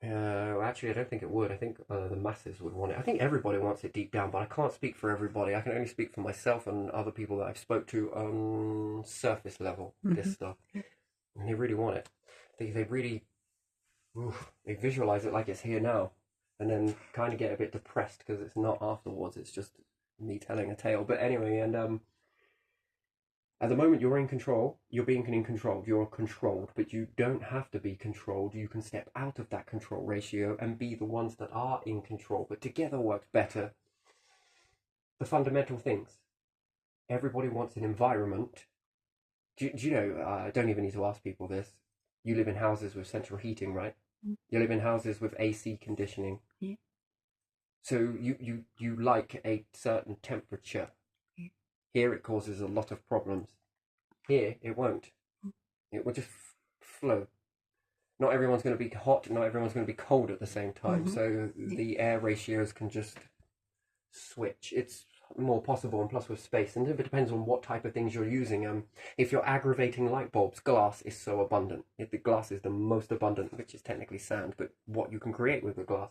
Actually, I don't think it would. I think the masses would want it. I think everybody wants it deep down, but I can't speak for everybody. I can only speak for myself and other people that I've spoke to on surface level, this stuff. And they really want it. They really, they visualize it like it's here now. And then kind of get a bit depressed because it's not afterwards. It's just me telling a tale. But anyway, and at the moment, you're in control. You're being controlled. You're controlled, but you don't have to be controlled. You can step out of that control ratio and be the ones that are in control. But together works better. The fundamental things. Everybody wants an environment. Do you know? I don't even need to ask people this. You live in houses with central heating, right? You live in houses with AC conditioning. Yeah. So you like a certain temperature. Here it causes a lot of problems. Here it won't. It will just flow. Not everyone's going to be hot, not everyone's going to be cold at the same time. So the air ratios can just switch. It's more possible, and plus with space. And it depends on what type of things you're using. If you're aggravating light bulbs, glass is so abundant. If the glass is the most abundant, which is technically sand, but what you can create with the glass.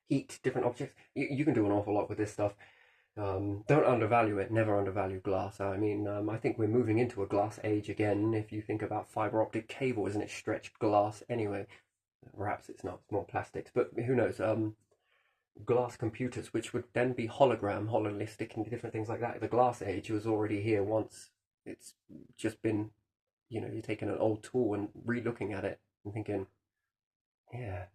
Heat, different objects. You can do an awful lot with this stuff. Don't undervalue it. Never undervalue glass. I mean, I think we're moving into a glass age again. If you think about fiber optic cable, isn't it stretched glass anyway? Perhaps it's not. It's more plastics, but who knows? Glass computers, which would then be hologram, holistic, and different things like that. The glass age was already here once. It's just been, you're taking an old tool and re-looking at it and thinking, yeah.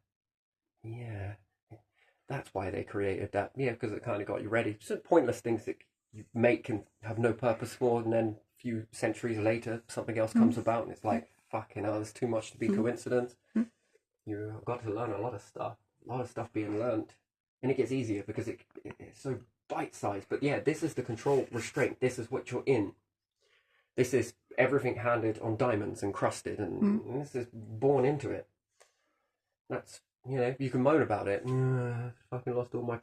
That's why they created that. Yeah, because it kind of got you ready. Just pointless things that you make and have no purpose for, and then a few centuries later, something else comes about, and it's like, fucking hell, there's too much to be coincidence. You've got to learn a lot of stuff being learned. And it gets easier because it's so bite-sized. But yeah, this is the control restraint. This is what you're in. This is everything handed on diamonds and crusted, and this is born into it. That's... you can moan about it. Fucking lost all my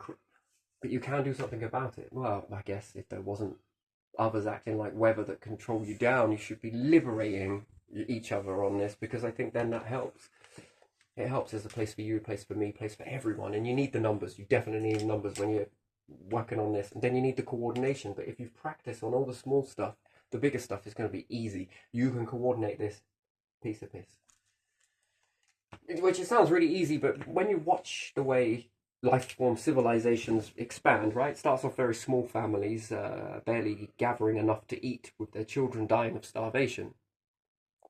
But you can do something about it. Well, I guess if there wasn't others acting like weather that control you down, you should be liberating each other on this, because I think then that helps. It helps as a place for you, a place for me, a place for everyone. And you need the numbers. You definitely need numbers when you're working on this. And then you need the coordination. But if you've practiced on all the small stuff, the bigger stuff is going to be easy. You can coordinate this piece of piss. Which it sounds really easy, but when you watch the way life form civilizations expand, right? It starts off very small families, barely gathering enough to eat, with their children dying of starvation,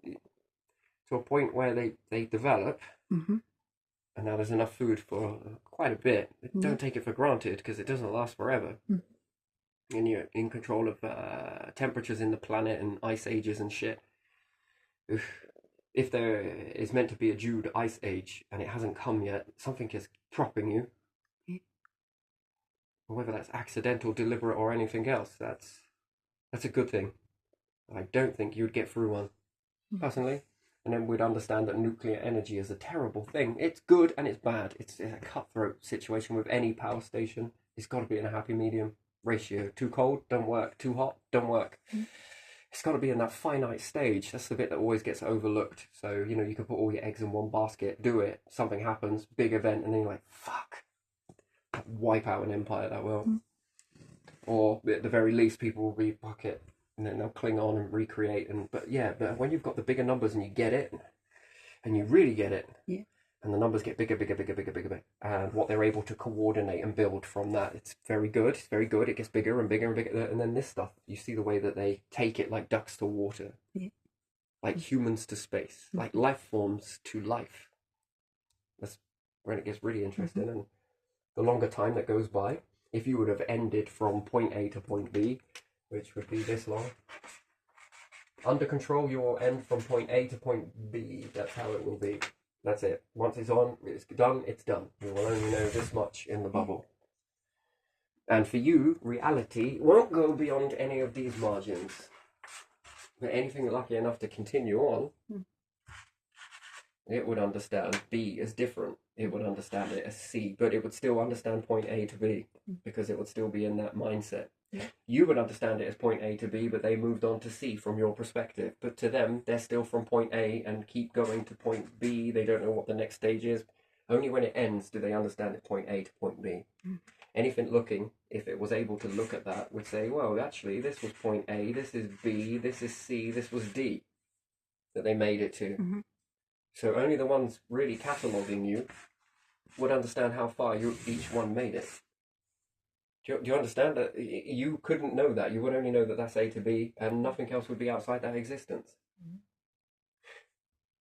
to a point where they develop, and now there's enough food for quite a bit. Don't take it for granted, because it doesn't last forever. And you're in control of temperatures in the planet and ice ages and shit. If there is meant to be a Jude ice age and it hasn't come yet, something is propping you. Whether that's accidental, deliberate, or anything else, that's a good thing. I don't think you'd get through one, personally. And then we'd understand that nuclear energy is a terrible thing. It's good and it's bad. It's a cutthroat situation with any power station. It's got to be in a happy medium ratio. Too cold, don't work. Too hot, don't work. It's got to be in that finite stage. That's the bit that always gets overlooked. So, you know, you can put all your eggs in one basket, do it, something happens, big event, and then you're like, fuck. Wipe out an empire, that will. Or at the very least, people will be, fuck it, and then they'll cling on and recreate. But when you've got the bigger numbers and you get it, and you really get it, and the numbers get bigger, and what they're able to coordinate and build from that, it's very good. It's very good. It gets bigger and bigger and bigger, and then this stuff, you see the way that they take it like ducks to water, like humans to space, like life forms to life. That's when it gets really interesting. And the longer time that goes by, if you would have ended from point A to point B, which would be this long, under control, you'll end from point A to point B. That's how it will be. That's it. Once it's on, it's done, it's done. You will only know this much in the bubble. And for you, reality won't go beyond any of these margins. But anything lucky enough to continue on, it would understand B as different. It would understand it as C, but it would still understand point A to B, because it would still be in that mindset. You would understand it as point A to B, but they moved on to C from your perspective. But to them, they're still from point A and keep going to point B. They don't know what the next stage is. Only when it ends do they understand it point A to point B. Anything looking, if it was able to look at that, would say, well, actually, this was point A, this is B, this is C, this was D, that they made it to. So only the ones really cataloguing you would understand how far each one made it. Do you understand that? You couldn't know that. You would only know that that's A to B, and nothing else would be outside that existence.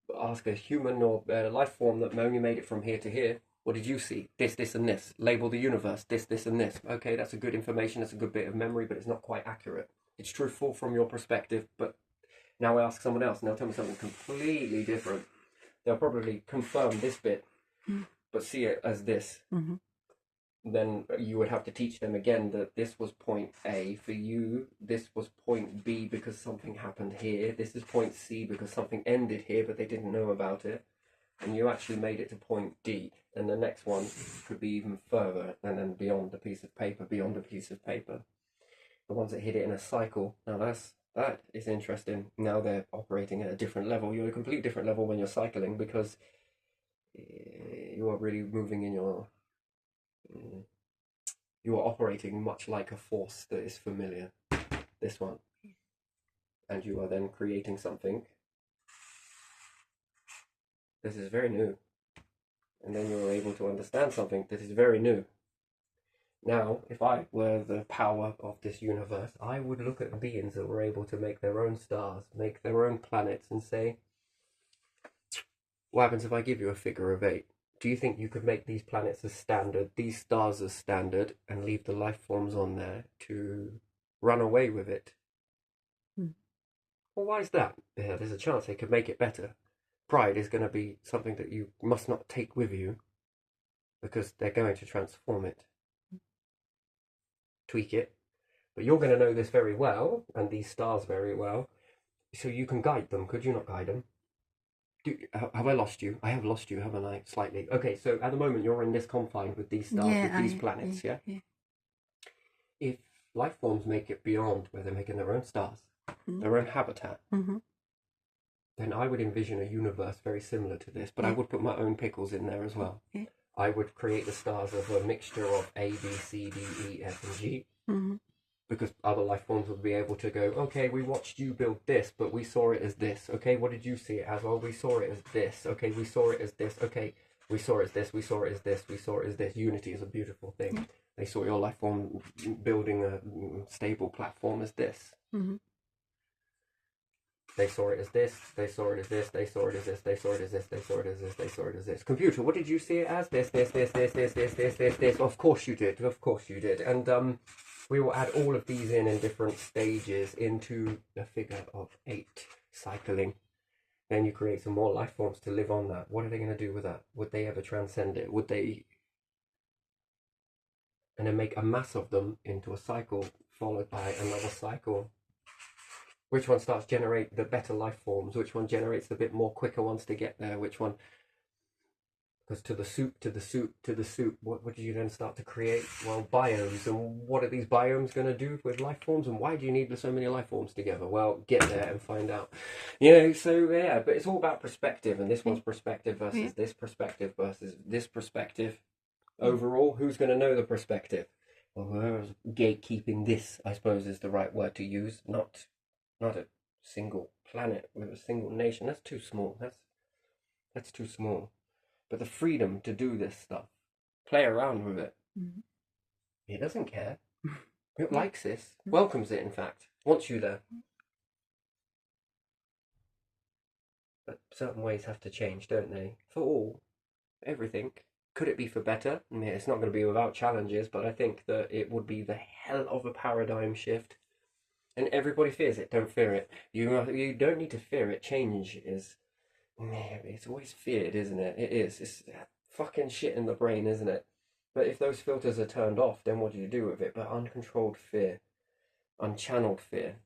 But ask a human or a life form that only made it from here to here, what did you see? This, this, and this. Label the universe, this, this, and this. Okay, that's a good information, that's a good bit of memory, but it's not quite accurate. It's truthful from your perspective, but now I ask someone else, and they'll tell me something completely different. They'll probably confirm this bit, but see it as this. Then you would have to teach them again that this was point A for you, this was point B because something happened here, this is point C because something ended here but they didn't know about it, and you actually made it to point D, and the next one could be even further, and then beyond a piece of paper, beyond a piece of paper. The ones that hit it in a cycle, now that is interesting. Now they're operating at a different level. You're at a completely different level when you're cycling, because you are really moving in you are operating much like a force that is familiar, this one, and you are then creating something. This is very new, and then you're able to understand something that is very new. Now, if I were the power of this universe, I would look at beings that were able to make their own stars, make their own planets, and say, what happens if I give you a figure of 8? Do you think you could make these planets as standard, these stars as standard, and leave the life forms on there to run away with it? Well, why is that? Yeah, there's a chance they could make it better. Pride is going to be something that you must not take with you, because they're going to transform it, tweak it. But you're going to know this very well, and these stars very well, so you can guide them. Could you not guide them? Have I lost you? I have lost you, haven't I? Slightly. Okay, so at the moment you're in this confine with these stars, with these planets, yeah? if life forms make it beyond where they're making their own stars, their own habitat, then I would envision a universe very similar to this, but I would put my own pickles in there as well. I would create the stars as a mixture of A, B, C, D, E, F, and G. Because other life forms would be able to go, okay, we watched you build this, but we saw it as this. Okay, what did you see it as? Well, we saw it as this. Okay, we saw it as this. Okay, we saw it as this. We saw it as this. We saw it as this. Unity is a beautiful thing. They saw your life form building a stable platform as this. They saw it as this. They saw it as this. They saw it as this. They saw it as this. They saw it as this. They saw it as this. Computer, what did you see it as? This, this, this, this, this, this, this, this, this. Of course you did. Of course you did. And we will add all of these in different stages into a figure of 8 cycling. Then you create some more life forms to live on that. What are they going to do with that? Would they ever transcend it? Would they? And then make a mass of them into a cycle, followed by another cycle. Which one starts to generate the better life forms? Which one generates the bit more quicker ones to get there? Which one? Because to the soup, to the soup, to the soup, what do you then start to create? Well, biomes. And what are these biomes going to do with life forms? And why do you need so many life forms together? Well, get there and find out. You know, so yeah, but it's all about perspective. And this one's perspective versus this perspective versus this perspective. Overall, who's going to know the perspective? Well, whoever's gatekeeping this, I suppose, is the right word to use. Not a single planet with a single nation. That's too small. That's too small. But the freedom to do this stuff, play around with it. It doesn't care. It likes this, welcomes it, in fact, wants you there. But certain ways have to change, don't they? For all, everything. Could it be for better? I mean, it's not going to be without challenges, but I think that it would be the hell of a paradigm shift. And everybody fears it. Don't fear it. You don't need to fear it. Change is... It's always feared, isn't it? It is. It's fucking shit in the brain, isn't it? But if those filters are turned off, then what do you do with it? But uncontrolled fear, unchanneled fear,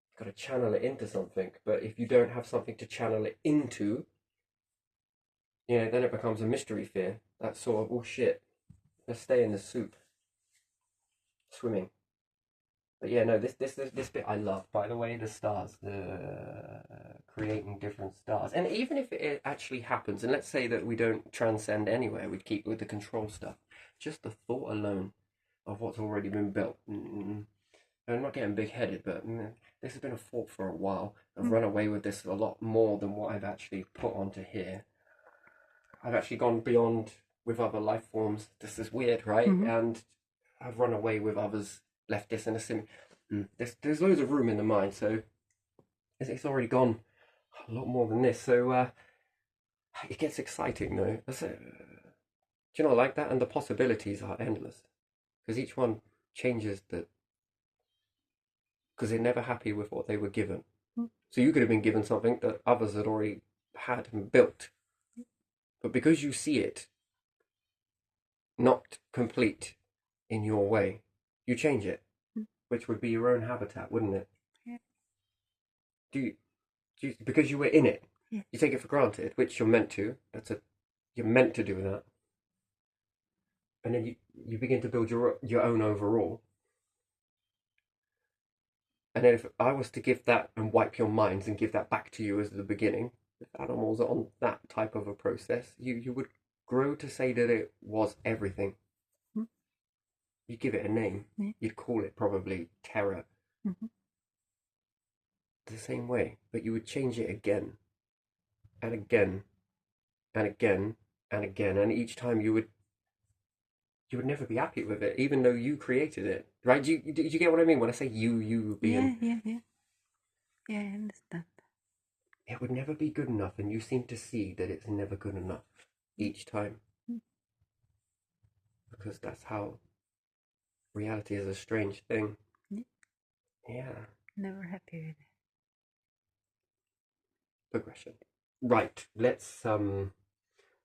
you've got to channel it into something. But if you don't have something to channel it into, then it becomes a mystery fear. That sort of, oh shit, let's stay in the soup. Swimming. But yeah, no, this bit I love. By the way, the stars, the creating different stars, and even if it actually happens, and let's say that we don't transcend anywhere, we keep with the control stuff. Just the thought alone of what's already been built. I'm not getting big-headed, but this has been a thought for a while. I've run away with this a lot more than what I've actually put onto here. I've actually gone beyond with other life forms. This is weird, right? And I've run away with others. Left this in a sim. There's loads of room in the mind, so it's already gone a lot more than this. So it gets exciting, though. Do you not like that? And the possibilities are endless because each one changes because they're never happy with what they were given. So you could have been given something that others had already had and built, but because you see it not complete in your way, you change it, which would be your own habitat, wouldn't it? Yeah. Do you because you were in it, you take it for granted, which you're meant to. You're meant to do that, and then you begin to build your own overall. And then if I was to give that and wipe your minds and give that back to you as the beginning, if animals are on that type of a process, you would grow to say that it was everything. You'd give it a name. You'd call it probably terror. The same way, but you would change it again and again and again and again, and each time you would never be happy with it, even though you created it, right? Do you get what I mean when I say you being? Yeah, I understand. It would never be good enough, and you seem to see that it's never good enough each time, because that's how. Reality is a strange thing. Yeah. Never happy with it. Progression. Right. Let's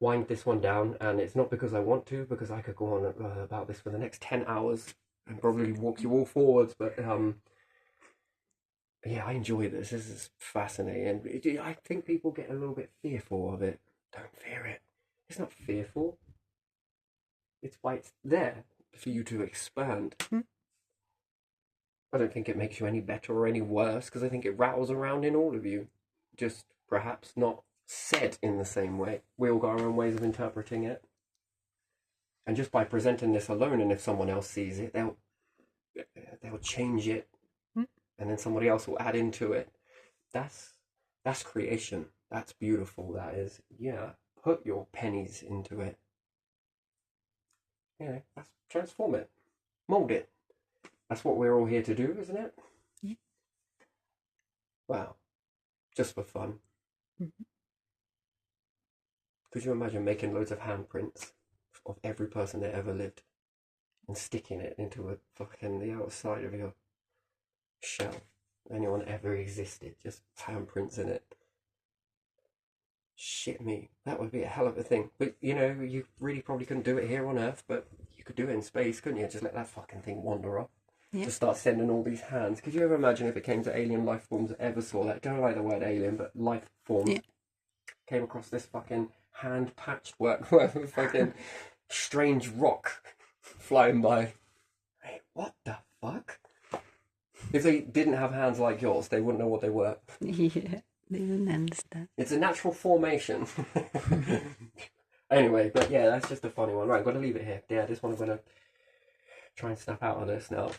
wind this one down, and it's not because I want to, because I could go on about this for the next 10 hours and probably walk you all forwards. But yeah, I enjoy this. This is fascinating. I think people get a little bit fearful of it. Don't fear it. It's not fearful. It's why it's there. For you to expand. I don't think it makes you any better or any worse, because I think it rattles around in all of you. Just perhaps not said in the same way. We all got our own ways of interpreting it. And just by presenting this alone, and if someone else sees it, they'll change it, and then somebody else will add into it. That's creation. That's beautiful. That is, yeah. Put your pennies into it. Yeah, that's transform it, mold it. That's what we're all here to do, isn't it? Yeah. Wow, just for fun. Mm-hmm. Could you imagine making loads of handprints of every person that ever lived and sticking it into the outside of your shell? Anyone ever existed, just handprints in it. Shit me, that would be a hell of a thing. But you really probably couldn't do it here on Earth, but you could do it in space, couldn't you? Just let that fucking thing wander off. Yeah. Just start sending all these hands. Could you ever imagine if it came to alien life forms that ever saw that? I don't like the word alien, but life form came across this fucking hand patchwork fucking strange rock flying by. Hey, what the fuck? If they didn't have hands like yours, they wouldn't know what they were. Yeah, they wouldn't understand. It's a natural formation. Anyway, but yeah, that's just a funny one. Right, I'm going to leave it here. Yeah, this one I'm going to try and snap out of this now.